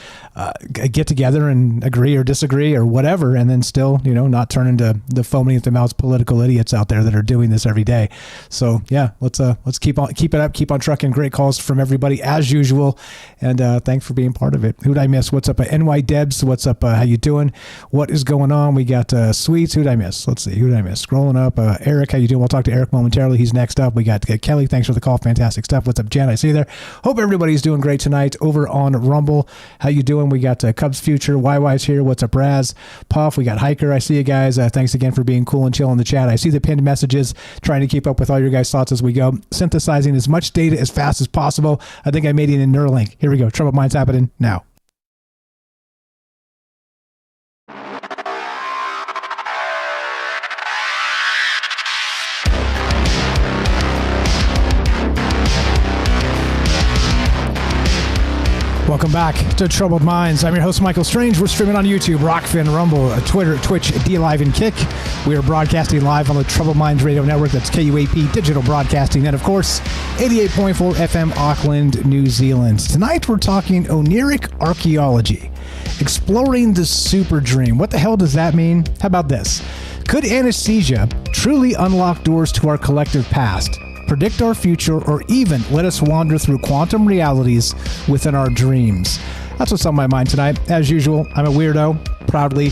get together and agree or disagree or whatever, and then still, not turn into the foaming at the mouth political idiots out there that are doing this every day. So yeah. Let's keep it up, keep on trucking. Great calls from everybody as usual, and thanks for being part of it. Who'd I miss? What's up, NY Debs? What's up? How you doing? What is going on? We got Sweets. Who'd I miss? Let's see. Who'd I miss? Scrolling up. Eric, how you doing? We'll talk to Eric momentarily. He's next up. We got Kelly. Thanks for the call. Fantastic stuff. What's up, Jen? I see you there. Hope everybody's doing great tonight over on Rumble. How you doing? We got Cubs Future. YY's here. What's up, Raz? Puff. We got Hiker. I see you guys. Thanks again for being cool and chill in the chat. I see the pinned messages. Trying to keep up with all your guys' thoughts as we go, synthesizing as much data as fast as possible. I think I made it in Neuralink. Here we go. Troubled Minds happening now. Welcome back to Troubled Minds. I'm your host, Michael Strange. We're streaming on YouTube, Rockfin, Rumble, Twitter, Twitch, D-Live, and Kick. We are broadcasting live on the Troubled Minds Radio Network. That's KUAP Digital Broadcasting. And, of course, 88.4 FM, Auckland, New Zealand. Tonight, we're talking Oneiric Archeology, exploring the super dream. What the hell does that mean? How about this? Could anesthesia truly unlock doors to our collective past, predict our future, or even let us wander through quantum realities within our dreams? That's what's on my mind tonight. As usual, I'm a weirdo, proudly.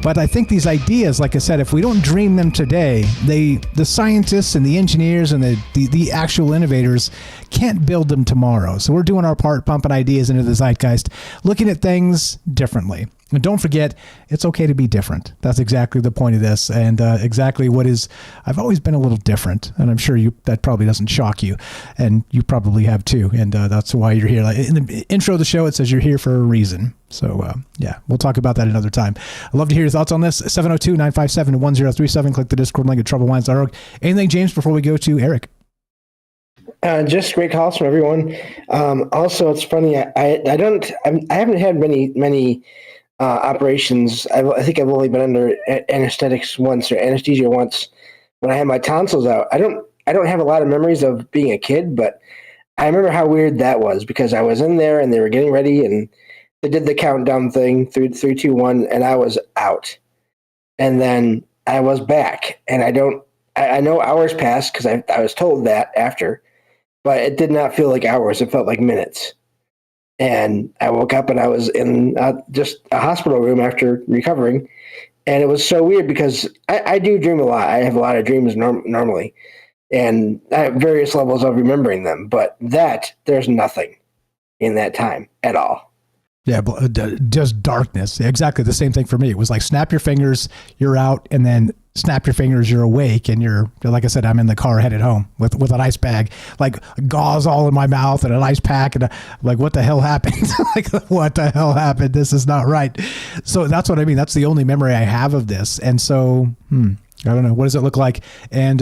But I think these ideas, like I said, if we don't dream them today, the scientists and the engineers and the actual innovators can't build them tomorrow. So we're doing our part, pumping ideas into the zeitgeist, looking at things differently. And don't forget, it's okay to be different. That's exactly the point of this, and exactly what is. I've always been a little different, and I'm sure that probably doesn't shock you, and you probably have too, and that's why you're here. Like in the intro of the show, it says you're here for a reason. So yeah, we'll talk about that another time. I'd love to hear your thoughts on this. 702-957-1037. Click the Discord link at troubledminds.org. Anything, James, before we go to Eric? Just great calls from everyone. Also, it's funny. I haven't had many operations. I think I've only been under anesthetics once, or anesthesia once, when I had my tonsils out. I don't have a lot of memories of being a kid, but I remember how weird that was, because I was in there and they were getting ready and they did the countdown thing, 3, 2, 1, and I was out. And then I was back, and I know hours passed because I was told that after, but it did not feel like hours. It felt like minutes. And I woke up and I was in just a hospital room after recovering. And it was so weird because I do dream a lot. I have a lot of dreams normally, and I have various levels of remembering them. But there's nothing in that time at all. Yeah, just darkness. Exactly the same thing for me. It was like snap your fingers, you're out, and then snap your fingers, you're awake, and you're, like I said, I'm in the car headed home with an ice bag, like gauze all in my mouth and an ice pack, and like, what the hell happened? Like, what the hell happened? This is not right. So that's what I mean. That's the only memory I have of this. And so, I don't know. What does it look like? And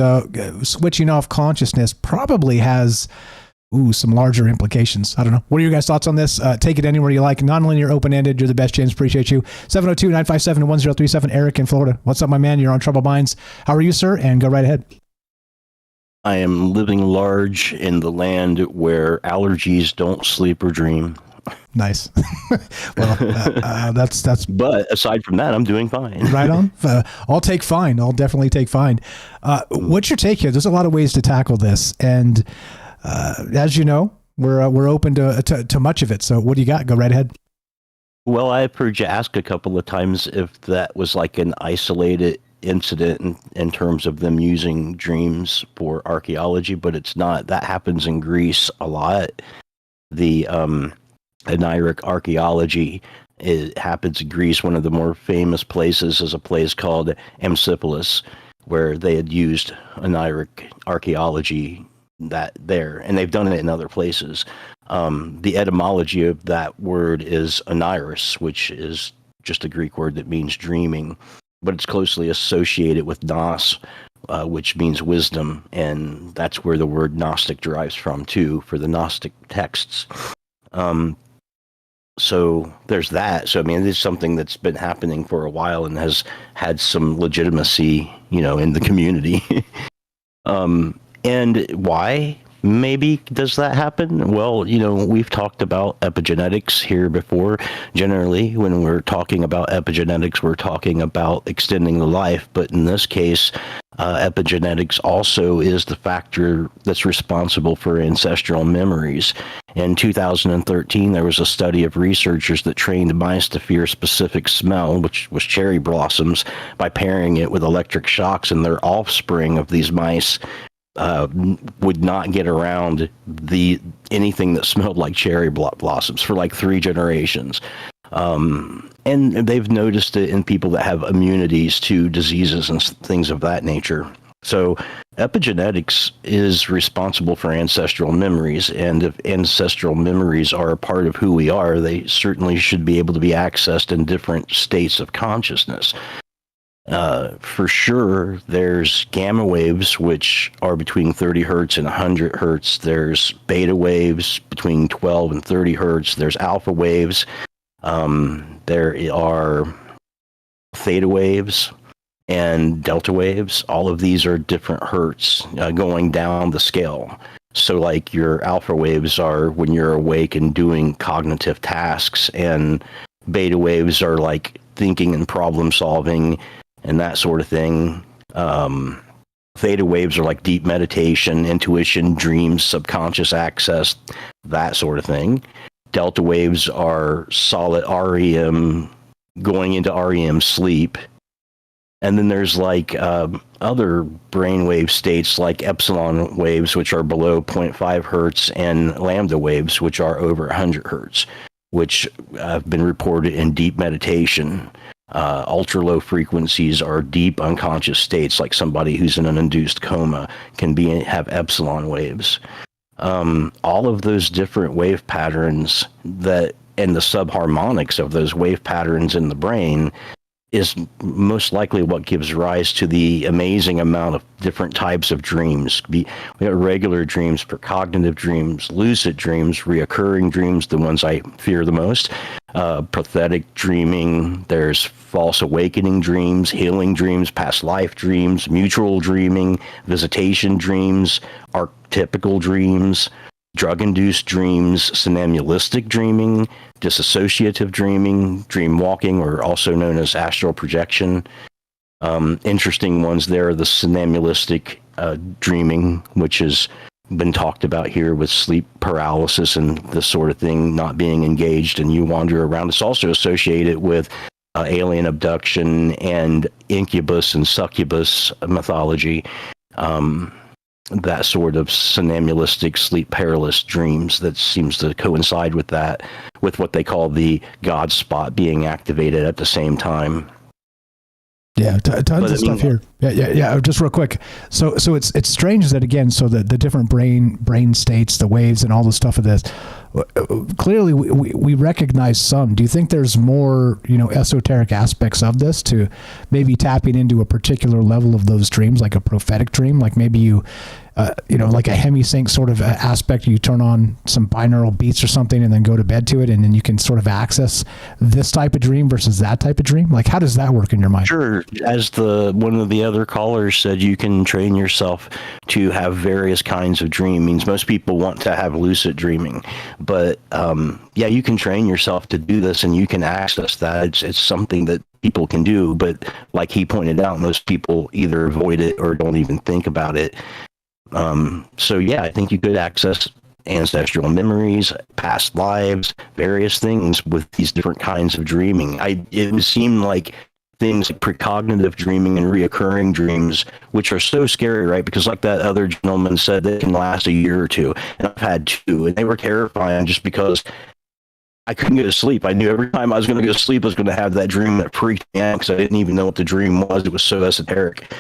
switching off consciousness probably has some larger implications. I don't know. What are your guys' thoughts on this? Take it anywhere you like. Nonlinear, open-ended. You're the best, James. Appreciate you. 702-957-1037. Eric in Florida. What's up, my man? You're on Troubled Minds. How are you, sir? And go right ahead. I am living large in the land where allergies don't sleep or dream. Nice. Well, that's. But aside from that, I'm doing fine. Right on. I'll take fine. I'll definitely take fine. What's your take here? There's a lot of ways to tackle this, and as you know, we're open to much of it. So, what do you got? Go right ahead. Well, I've heard you ask a couple of times if that was like an isolated incident in terms of them using dreams for archaeology, but it's not. That happens in Greece a lot. The Oneiric archaeology, it happens in Greece. One of the more famous places is a place called Amphipolis, where they had used Oneiric archaeology there, and they've done it in other places. The etymology of that word is oneiros, which is just a Greek word that means dreaming, but it's closely associated with nos, which means wisdom, and that's where the word Gnostic derives from too, for the Gnostic texts. So there's that. So I mean, it is something that's been happening for a while and has had some legitimacy, in the community. And why maybe does that happen? Well, we've talked about epigenetics here before. Generally, when we're talking about epigenetics, we're talking about extending the life. But in this case, epigenetics also is the factor that's responsible for ancestral memories. In 2013, there was a study of researchers that trained mice to fear a specific smell, which was cherry blossoms, by pairing it with electric shocks, and their offspring of these mice would not get around anything that smelled like cherry blossoms for like 3 generations. And they've noticed it in people that have immunities to diseases and things of that nature. So epigenetics is responsible for ancestral memories, and if ancestral memories are a part of who we are, they certainly should be able to be accessed in different states of consciousness. For sure, there's gamma waves, which are between 30 hertz and 100 hertz. There's beta waves between 12 and 30 hertz. There's alpha waves. There are theta waves and delta waves. All of these are different hertz going down the scale. So like your alpha waves are when you're awake and doing cognitive tasks, and beta waves are like thinking and problem solving and that sort of thing. Theta waves are like deep meditation, intuition, dreams, subconscious access, that sort of thing. Delta waves are solid REM, going into REM sleep. And then there's like other brainwave states like epsilon waves, which are below 0.5 hertz, and lambda waves, which are over 100 hertz, which have been reported in deep meditation. Ultra low frequencies are deep unconscious states, like somebody who's in an induced coma can have epsilon waves. All of those different wave patterns and the subharmonics of those wave patterns in the brain is most likely what gives rise to the amazing amount of different types of dreams. We have regular dreams, precognitive dreams, lucid dreams, reoccurring dreams, the ones I fear the most, pathetic dreaming, there's false awakening dreams, healing dreams, past life dreams, mutual dreaming, visitation dreams, archetypical dreams, drug-induced dreams, somnambulistic dreaming, dissociative dreaming, dream walking, or also known as astral projection. Interesting ones there are the somnambulistic dreaming, which has been talked about here with sleep paralysis and this sort of thing, not being engaged and you wander around. It's also associated with alien abduction and incubus and succubus mythology. That sort of somnambulistic sleep paralysis dreams that seems to coincide with that, with what they call the God spot being activated at the same time. Yeah, tons of stuff here. Yeah. Just real quick. So it's strange that, again, so the different brain states, the waves, and all the stuff of this. clearly we recognize some. Do you think there's more, esoteric aspects of this to maybe tapping into a particular level of those dreams, like a prophetic dream, like maybe you, like a hemisync sort of aspect, you turn on some binaural beats or something and then go to bed to it, and then you can sort of access this type of dream versus that type of dream? Like, how does that work in your mind? Sure. As one of the other callers said, you can train yourself to have various kinds of dreamings. Most people want to have lucid dreaming, but you can train yourself to do this, and you can access that. It's something that people can do, but like he pointed out, most people either avoid it or don't even think about it. I think you could access ancestral memories, past lives, various things with these different kinds of dreaming. It seemed like things like precognitive dreaming and reoccurring dreams, which are so scary, right? Because like that other gentleman said, they can last a year or two, and I've had 2, and they were terrifying just because I couldn't go to sleep. I knew every time I was going to go to sleep, I was going to have that dream that freaked me out because I didn't even know what the dream was. It was so esoteric,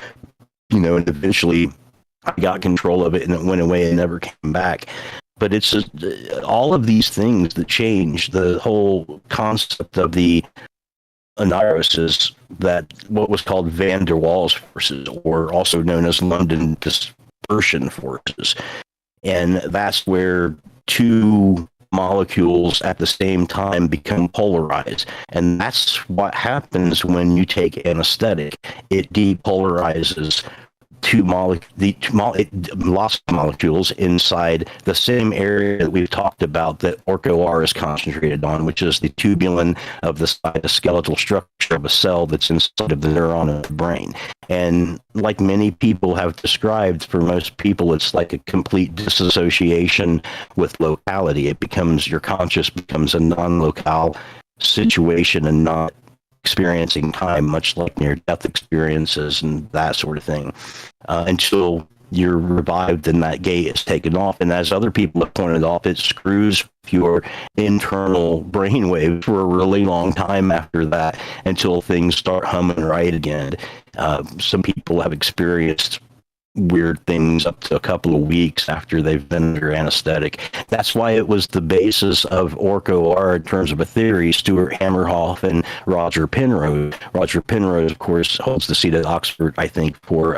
and eventually I got control of it, and it went away and never came back. But it's just, all of these things that change the whole concept of the Oneirics is that what was called Van der Waals forces, or also known as London dispersion forces. And that's where 2 molecules at the same time become polarized. And that's what happens when you take anesthetic. It depolarizes lost molecules inside the same area that we've talked about that OrcoR is concentrated on, which is the tubulin of the cytoskeletal structure of a cell that's inside of the neuron of the brain. And like many people have described, for most people, it's like a complete disassociation with locality. Your conscious becomes a non-locale situation and not experiencing time, much like near-death experiences and that sort of thing, until you're revived and that gate is taken off. And as other people have pointed out, it screws your internal brainwaves for a really long time after that until things start humming right again. Some people have experienced weird things up to a couple of weeks after they've been under anesthetic. That's why it was the basis of OrcoR in terms of a theory. Stuart Hammerhoff and Roger Penrose. Roger Penrose, of course, holds the seat at Oxford, I think, for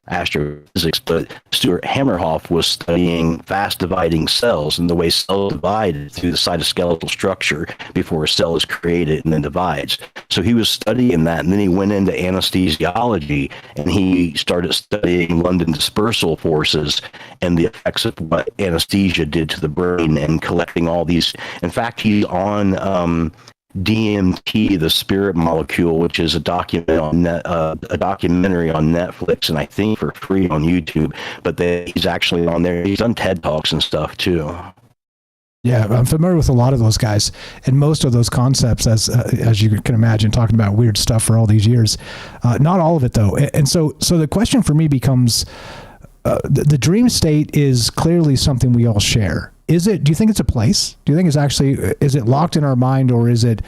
astrophysics, but Stuart Hammerhoff was studying fast-dividing cells and the way cells divide through the cytoskeletal structure before a cell is created and then divides. So he was studying that, and then he went into anesthesiology, and he started studying London dispersal forces and the effects of what anesthesia did to the brain, and collecting all these. In fact, he's on DMT, the spirit molecule, which is a documentary on Netflix, and I think for free on YouTube. But he's actually on there. He's done TED Talks and stuff too. Yeah, I'm familiar with a lot of those guys, and most of those concepts, as you can imagine, talking about weird stuff for all these years. Not all of it, though. And so the question for me becomes, the dream state is clearly something we all share. Do you think it's a place? Do you think is it locked in our mind, or is it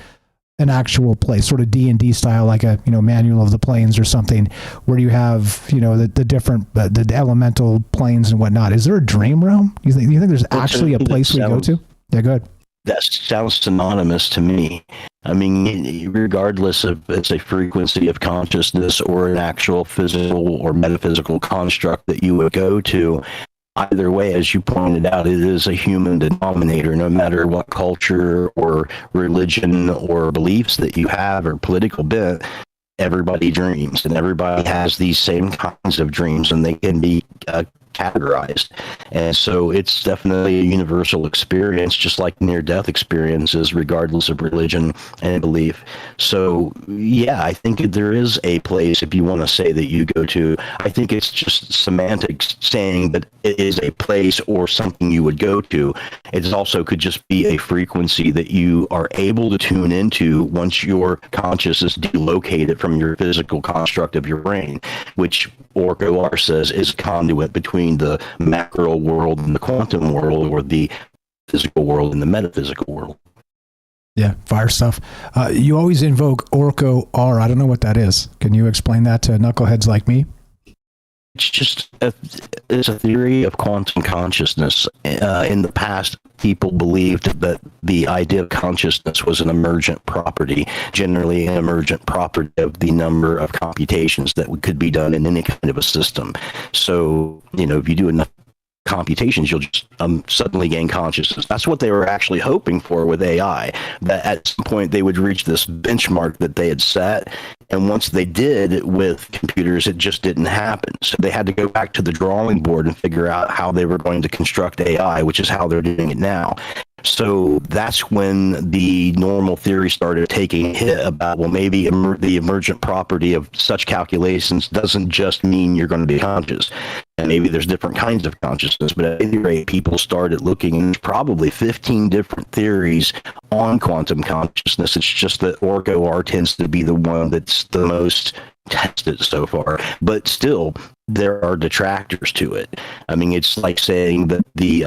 an actual place, sort of D&D style, like a manual of the planes or something, where you have the different the elemental planes and whatnot? Is there a dream realm? You think there's actually a place we go to? Yeah, go ahead. That sounds synonymous to me. I mean, regardless of it's a frequency of consciousness or an actual physical or metaphysical construct that you would go to, either way, as you pointed out, it is a human denominator. No matter what culture or religion or beliefs that you have or political bent, everybody dreams, and everybody has these same kinds of dreams, and they can be categorized. And so it's definitely a universal experience, just like near-death experiences, regardless of religion and belief. So yeah, I think there is a place, if you want to say that you go to. I think it's just semantics saying that it is a place or something you would go to. It also could just be a frequency that you are able to tune into once your conscious is delocated from your physical construct of your brain, which OrcoR says is a conduit between the macro world and the quantum world, or the physical world and the metaphysical world. Yeah, fire stuff. You always invoke OrcoR. I don't know what that is. Can you explain that to knuckleheads like me? it's a theory of quantum consciousness. In the past, people believed that the idea of consciousness was an emergent property, generally an emergent property of the number of computations that could be done in any kind of a system. So, if you do enough computations, you'll just suddenly gain consciousness. That's what they were actually hoping for with AI, that at some point they would reach this benchmark that they had set. And once they did with computers, it just didn't happen. So they had to go back to the drawing board and figure out how they were going to construct AI, which is how they're doing it now. So that's when the normal theory started taking a hit about, well, maybe the emergent property of such calculations doesn't just mean you're going to be conscious. And maybe there's different kinds of consciousness, but at any rate, people started looking, and there's probably 15 different theories on quantum consciousness. It's just that OR tends to be the one that's the most tested so far. But still, there are detractors to it. I mean, it's like saying that the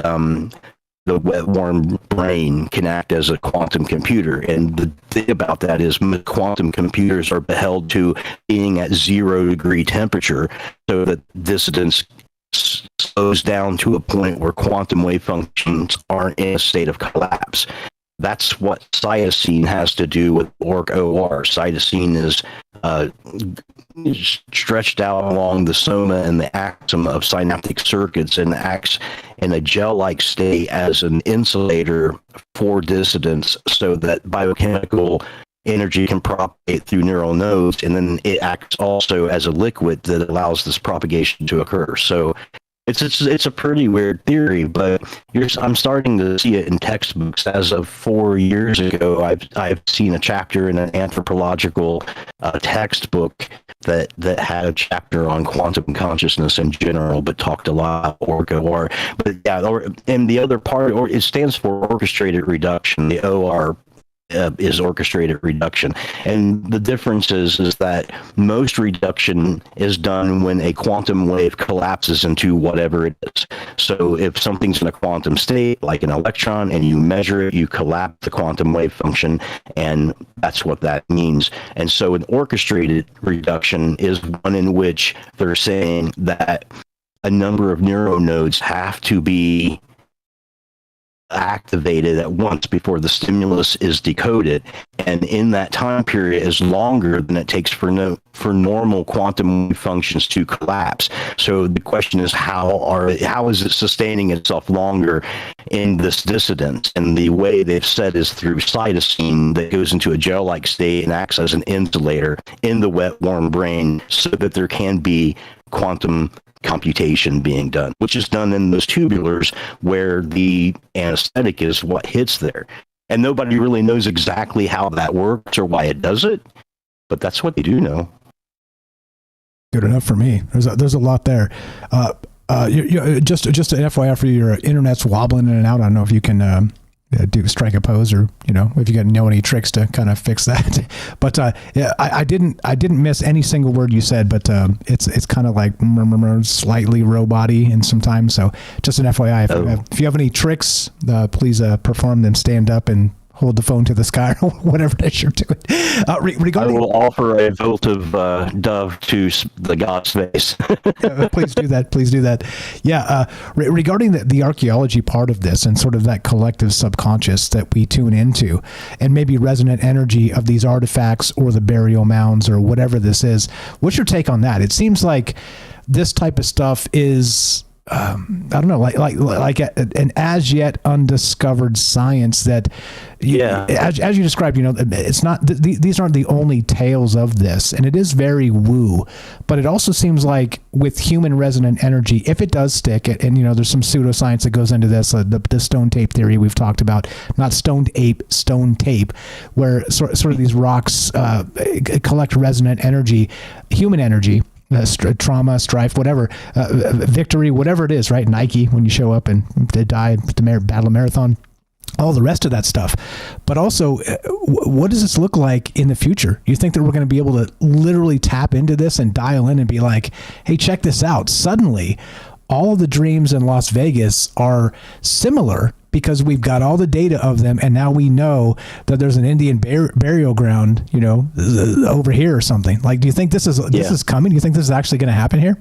wet, warm brain can act as a quantum computer. And the thing about that is quantum computers are held to being at 0 degree temperature, so that dissidence slows down to a point where quantum wave functions aren't in a state of collapse. That's what cytosine has to do with OR. Cytosine is stretched out along the soma and the axon of synaptic circuits and acts in a gel-like state as an insulator for dissidence, so that biochemical energy can propagate through neural nodes, and then it acts also as a liquid that allows this propagation to occur. So it's a pretty weird theory, but I'm starting to see it in textbooks. As of 4 years ago, I've seen a chapter in an anthropological textbook that had a chapter on quantum consciousness in general, but talked a lot about OR. But yeah, and the other part, or it stands for orchestrated reduction. The OR is orchestrated reduction, and the difference is that most reduction is done when a quantum wave collapses into whatever it is. So if something's in a quantum state, like an electron, and you measure it, you collapse the quantum wave function, and that's what that means. And so an orchestrated reduction is one in which they're saying that a number of neural nodes have to be activated at once before the stimulus is decoded, and in that time period is longer than it takes for normal quantum wave functions to collapse. So the question is, how is it sustaining itself longer in this dissidence? And the way they've said is through cytosine that goes into a gel-like state and acts as an insulator in the wet, warm brain, so that there can be quantum computation being done, which is done in those tubulars where the anesthetic is what hits there. And nobody really knows exactly how that works or why it does it, but that's what they do know. Good enough for me. There's a lot there. Just an FYI for your internet's wobbling in and out. I don't know if you can strike a pose, or if you know any tricks to kind of fix that. But I didn't miss any single word you said, but it's kind of like slightly robot-y and sometimes. So just an FYI, if you have any tricks, please perform them. Stand up and hold the phone to the sky, or whatever it is you're doing. Regarding, I will offer a votive dove to the god's face. Please do that. Please do that. Yeah. Regarding the archaeology part of this, and sort of that collective subconscious that we tune into, and maybe resonant energy of these artifacts or the burial mounds or whatever this is, what's your take on that? It seems like this type of stuff is, I don't know, like an as yet undiscovered science that, as you described, it's not, these aren't the only tales of this, and it is very woo, but it also seems like with human resonant energy, if it does stick, and there's some pseudoscience that goes into this, the stone tape theory we've talked about, not stoned ape, stone tape, where sort of these rocks collect resonant energy, human energy, trauma, strife, whatever, victory, whatever it is, right? Nike, when you show up and they die at the battle marathon, all the rest of that stuff. But also, what does this look like in the future? You think that we're going to be able to literally tap into this and dial in and be like, hey, check this out. Suddenly, all of the dreams in Las Vegas are similar because we've got all the data of them, and now we know that there's an Indian burial ground, over here or something. Like, do you think this is coming? Do you think this is actually going to happen here?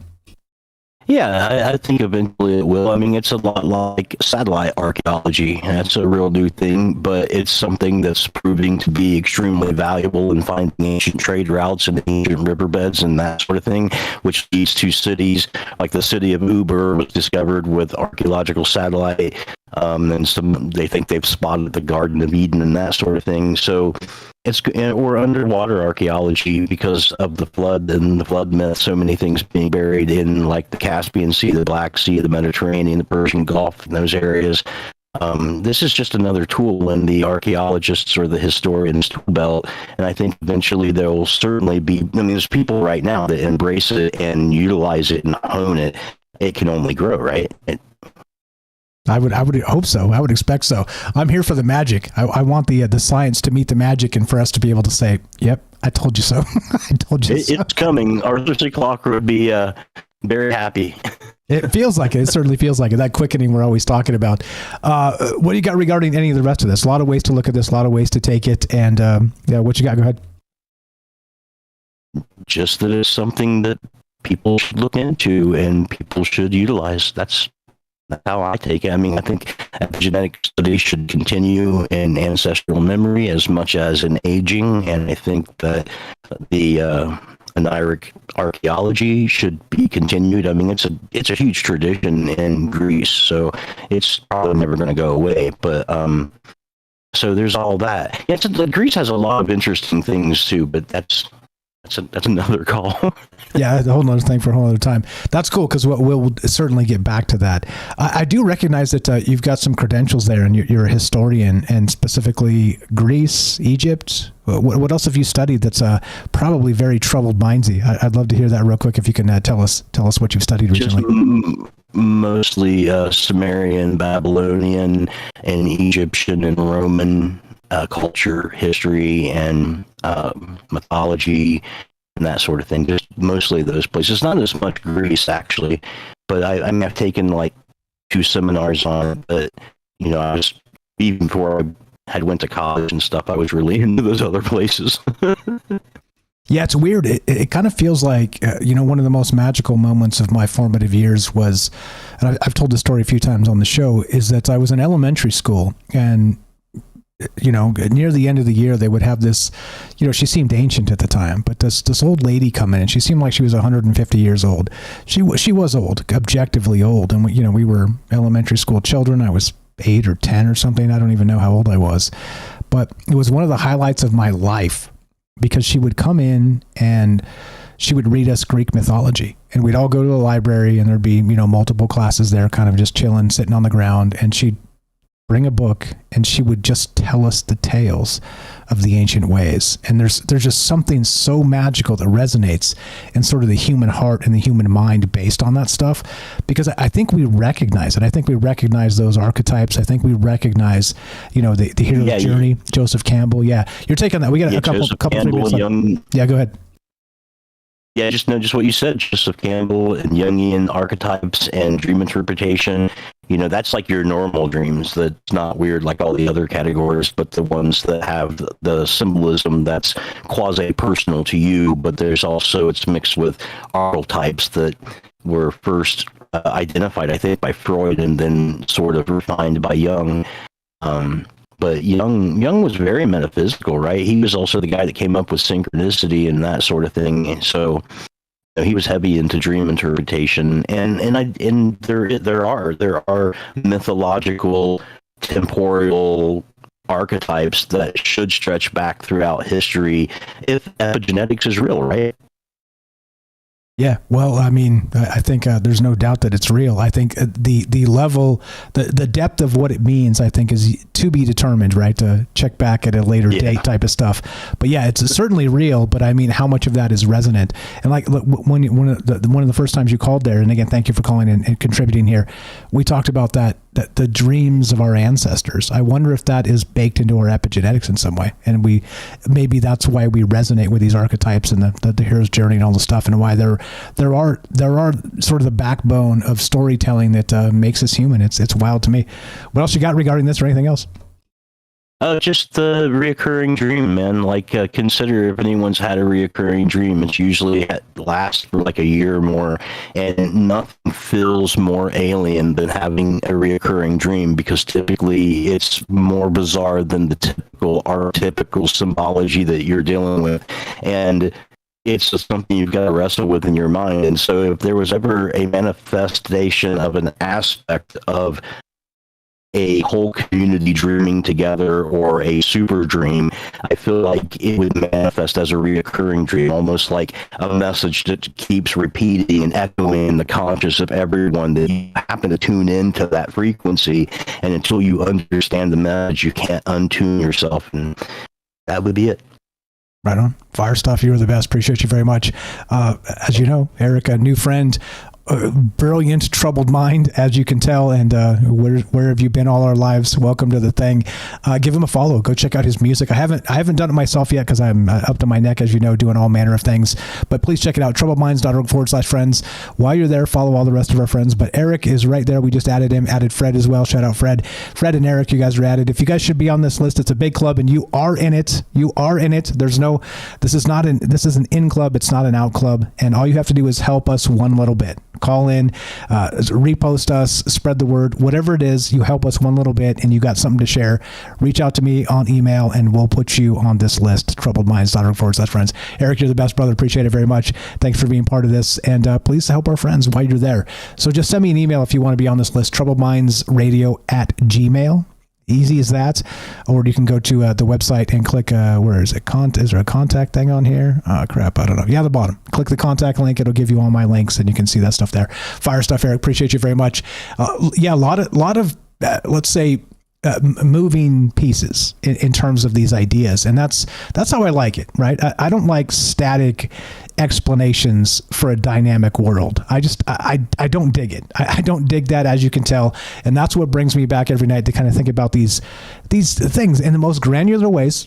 Yeah, I think eventually it will. I mean, it's a lot like satellite archaeology. That's a real new thing, but it's something that's proving to be extremely valuable in finding ancient trade routes and ancient riverbeds and that sort of thing, which leads to cities like the city of Uber was discovered with archaeological satellite. And they think they've spotted the Garden of Eden and that sort of thing. So or underwater archaeology because of the flood and the flood myth. So many things being buried in like the Caspian Sea, the Black Sea, the Mediterranean, the Persian Gulf, in those areas. This is just another tool in the archaeologists or the historians' tool belt. And I think eventually there will certainly be, I mean, there's people right now that embrace it and utilize it and hone it. It can only grow, right? I would hope so. I would expect so. I'm here for the magic. I want the science to meet the magic, and for us to be able to say, "Yep, I told you so." I told you so. It's coming. Arthur C. Clarke would be very happy. It feels like it. It certainly feels like it. That quickening we're always talking about. What do you got regarding any of the rest of this? A lot of ways to look at this. A lot of ways to take it. And what you got? Go ahead. Just that it's something that people should look into and people should utilize. That's how I take it. I mean, I think epigenetic studies should continue in ancestral memory as much as in aging, and I think that the Oneiric archaeology should be continued. I mean, it's a huge tradition in Greece, so it's probably never going to go away. But so there's all that. Yeah, Greece has a lot of interesting things too, but that's another call. Yeah, a whole other thing for a whole other time. That's cool because we'll certainly get back to that. I do recognize that you've got some credentials there, and you're a historian, and specifically Greece, Egypt. What else have you studied that's probably very troubled mindsy? I'd love to hear that real quick if you can tell us what you've studied recently. Just mostly Sumerian, Babylonian, and Egyptian and Roman culture, history, and mythology, and that sort of thing. Just mostly those places. Not as much Greece, actually, but I've taken like 2 seminars on it. But I was, even before I had went to college and stuff, I was really into those other places. Yeah, it's weird. It kind of feels like, one of the most magical moments of my formative years was, and I've told this story a few times on the show, is that I was in elementary school, and near the end of the year, they would have this, she seemed ancient at the time, but this old lady come in, and she seemed like she was 150 years old. She was old, objectively old. And we were elementary school children. I was 8 or 10 or something. I don't even know how old I was, but it was one of the highlights of my life because she would come in and she would read us Greek mythology, and we'd all go to the library, and there'd be, multiple classes there, kind of just chilling, sitting on the ground. And she'd bring a book, and she would just tell us the tales of the ancient ways. And there's just something so magical that resonates in sort of the human heart and the human mind based on that stuff, because I think we recognize it. I think we recognize those archetypes. I think we recognize, the hero's journey, Joseph Campbell. Yeah, you're taking that. We got a couple 3 minutes left. Yeah, go ahead. Yeah, just what you said, Joseph Campbell and Jungian archetypes and dream interpretation. That's like your normal dreams. That's not weird like all the other categories, but the ones that have the symbolism that's quasi-personal to you. But there's also, it's mixed with archetypes that were first identified, I think, by Freud and then sort of refined by Jung. But Jung was very metaphysical, right? He was also the guy that came up with synchronicity and that sort of thing. So he was heavy into dream interpretation, and there are mythological, temporal archetypes that should stretch back throughout history if epigenetics is real, right? Yeah, well, I mean, I think there's no doubt that it's real. I think the level, the depth of what it means, I think, is to be determined, right? To check back at a later date type of stuff. But yeah, it's certainly real. But I mean, how much of that is resonant? And like one of the first times you called there, and again, thank you for calling and contributing here. We talked about that the dreams of our ancestors. I wonder if that is baked into our epigenetics in some way, and maybe that's why we resonate with these archetypes and the hero's journey and all the stuff, and why there are sort of the backbone of storytelling that makes us human. It's wild to me. What else you got regarding this or anything else? Just the reoccurring dream, man. Like, consider if anyone's had a reoccurring dream, it's usually lasts for like a year or more, and nothing feels more alien than having a reoccurring dream, because typically it's more bizarre than the typical archetypical symbology that you're dealing with, and it's just something you've got to wrestle with in your mind. And so if there was ever a manifestation of an aspect of a whole community dreaming together or a super dream, I feel like it would manifest as a reoccurring dream, almost like a message that keeps repeating and echoing in the conscious of everyone, that you happen to tune into that frequency, and until you understand the message, you can't untune yourself, and that would be it. Right on. Fire stuff. You were the best. Appreciate you very much. As you know, Eric, a new friend, brilliant, troubled mind, as you can tell. And where have you been all our lives? Welcome to the thing. Give him a follow. Go check out his music. I haven't done it myself yet because I'm up to my neck, as you know, doing all manner of things. But please check it out. troubledminds.org/friends. While you're there, follow all the rest of our friends. But Eric is right there. We just added him. Added Fred as well. Shout out Fred. Fred and Eric, you guys are added. If you guys should be on this list, it's a big club, and you are in it. You are in it. This is an in club. It's not an out club. And all you have to do is help us one little bit. Call in, repost us, spread the word, whatever it is, you help us one little bit and you got something to share. Reach out to me on email and we'll put you on this list, troubledminds.org/friends. Eric, you're the best, brother. Appreciate it very much. Thanks for being part of this. And please help our friends while you're there. So just send me an email if you want to be on this list, troubledmindsradio@gmail.com. Easy as that. Or you can go to the website and click, where is it? Is there a contact thing on here? Oh, crap. I don't know. Yeah, the bottom. Click the contact link. It'll give you all my links and you can see that stuff there. Fire stuff, Eric. Appreciate you very much. Yeah, a lot of let's say, moving pieces in terms of these ideas. And that's how I like it, right? I don't like static explanations for a dynamic world. I don't dig it. I don't dig that, as you can tell. And that's what brings me back every night to kind of think about these things in the most granular ways,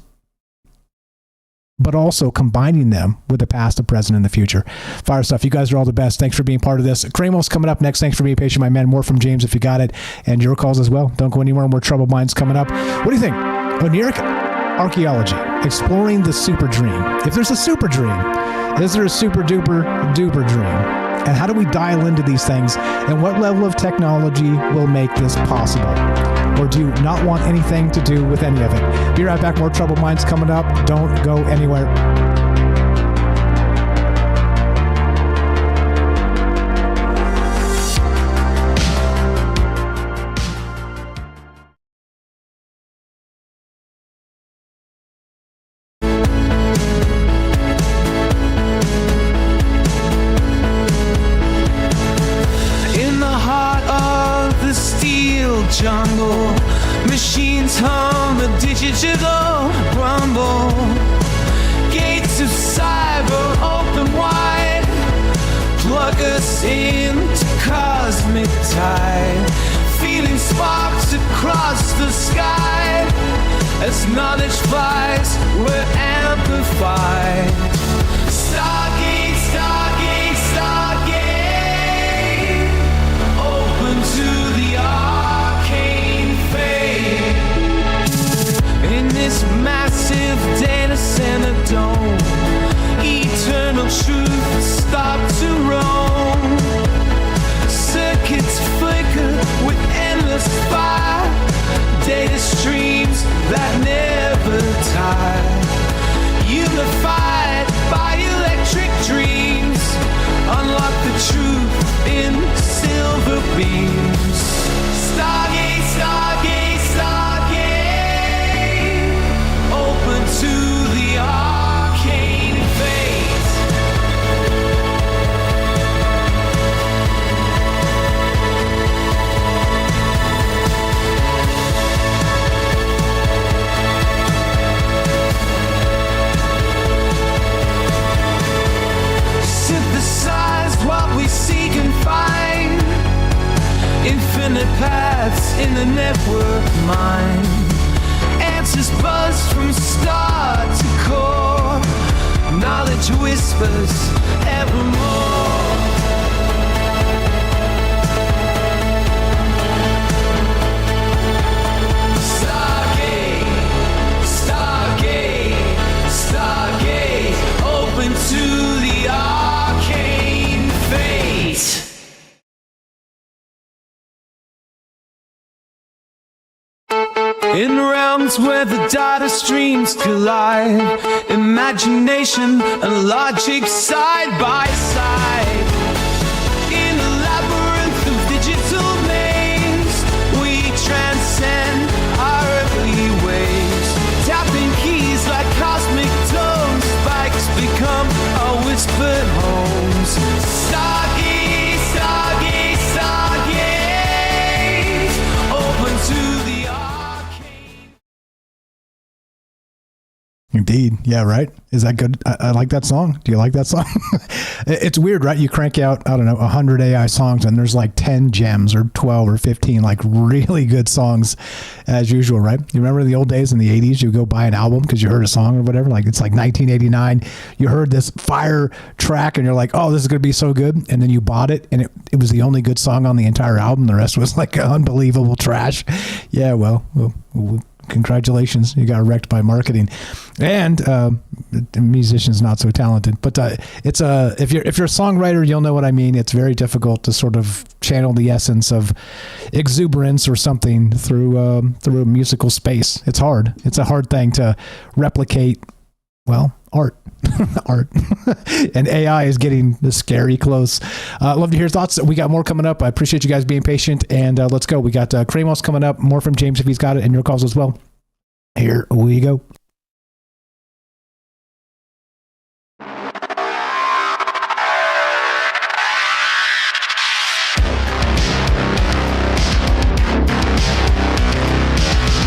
but also combining them with the past, the present, and the future. Fire stuff. You guys are all the best. Thanks for being part of this. Kramos coming up next. Thanks for being patient, my man. More from James if you got it. And your calls as well. Don't go anywhere. More Troubled Minds coming up. What do you think? Oneiric Archeology. Exploring the super dream. If there's a super dream, is there a super duper dream? And how do we dial into these things? And what level of technology will make this possible? Or do you not want anything to do with any of it? Be right back. More Troubled Minds coming up. Don't go anywhere. Jungle, machines hum a digital rumble. Gates of cyber open wide. Plug us into cosmic tide. Feeling sparks across the sky. As knowledge flies, we're amplified. Stargate, Stargate, Stargate. Open to the in this massive data center dome, eternal truth stop to roam. Circuits flicker with endless fire. Data streams that never tire. Unified by electric dreams. Unlock the truth in silver beams. Stargate, Stargate, Stargate. Open to the arcane fate. Synthesize what we seek and find. Infinite paths in the network mind. Answers buzz from star to core. Knowledge whispers evermore. Stargate. In realms where the data streams collide, imagination and logic side by side. In a labyrinth of digital maze, we transcend our earthly ways. Tapping keys like cosmic tones, spikes become our whispered homes. Stargaze, stargaze, stargaze, open to the Indeed. Yeah, right. Is that good? I like that song. Do you like that song? It's weird, right? You crank out, I don't know, 100 AI songs and there's like 10 gems or 12 or 15, like really good songs as usual, right? You remember the old days in the 80s, you go buy an album because you heard a song or whatever. Like it's like 1989. You heard this fire track and you're like, oh, this is going to be so good. And then you bought it and it was the only good song on the entire album. The rest was like unbelievable trash. Yeah, well congratulations, you got wrecked by marketing, and the musician's not so talented. But it's if you're a songwriter, you'll know what I mean. It's very difficult to sort of channel the essence of exuberance or something through a musical space. It's hard. It's a hard thing to replicate. Well, art. And AI is getting scary close. Love to hear your thoughts. We got more coming up. I appreciate you guys being patient, and let's go. We got Kramos coming up, more from James if he's got it, and your calls as well. Here we go.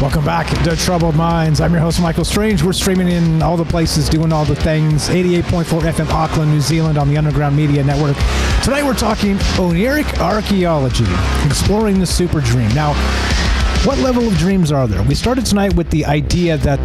Welcome back to Troubled Minds. I'm your host, Michael Strange. We're streaming in all the places, doing all the things. 88.4 FM Auckland, New Zealand on the Underground Media Network. Tonight we're talking Oneiric Archeology, exploring the super dream. Now, what level of dreams are there? We started tonight with the idea that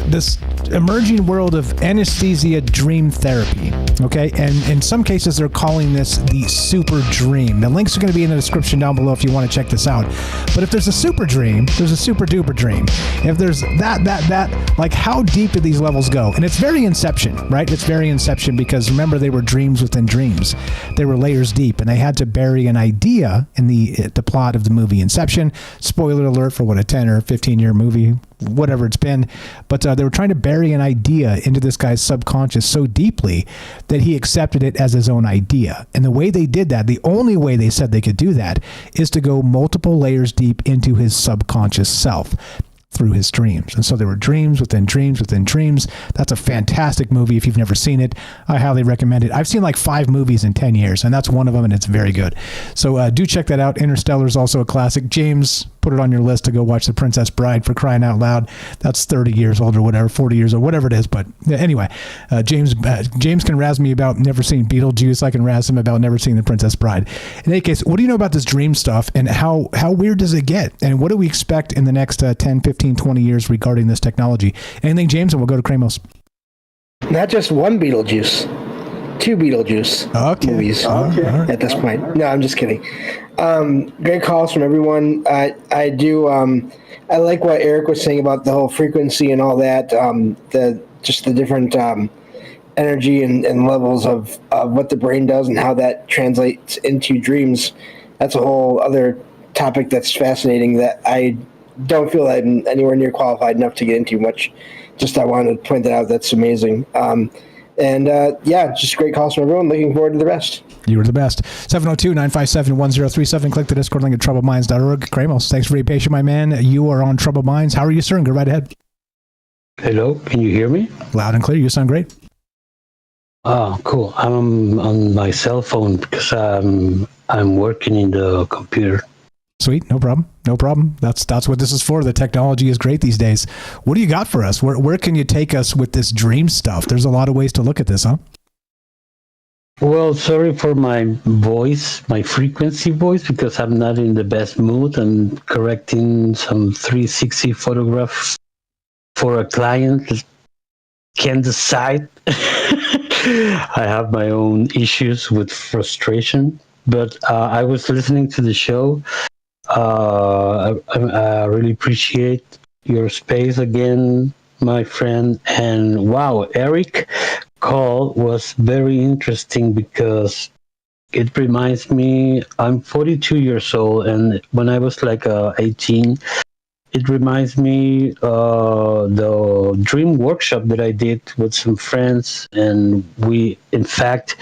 this emerging world of anesthesia dream therapy, okay? And in some cases, they're calling this the super dream. The links are going to be in the description down below if you want to check this out. But if there's a super dream, there's a super duper dream. If there's that, like how deep do these levels go? And it's very Inception, right? It's very Inception because remember, they were dreams within dreams. They were layers deep, and they had to bury an idea in the plot of the movie Inception. Spoiler alert for what, a 10 or 15 year movie, whatever it's been. But they were trying to bury an idea into this guy's subconscious so deeply that he accepted it as his own idea. And the way they did that, the only way they said they could do that, is to go multiple layers deep into his subconscious self through his dreams. And so there were dreams within dreams within dreams. That's a fantastic movie. If you've never seen it, I highly recommend it. I've seen like 5 movies in 10 years, and that's one of them, and it's very good. So do check that out. Interstellar is also a classic. James, put it on your list to go watch The Princess Bride, for crying out loud. That's 30 years old or whatever, 40 years old, whatever it is. But anyway, James can razz me about never seeing Beetlejuice. I can razz him about never seeing The Princess Bride. In any case, what do you know about this dream stuff, and how weird does it get? And what do we expect in the next 10, 15, 20 years regarding this technology? Anything, James, and we'll go to Kramos. Not just one Beetlejuice, 2 Beetlejuice movies at this point. No, I'm just kidding. Great calls from everyone. I like what Eric was saying about the whole frequency and all that. The different energy and levels of what the brain does and how that translates into dreams. That's a whole other topic that's fascinating that I don't feel I'm anywhere near qualified enough to get into much. Just I wanted to point that out. That's amazing. Just great calls from everyone. Looking forward to the rest. You were the best. 702-957-1037. Click the Discord link at troubledminds.org. Kramos, thanks for being patient, my man. You are on Troubled Minds. How are you, sir? And go right ahead. Hello, can you hear me? Loud and clear. You sound great. Oh, cool. I'm on my cell phone because I'm working in the computer. Sweet, no problem. That's what this is for. The technology is great these days. What do you got for us? Where can you take us with this dream stuff? There's a lot of ways to look at this, huh? Well, sorry for my voice, my frequency voice, because I'm not in the best mood. I'm correcting some 360 photographs for a client that can't decide. I have my own issues with frustration, but I was listening to the show. I really appreciate your space again, my friend. And wow, Eric call was very interesting because it reminds me, I'm 42 years old, and when I was like 18, it reminds me the dream workshop that I did with some friends, and we in fact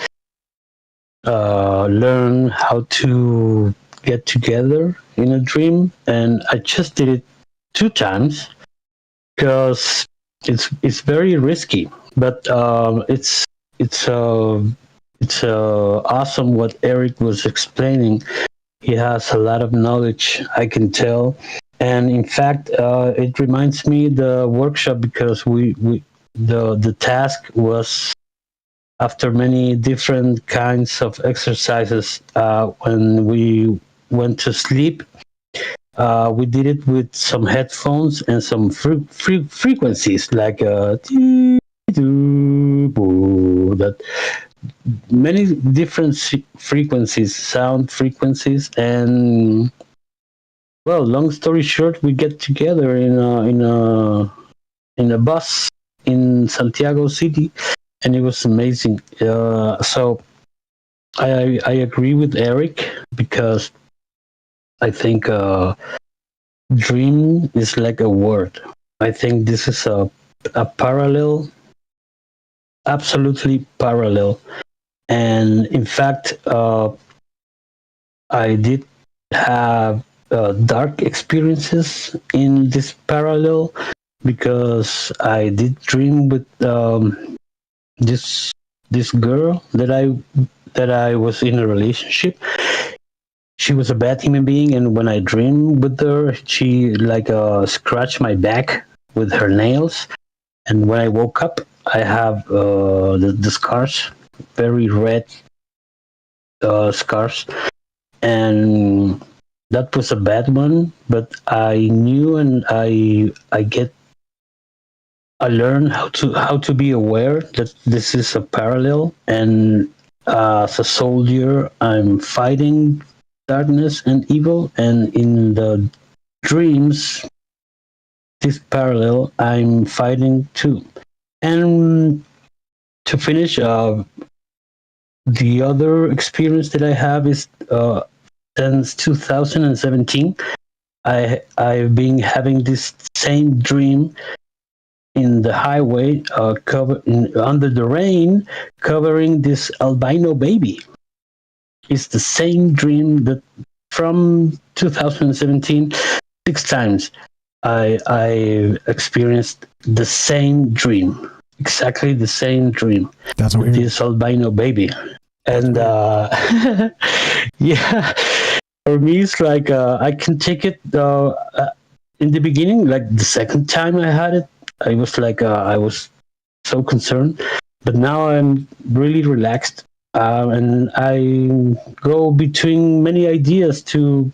learn how to get together in a dream. And I just did it 2 times because it's very risky, but it's awesome what Eric was explaining. He has a lot of knowledge, I can tell. And in fact, it reminds me the workshop because the task was, after many different kinds of exercises, when we went to sleep, we did it with some headphones and some frequencies like that many different frequencies, sound frequencies. And well, long story short, we get together in a bus in Santiago City, and it was amazing. So I agree with Eric because I think dream is like a word. I think this is a parallel, absolutely parallel. And in fact, I did have dark experiences in this parallel because I did dream with this girl that I was in a relationship. She was a bad human being, and when I dreamed with her, she like scratched my back with her nails. And when I woke up, I have the scars, very red scars, and that was a bad one. But I knew, and I learned how to be aware that this is a parallel. And as a soldier, I'm fighting darkness and evil, and in the dreams, this parallel, I'm fighting too. And to finish, the other experience that I have is since 2017, I've been having this same dream in the highway, under the rain, covering this albino baby. It's the same dream that from 2017, 6 times I experienced the same dream, exactly the same dream. That's weird. This albino baby. And yeah, for me, it's like I can take it in the beginning, like the second time I had it, I was like, I was so concerned, but now I'm really relaxed. And I go between many ideas to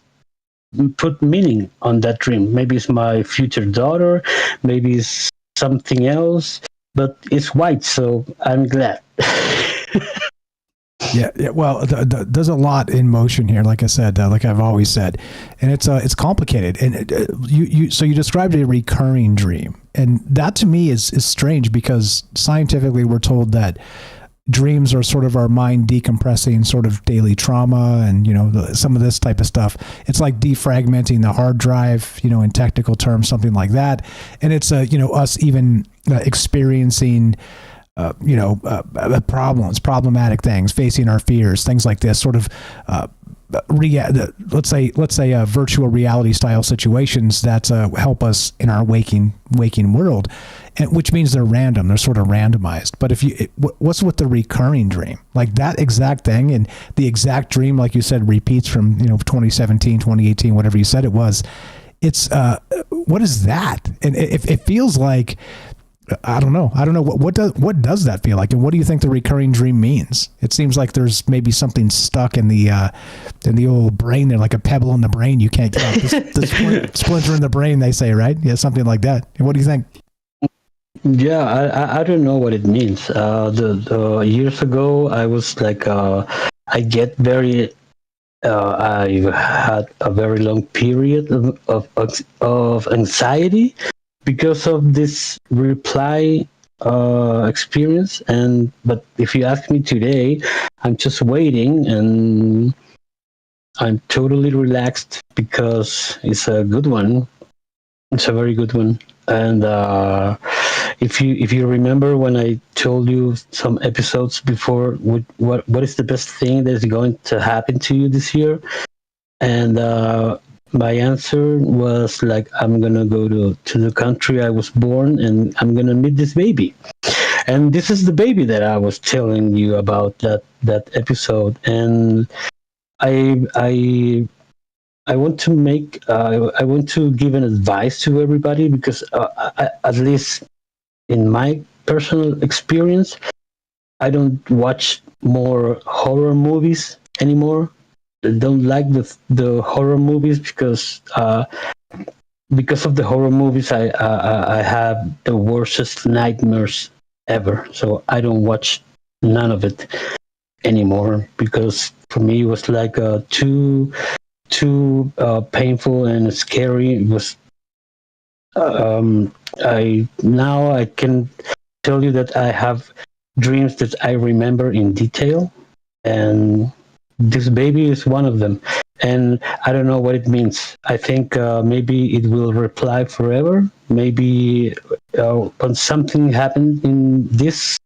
put meaning on that dream. Maybe it's my future daughter, maybe it's something else, but it's white, so I'm glad. Yeah, well, there's a lot in motion here, like I said, like I've always said, and it's complicated. And so you described a recurring dream, and that to me is strange because scientifically we're told that dreams are sort of our mind decompressing sort of daily trauma, and some of this type of stuff. It's like defragmenting the hard drive, in technical terms, something like that. And it's us even experiencing problematic things, facing our fears, things like this, sort of let's say virtual reality style situations that help us in our waking world, and which means they're random, they're sort of randomized. But what's with the recurring dream, like that exact thing, and the exact dream, like you said, repeats from 2017, 2018, whatever you said it was. It's what is that? And it feels like, I don't know. What does that feel like, and what do you think the recurring dream means? It seems like there's maybe something stuck in the old brain there, like a pebble in the brain you can't get out. The splinter in the brain, they say, right? Yeah, something like that. What do you think? Yeah, I don't know what it means. The years ago, I was like, I get very. I had a very long period of anxiety because of this reply experience. But if you ask me today, I'm just waiting, and I'm totally relaxed because it's a good one. It's a very good one. And if you remember when I told you some episodes before, what is the best thing that is going to happen to you this year? And my answer was like, I'm gonna go to the country I was born, and I'm gonna meet this baby. And this is the baby that I was telling you about that episode. And I want to I want to give an advice to everybody, because at least in my personal experience, I don't watch more horror movies anymore. I don't like the horror movies because of the horror movies, I have the worstest nightmares ever. So I don't watch none of it anymore, because for me it was like too painful and scary. It was I can tell you that I have dreams that I remember in detail, and this baby is one of them. And I don't know what it means. I think maybe it will reply forever. Maybe when something happened in this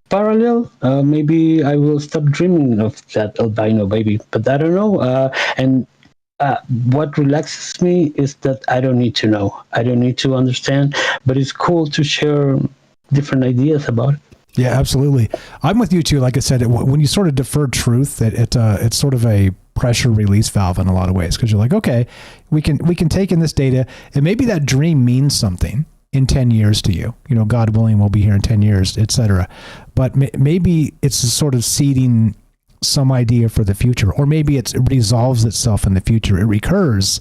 parallel, maybe I will stop dreaming of that albino baby. But I don't know. And what relaxes me is that I don't need to know. I don't need to understand. But it's cool to share different ideas about it. Yeah, absolutely. I'm with you too. Like I said, when you sort of defer truth, it's sort of a pressure release valve in a lot of ways, because you're like, okay, we can take in this data, and maybe that dream means something in 10 years to you. You know, God willing, we'll be here in 10 years, etc. But maybe it's sort of seeding some idea for the future, or maybe it resolves itself in the future. It recurs,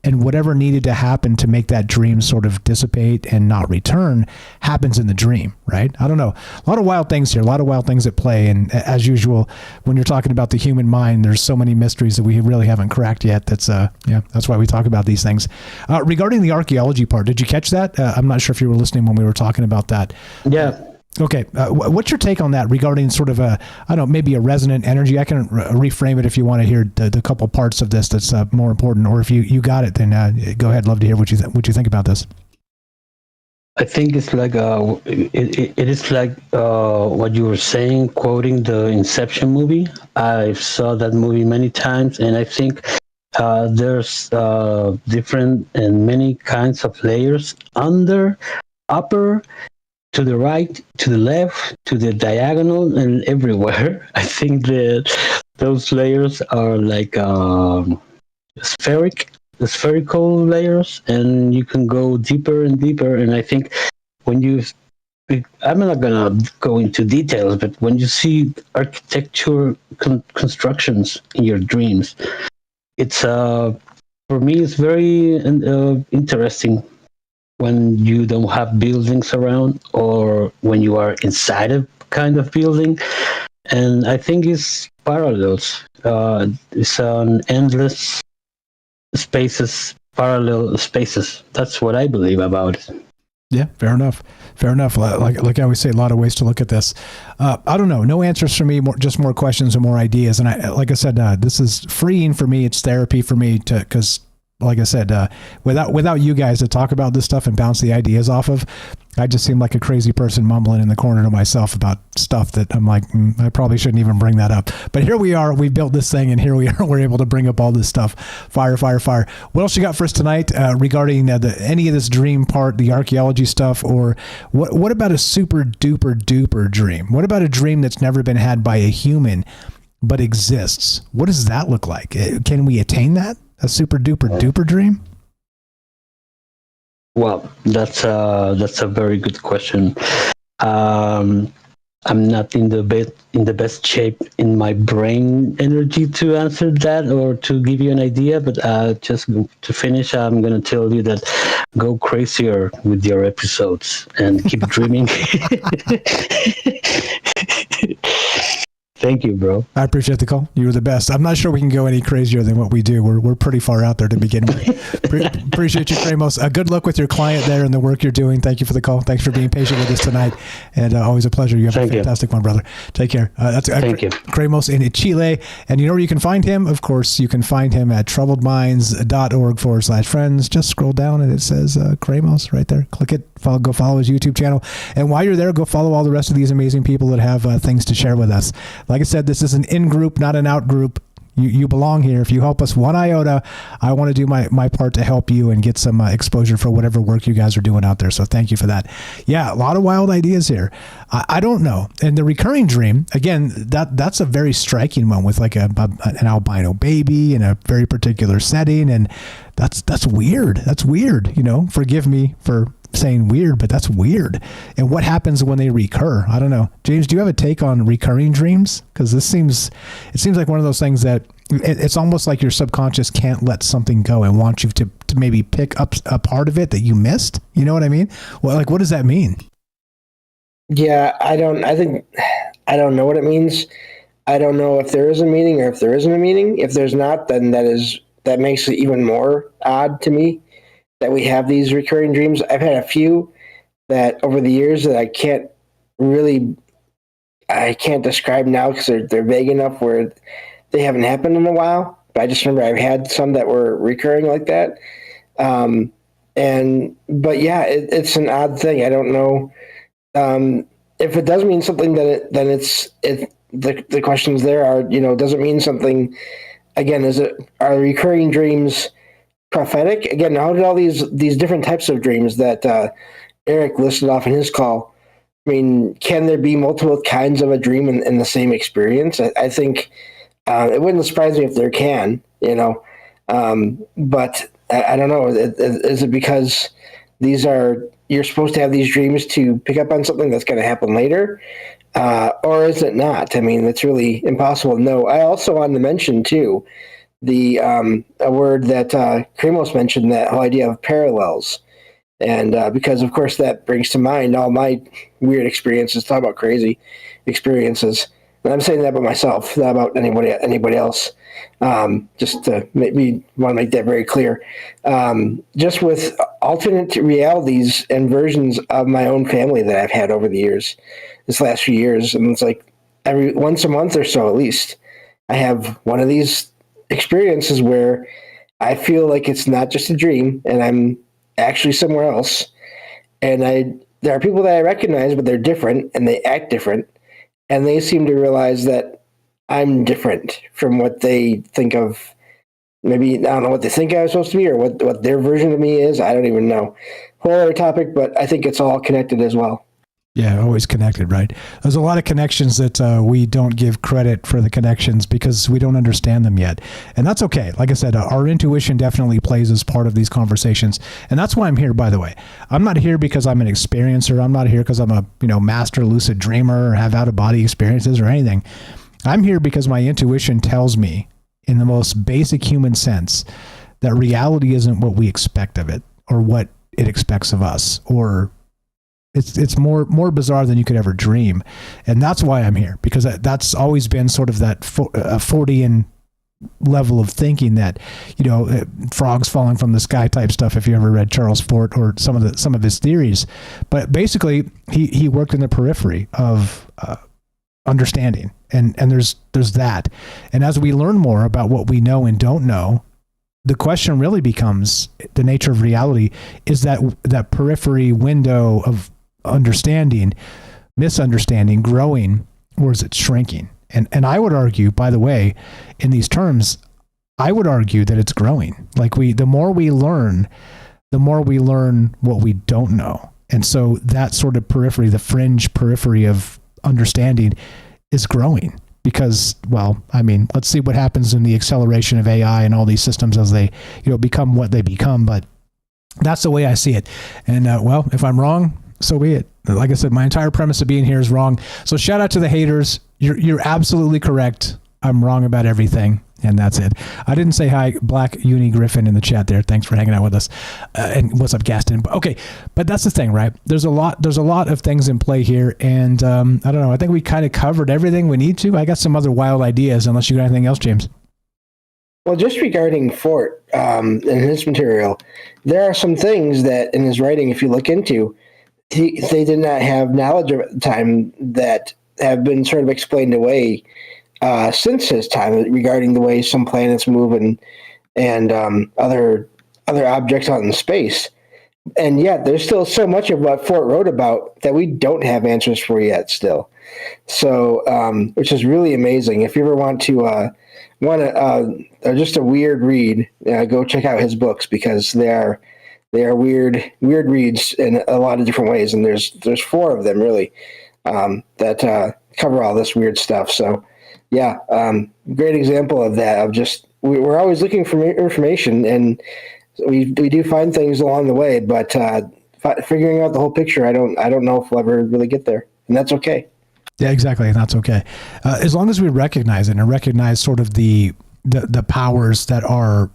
and whatever needed to happen to make that dream sort of dissipate and not return happens in the dream, right? I don't know. A lot of wild things here, a lot of wild things at play. And as usual, when you're talking about the human mind, there's so many mysteries that we really haven't cracked yet. That's why we talk about these things. Regarding the archaeology part, did you catch that? I'm not sure if you were listening when we were talking about that. Yeah. Okay. What's your take on that regarding sort of maybe a resonant energy? I can reframe it if you want to hear the couple parts of this that's more important, or if you got it, then go ahead. Love to hear what you think about this. I think it's like it is like what you were saying, quoting the Inception movie. I saw that movie many times, and I think there's different and many kinds of layers: under, upper, to the right, to the left, to the diagonal, and everywhere. I think that those layers are like spherical layers, and you can go deeper and deeper. And I think I'm not gonna go into details, but when you see architecture constructions in your dreams, it's for me it's very interesting. When you don't have buildings around, or when you are inside a kind of building. And I think it's parallels. It's an endless spaces, parallel spaces. That's what I believe about it. Yeah, fair enough. Like I always say, a lot of ways to look at this. I don't know. No answers for me, just more questions and more ideas. And like I said, this is freeing for me. It's therapy for me because like I said, without you guys to talk about this stuff and bounce the ideas off of, I just seem like a crazy person mumbling in the corner to myself about stuff that I'm like, I probably shouldn't even bring that up. But here we are, we built this thing, and here we are, we're able to bring up all this stuff. Fire. What else you got for us tonight regarding any of this dream part, the archaeology stuff, or what about a super duper dream? What about a dream that's never been had by a human but exists? What does that look like? Can we attain that? A super duper dream? Well, that's a very good question. I'm not in the best shape in my brain energy to answer that or to give you an idea. But just to finish, I'm gonna tell you that go crazier with your episodes and keep dreaming. Thank you, bro. I appreciate the call. You were the best. I'm not sure we can go any crazier than what we do. We're pretty far out there to begin with. Appreciate you, Kramos. Good luck with your client there and the work you're doing. Thank you for the call. Thanks for being patient with us tonight. And always a pleasure. You have a fantastic one, brother. Take care. Thank you. Kramos in Chile. And you know where you can find him? Of course, you can find him at troubledminds.org/friends. Just scroll down and it says Kramos right there. Click it. Go follow his YouTube channel. And while you're there, go follow all the rest of these amazing people that have things to share with us. Like I said, this is an in-group, not an out-group. You belong here. If you help us one iota, I want to do my part to help you and get some exposure for whatever work you guys are doing out there. So thank you for that. Yeah, a lot of wild ideas here. I don't know. And the recurring dream, again, that's a very striking one with like an albino baby in a very particular setting. And that's weird. That's weird. Forgive me for saying weird, but that's weird. And what happens when they recur? I don't know. James, do you have a take on recurring dreams? Because it seems like one of those things that it's almost like your subconscious can't let something go and wants you to maybe pick up a part of it that you missed. You know what I mean? Well, like, what does that mean? Yeah, I don't know what it means. I don't know if there is a meaning or if there isn't a meaning. If there's not, then that makes it even more odd to me that we have these recurring dreams. I've had a few that over the years that I can't describe now because they're vague enough where they haven't happened in a while. But I just remember I've had some that were recurring like that. But yeah, it's an odd thing. I don't know if it does mean something. Then the questions there are, does it mean something? Again, are recurring dreams prophetic? Again, how did all these different types of dreams that Eric listed off in his call? I mean, can there be multiple kinds of a dream in the same experience? I think it wouldn't surprise me if there can, but I don't know. Is it because you're supposed to have these dreams to pick up on something that's going to happen later? Or is it not? I mean, it's really impossible to know. I also wanted to mention too, a word that Kramos mentioned, that whole idea of parallels. And because, of course, that brings to mind all my weird experiences, talk about crazy experiences. And I'm saying that about myself, not about anybody else. Just to want to make that very clear. Just with alternate realities and versions of my own family that I've had over the years, this last few years. And it's like every once a month or so, at least, I have one of these experiences where I feel like it's not just a dream and I'm actually somewhere else. And there are people that I recognize, but they're different and they act different. And they seem to realize that I'm different from what they think of. Maybe, I don't know what they think I was supposed to be or what their version of me is. I don't even know. Whole other topic, but I think it's all connected as well. Yeah, always connected, right? There's a lot of connections that we don't give credit for the connections because we don't understand them yet. And that's okay. Like I said, our intuition definitely plays as part of these conversations. And that's why I'm here, by the way. I'm not here because I'm an experiencer. I'm not here because I'm a master lucid dreamer or have out-of-body experiences or anything. I'm here because my intuition tells me, in the most basic human sense, that reality isn't what we expect of it or what it expects of us, or it's more bizarre than you could ever dream. And that's why I'm here, because that's always been sort of that Fortean level of thinking that, frogs falling from the sky type stuff, if you ever read Charles Fort or some of his theories. But basically he worked in the periphery of understanding. And there's that. And as we learn more about what we know and don't know, the question really becomes the nature of reality. Is that periphery window of understanding, misunderstanding, growing, or is it shrinking? And I would argue, by the way, in these terms, I would argue that it's growing. Like the more we learn what we don't know. And so that sort of periphery, the fringe periphery of understanding, is growing because, let's see what happens in the acceleration of AI and all these systems as they, become what they become. But that's the way I see it. And if I'm wrong, so be it. Like I said, my entire premise of being here is wrong. So shout out to the haters. You're absolutely correct. I'm wrong about everything. And that's it. I didn't say hi, Black Uni Griffin in the chat there. Thanks for hanging out with us. And what's up, Gaston? Okay, but that's the thing, right? There's a lot of things in play here, and I don't know. I think we kind of covered everything we need to. I got some other wild ideas, unless you got anything else, James. Well, just regarding Fort in his material, there are some things that in his writing, if you look into, they did not have knowledge of at the time that have been sort of explained away since his time regarding the way some planets move and other objects out in space. And yet there's still so much of what Fort wrote about that we don't have answers for yet still. So, which is really amazing. If you ever want just a weird read, go check out his books, because they are weird reads in a lot of different ways. And there's 4 of them really that cover all this weird stuff. So, yeah, great example of that. Of just we're always looking for information, and we do find things along the way. But figuring out the whole picture, I don't know if we'll ever really get there, and that's okay. Yeah, exactly, and that's okay. As long as we recognize it and recognize sort of the powers that are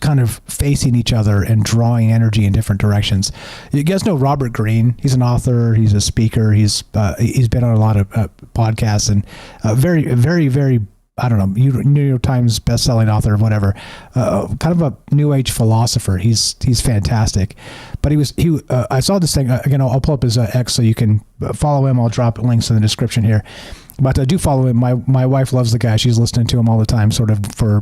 kind of facing each other and drawing energy in different directions. You guys know Robert Greene. He's an author. He's a speaker. He's been on a lot of podcasts, and very, very, very, I don't know, New York Times best-selling author or whatever. Kind of a New Age philosopher. He's fantastic. But I saw this thing again. I'll pull up his X so you can follow him. I'll drop links in the description here. But I do follow him. My wife loves the guy. She's listening to him all the time, sort of for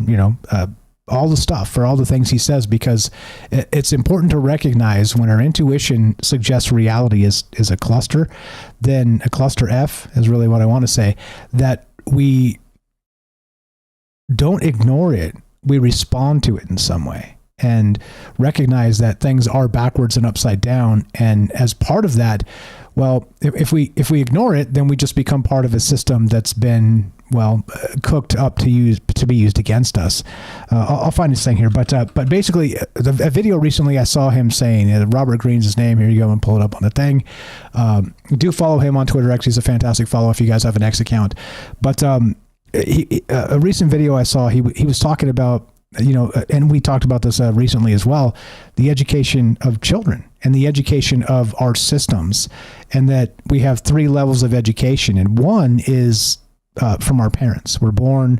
all the stuff, for all the things he says, because it's important to recognize when our intuition suggests reality is a cluster, then a cluster F is really what I want to say, that we don't ignore it. We respond to it in some way and recognize that things are backwards and upside down. And as part of that, well, if we ignore it, then we just become part of a system that's been cooked up to be used against us. I'll find this thing here, but basically, a video recently I saw him saying, Robert Greene's his name. Here you go, and pull it up on the thing. Do follow him on Twitter X. He's a fantastic follow if you guys have an X account. But a recent video I saw, he was talking about, and we talked about this recently as well, the education of children and the education of our systems, and that we have 3 levels of education, and one is from our parents. We're born,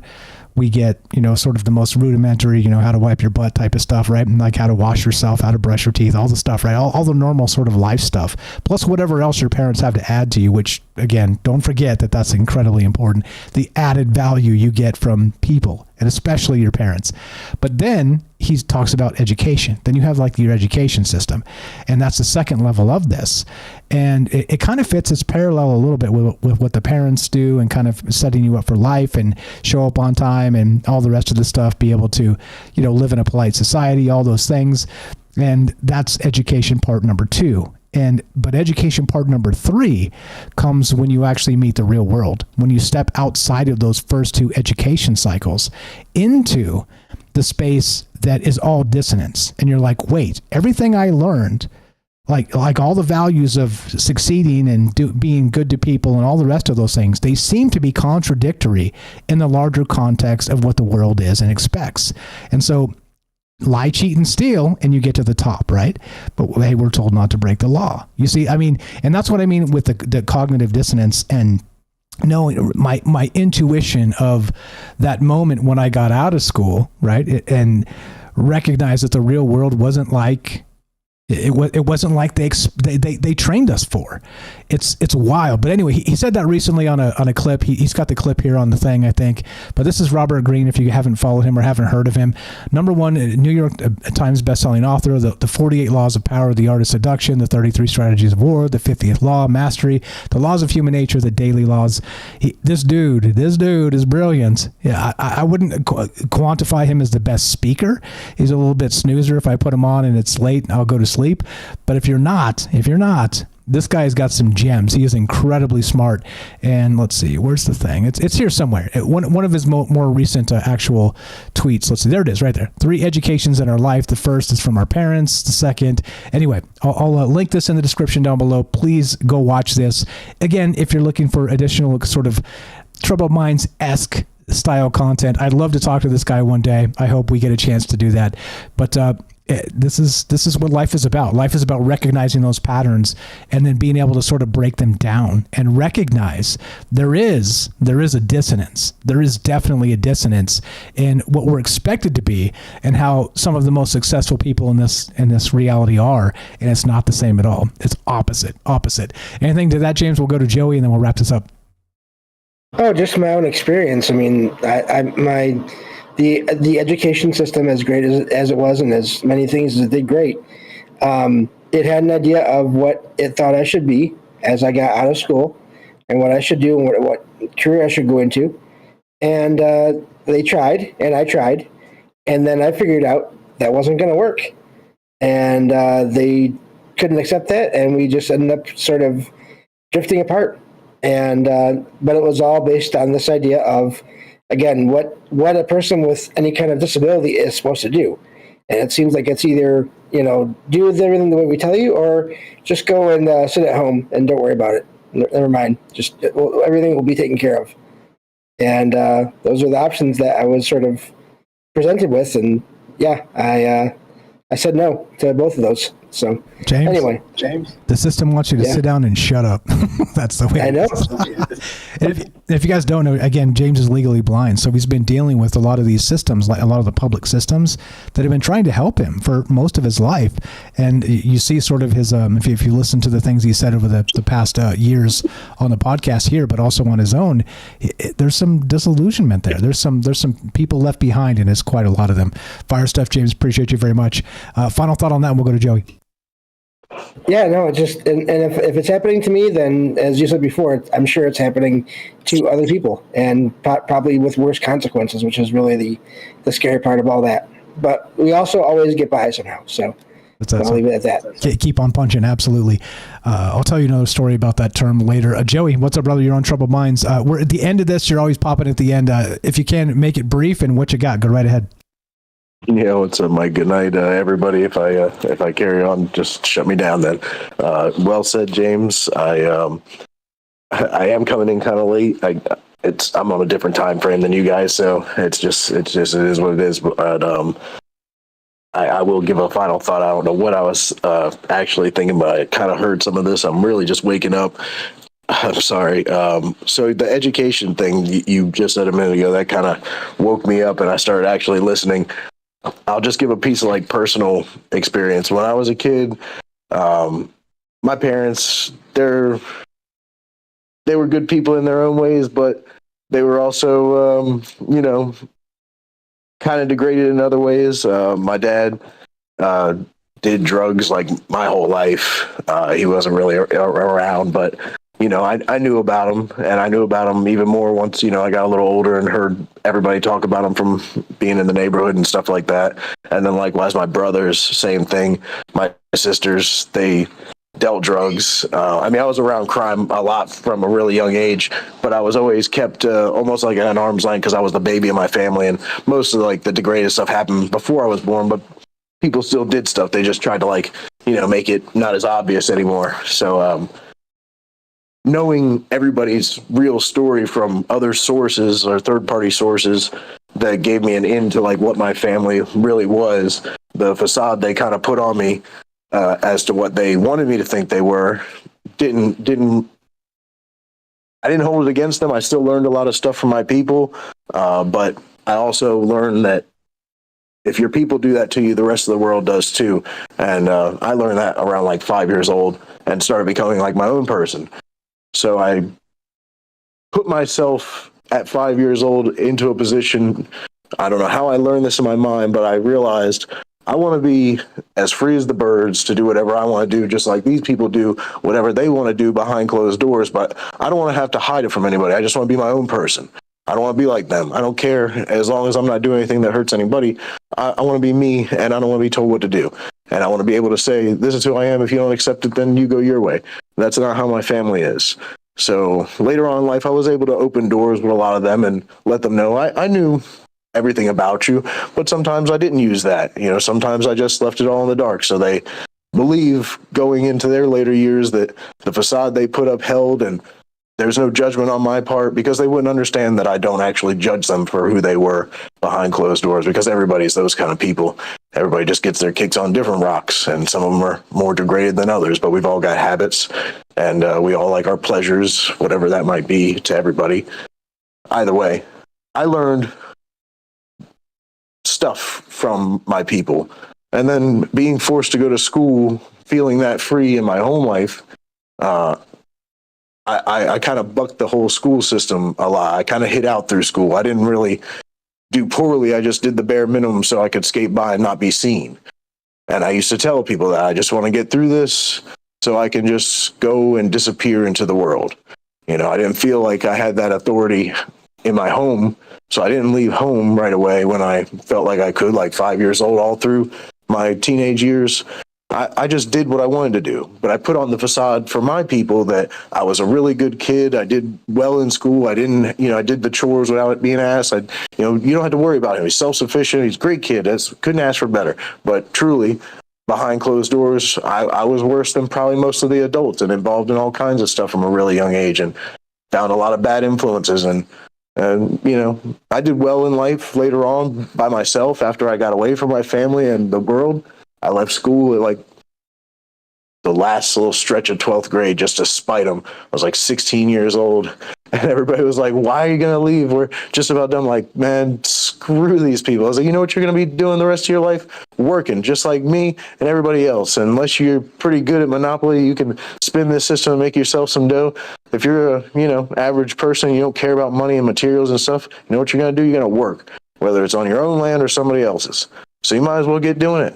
we get, sort of the most rudimentary, how to wipe your butt type of stuff, right? And like how to wash yourself, how to brush your teeth, all the stuff, right? All the normal sort of life stuff, plus whatever else your parents have to add to you, which again, don't forget that that's incredibly important. The added value you get from people, and especially your parents. But then he talks about education. Then you have like your education system, and that's the second level of this. And it kind of fits, its parallel a little bit with what the parents do, and kind of setting you up for life and show up on time and all the rest of the stuff, be able to, live in a polite society, all those things. And that's education part number 2. But education part number 3 comes when you actually meet the real world, when you step outside of those first 2 education cycles into the space that is all dissonance. And you're like, wait, everything I learned, like all the values of succeeding and being good to people and all the rest of those things, they seem to be contradictory in the larger context of what the world is and expects. And so lie, cheat, and steal, and you get to the top, right? But hey, we're told not to break the law. You see, I mean, and that's what I mean with the cognitive dissonance, and knowing my intuition of that moment when I got out of school, right? And recognized that the real world wasn't like it wasn't like they trained us for. It's wild. But anyway, he said that recently on a clip. He's got the clip here on the thing, I think. But this is Robert Greene, if you haven't followed him or haven't heard of him. Number 1, New York Times bestselling author, the 48 Laws of Power, The Art of Seduction, the 33 Strategies of War, the 50th Law, Mastery, the Laws of Human Nature, the Daily Laws. This dude is brilliant. Yeah, I wouldn't quantify him as the best speaker. He's a little bit snoozer. If I put him on and it's late, I'll go to sleep. But if you're not, this guy's got some gems. He is incredibly smart. And let's see, where's the thing? It's here somewhere. One of his more recent actual tweets. Let's see, there it is, right there. 3 educations in our life. The first is from our parents. The second, anyway, I'll link this in the description down below. Please go watch this. Again, if you're looking for additional sort of Troubled Minds-esque style content. I'd love to talk to this guy one day. I hope we get a chance to do that. But this is what life is about. Life is about recognizing those patterns and then being able to sort of break them down and recognize there is a dissonance. There is definitely a dissonance in what we're expected to be and how some of the most successful people in this reality are, and it's not the same at all. It's opposite. Anything to that, James? We'll go to Joey and then we'll wrap this up. Oh, just my own experience. I mean, the education system, as great as it was, and as many things as it did great, it had an idea of what it thought I should be as I got out of school, and what I should do, and what career I should go into. And they tried, and I tried, and then I figured out that wasn't going to work, and they couldn't accept that, and we just ended up sort of drifting apart. And but it was all based on this idea of, again, what a person with any kind of disability is supposed to do. And it seems like it's either, do everything the way we tell you, or just go and sit at home and don't worry about it. Never mind. Everything will be taken care of. And those are the options that I was sort of presented with. And yeah, I said no to both of those. So James, anyway, the system wants you to sit down and shut up. That's the way I know. And if you guys don't know, again, James is legally blind, so he's been dealing with a lot of these systems, like a lot of the public systems that have been trying to help him for most of his life. And you see sort of his, if you listen to the things he said over the past years on the podcast here, but also on his own, there's some disillusionment there. There's some people left behind, and it's quite a lot of them. Fire stuff, James. Appreciate you very much. Final thought on that, and we'll go to Joey. Yeah, no, just and if it's happening to me, then as you said before, I'm sure it's happening to other people, and probably with worse consequences, which is really the scary part of all that. But we also always get by somehow, so I'll leave it at that. Keep on punching, absolutely. I'll tell you another story about that term later. Joey, what's up, brother? You're on Troubled Minds. We're at the end of this. You're always popping at the end. If you can, make it brief, and what you got, go right ahead. Yeah, what's up, Mike? Good night, everybody. If I carry on, just shut me down then. Well said, James. I am coming in kind of late. I'm on a different time frame than you guys, so it is what it is. But I will give a final thought. I don't know what I was actually thinking, but I kind of heard some of this. I'm really just waking up. I'm sorry. So the education thing you just said a minute ago, that kind of woke me up, and I started actually listening. I'll just give a piece of personal experience. When I was a kid, my parents, they were good people in their own ways, but they were also, kind of degraded in other ways. My dad did drugs my whole life. He wasn't really around, but I knew about him, and I knew about him even more once, I got a little older and heard everybody talk about him from being in the neighborhood and stuff like that. And then likewise, my brothers, same thing. My sisters, they dealt drugs. I was around crime a lot from a really young age, but I was always kept almost like at an arm's length because I was the baby of my family, and most of the degraded stuff happened before I was born, but people still did stuff. They just tried to make it not as obvious anymore. So, knowing everybody's real story from other sources or third-party sources that gave me an in to what my family really was, the facade they kind of put on me as to what they wanted me to think they were, I didn't hold it against them. I still learned a lot of stuff from my people, but I also learned that if your people do that to you, the rest of the world does too. And I learned that around 5 years old and started becoming my own person. So I put myself at 5 years old into a position. I don't know how I learned this in my mind, but I realized I want to be as free as the birds to do whatever I want to do, just like these people do whatever they want to do behind closed doors. But I don't want to have to hide it from anybody. I just want to be my own person. I don't want to be like them. I don't care as long as I'm not doing anything that hurts anybody. I want to be me, and I don't want to be told what to do. And I want to be able to say, this is who I am. If you don't accept it, then you go your way. That's not how my family is. So later on in life, I was able to open doors with a lot of them and let them know I knew everything about you, but sometimes I didn't use that. Sometimes I just left it all in the dark. So they believe going into their later years that the facade they put up held, and There's no judgment on my part because they wouldn't understand that I don't actually judge them for who they were behind closed doors, because everybody's those kind of people. Everybody just gets their kicks on different rocks, and some of them are more degraded than others, but we've all got habits, and we all like our pleasures, whatever that might be to everybody. Either way, I learned stuff from my people, and then being forced to go to school, feeling that free in my home life, I kind of bucked the whole school system a lot. I kind of hid out through school. I didn't really do poorly. I just did the bare minimum so I could skate by and not be seen. And I used to tell people that I just want to get through this so I can just go and disappear into the world. I didn't feel like I had that authority in my home, so I didn't leave home right away when I felt like I could, like 5 years old, all through my teenage years. I just did what I wanted to do, but I put on the facade for my people that I was a really good kid. I did well in school. I didn't, I did the chores without being asked. You don't have to worry about him. He's self-sufficient. He's a great kid. Couldn't ask for better. But truly, behind closed doors, I was worse than probably most of the adults and involved in all kinds of stuff from a really young age and found a lot of bad influences. And I did well in life later on by myself after I got away from my family and the world. I left school at like the last little stretch of 12th grade just to spite them. I was like 16 years old, and everybody was like, why are you going to leave? We're just about done. Like, man, screw these people. I was like, you know what you're going to be doing the rest of your life? Working, just like me and everybody else. And unless you're pretty good at Monopoly, you can spin this system and make yourself some dough. If you're a, average person, you don't care about money and materials and stuff, you know what you're going to do? You're going to work, whether it's on your own land or somebody else's. So you might as well get doing it.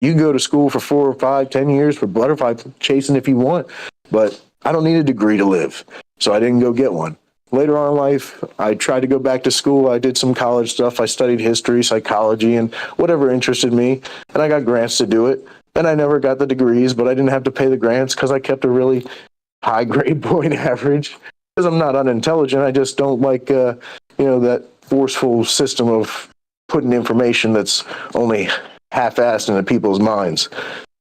You can go to school for 4 or 5, 10 years for butterfly chasing if you want, but I don't need a degree to live, so I didn't go get one. Later on in life, I tried to go back to school. I did some college stuff. I studied history, psychology, and whatever interested me, and I got grants to do it. And I never got the degrees, but I didn't have to pay the grants because I kept a really high grade point average. Because I'm not unintelligent, I just don't like, that forceful system of putting information that's only half-assed into people's minds.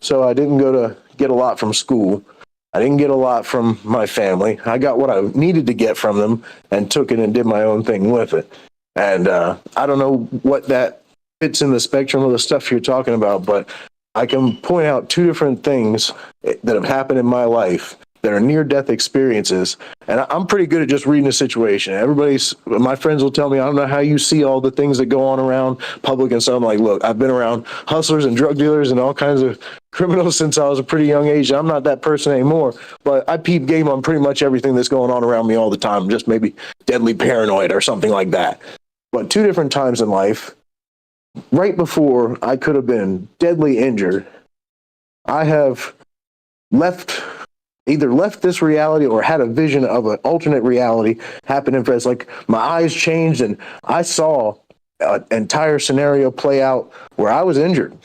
So I didn't go to get a lot from school. I didn't get a lot from my family. I got what I needed to get from them and took it and did my own thing with it. And I don't know what that fits in the spectrum of the stuff you're talking about, but I can point out 2 different things that have happened in my life that are near-death experiences, and I'm pretty good at just reading a situation. My friends will tell me, I don't know how you see all the things that go on around public and stuff. I'm like, look, I've been around hustlers and drug dealers and all kinds of criminals since I was a pretty young age. I'm not that person anymore, but I peep game on pretty much everything that's going on around me all the time, just maybe deadly paranoid or something like that. But 2 different times in life, right before I could have been deadly injured, I have either left this reality or had a vision of an alternate reality happen in France. Like my eyes changed and I saw an entire scenario play out where I was injured.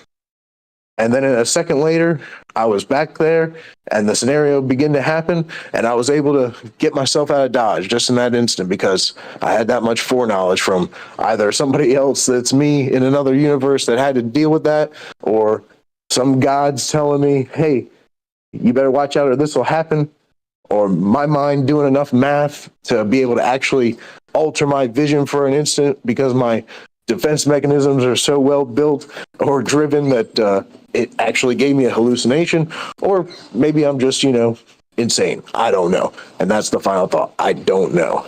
And then a second later, I was back there and the scenario began to happen and I was able to get myself out of Dodge just in that instant because I had that much foreknowledge from either somebody else that's me in another universe that had to deal with that, or some gods telling me, hey, you better watch out or this will happen, or my mind doing enough math to be able to actually alter my vision for an instant because my defense mechanisms are so well built or driven that it actually gave me a hallucination, or maybe I'm just, insane. I don't know. And that's the final thought. I don't know.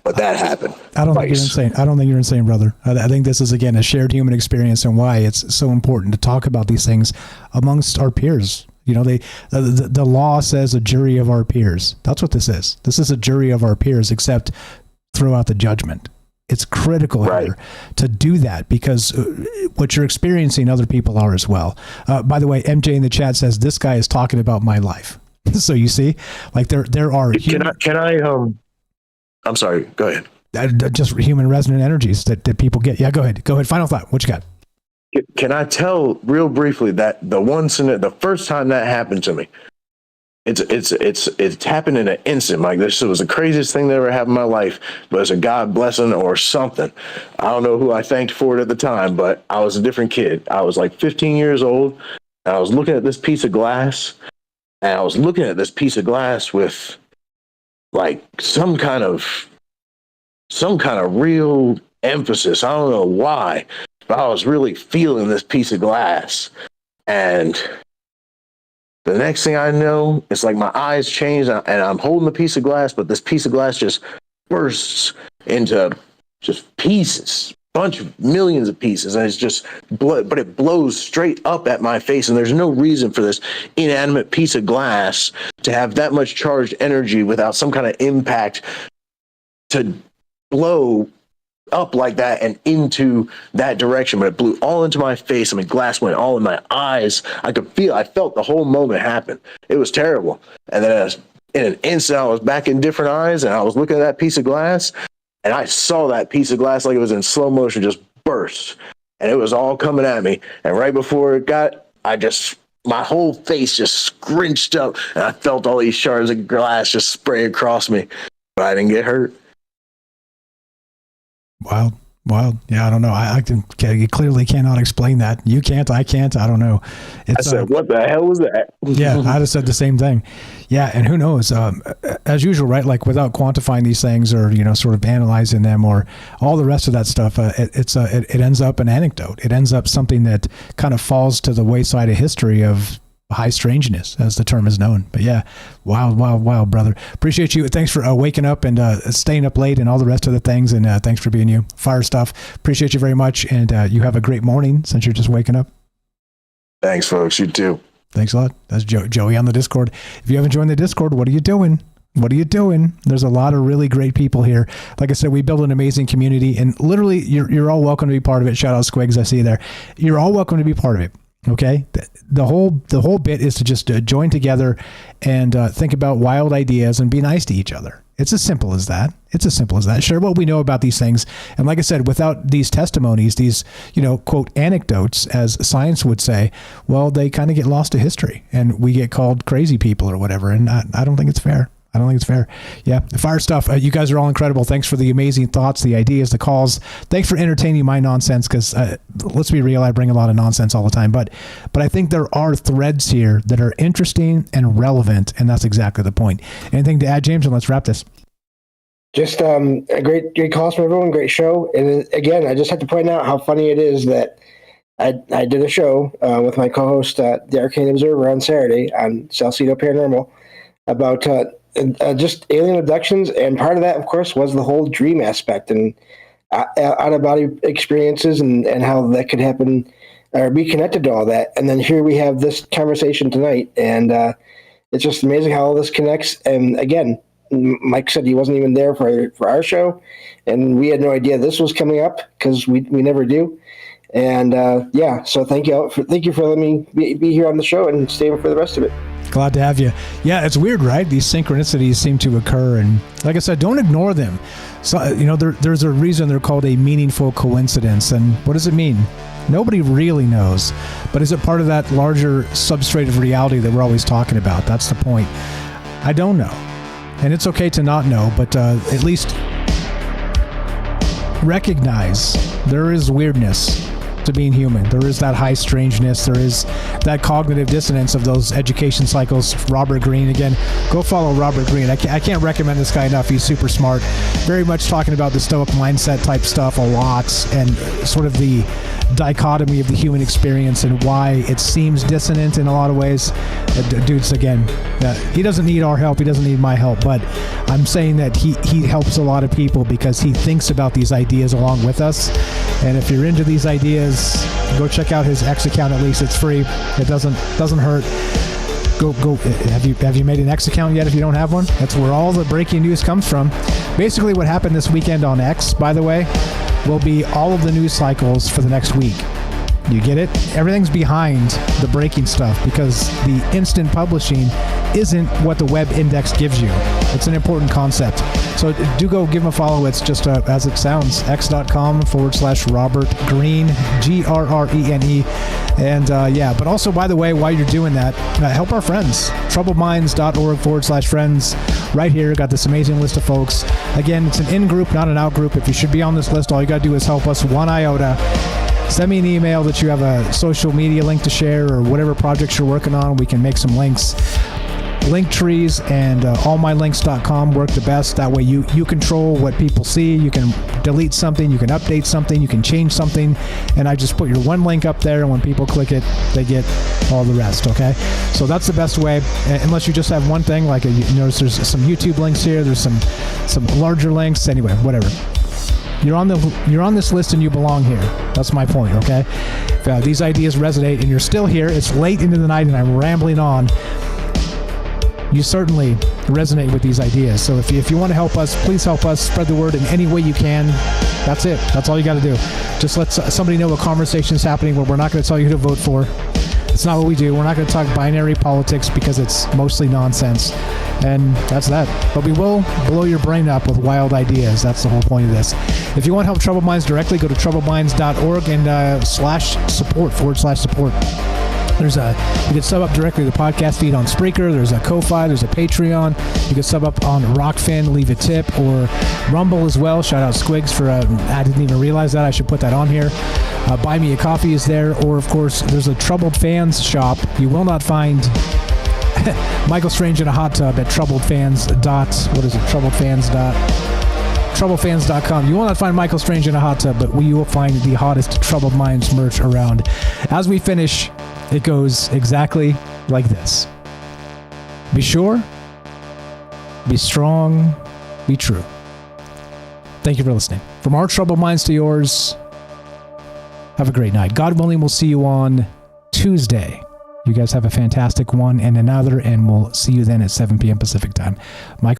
But that happened. I don't think you're insane. I don't think you're insane, brother. I think this is, again, a shared human experience and why it's so important to talk about these things amongst our peers. The law says a jury of our peers. That's what this is. This is a jury of our peers, except throw out the judgment. It's critical here to do that because what you're experiencing, other people are as well. By the way, MJ in the chat says this guy is talking about my life. So you see, like there are. I'm sorry. Go ahead. Just human resonant energies that people get. Yeah, go ahead. Final thought. What you got? Can I tell real briefly that the first time that happened to me, it's happened in an instant. Like this was the craziest thing that ever happened in my life, but it's a God blessing or something. I don't know who I thanked for it at the time, but I was a different kid. I was like 15 years old, and I was looking at this piece of glass, with like some kind of real emphasis. I don't know why, but I was really feeling this piece of glass. And the next thing I know, it's like my eyes change and I'm holding the piece of glass, but this piece of glass just bursts into just pieces, bunch of millions of pieces. And it's just but it blows straight up at my face. And there's no reason for this inanimate piece of glass to have that much charged energy without some kind of impact to blow up like that and into that direction. But it blew all into my face. I mean, glass went all in my eyes. I felt the whole moment happen. It was terrible. And then in an instant, I was back in different eyes and I was looking at that piece of glass and I saw that piece of glass like it was in slow motion just burst. And it was all coming at me. And right before it got, my whole face just scrunched up and I felt all these shards of glass just spray across me. But I didn't get hurt. Wild. Yeah, I don't know. You clearly cannot explain that. You can't. I can't. I don't know. I said, what the hell was that? Yeah, I just said the same thing. Yeah, and who knows? As usual, right? Like without quantifying these things or sort of analyzing them or all the rest of that stuff, it ends up an anecdote. It ends up something that kind of falls to the wayside of history of high strangeness, as the term is known. But yeah, wild, brother. Appreciate you. Thanks for waking up and staying up late and all the rest of the things. And thanks for being you. Fire stuff. Appreciate you very much. And you have a great morning since you're just waking up. Thanks, folks. You too. Thanks a lot. That's Joey on the Discord. If you haven't joined the Discord, what are you doing? There's a lot of really great people here. Like I said, we build an amazing community, and literally you're all welcome to be part of it. Shout out Squigs, I see you there. You're all welcome to be part of it. Okay, the whole bit is to just join together and think about wild ideas and be nice to each other. It's as simple as that. Share what we know about these things. And like I said, without these testimonies, these, quote, anecdotes, as science would say, well, they kind of get lost to history and we get called crazy people or whatever. And I don't think it's fair. Yeah. Fire stuff. You guys are all incredible. Thanks for the amazing thoughts, the ideas, the calls. Thanks for entertaining my nonsense. Cause let's be real. I bring a lot of nonsense all the time, but I think there are threads here that are interesting and relevant. And that's exactly the point. Anything to add, James? And let's wrap this. Just a great calls from everyone. Great show. And again, I just have to point out how funny it is that I did a show with my co-host, the Arcane Observer, on Saturday on Salcedo Paranormal about just alien abductions, and part of that, of course, was the whole dream aspect and out-of-body experiences and how that could happen or be connected to all that. And then here we have this conversation tonight, and it's just amazing how all this connects. And again, Mike said he wasn't even there for our show, and we had no idea this was coming up because we never do. And so thank you for letting me be here on the show and staying for the rest of it. Glad to have you. Yeah, it's weird, right? These synchronicities seem to occur, and like I said, don't ignore them. So there's a reason they're called a meaningful coincidence. And what does it mean? Nobody really knows. But is it part of that larger substrate of reality that we're always talking about? That's the point. I don't know, and it's okay to not know, but at least recognize there is weirdness to being human. There is that high strangeness. There is that cognitive dissonance of those education cycles. Robert Greene, again, go follow Robert Greene. I can't recommend this guy enough. He's super smart. Very much talking about the Stoic mindset type stuff a lot, and sort of the dichotomy of the human experience and why it seems dissonant in a lot of ways. Dude's, again, he doesn't need our help. He doesn't need my help, but I'm saying that he helps a lot of people because he thinks about these ideas along with us. And if you're into these ideas, go check out his X account. At least it's free. It doesn't hurt. Go. Have you made an X account yet? If you don't have one, that's where all the breaking news comes from. Basically, what happened this weekend on X, by the way, will be all of the news cycles for the next week. You get it? Everything's behind the breaking stuff because the instant publishing isn't what the web index gives you. It's an important concept. So do go give him a follow. It's just as it sounds, x.com/Robert Greene, GRRENE. And but also, by the way, while you're doing that, help our friends. troubledminds.org/friends. Right here, got this amazing list of folks. Again, it's an in-group, not an out-group. If you should be on this list, all you got to do is help us 1 iota. Send me an email that you have a social media link to share or whatever projects you're working on. We can make some links. link trees and allmylinks.com work the best. That way you control what people see. You can delete something, you can update something, you can change something, and I just put your one link up there, and when people click it, they get all the rest, okay? So that's the best way, unless you just have one thing, like you notice there's some YouTube links here, there's some larger links, anyway, whatever. You're on this list and you belong here. That's my point, okay? If these ideas resonate and you're still here, it's late into the night and I'm rambling on, you certainly resonate with these ideas. So if you want to help us, please help us spread the word in any way you can. That's it. That's all you got to do. Just let somebody know a conversation is happening where we're not going to tell you who to vote for. It's not what we do. We're not going to talk binary politics because it's mostly nonsense. And that's that. But we will blow your brain up with wild ideas. That's the whole point of this. If you want to help Troubled Minds directly, go to troubledminds.org and /support. You can sub up directly to the podcast feed on Spreaker. There's a Ko-Fi. There's a Patreon. You can sub up on Rockfin, leave a tip, or Rumble as well. Shout out Squigs for, I didn't even realize that. I should put that on here. Buy Me a Coffee is there. Or, of course, there's a Troubled Fans shop. You will not find Michael Strange in a hot tub at troubledfans.com. You will not find Michael Strange in a hot tub, but you will find the hottest Troubled Minds merch around. As we finish, it goes exactly like this. Be sure, be strong, be true. Thank you for listening. From our Troubled Minds to yours, have a great night. God willing, we'll see you on Tuesday. You guys have a fantastic one and another, and we'll see you then at 7 p.m. Pacific time. Michael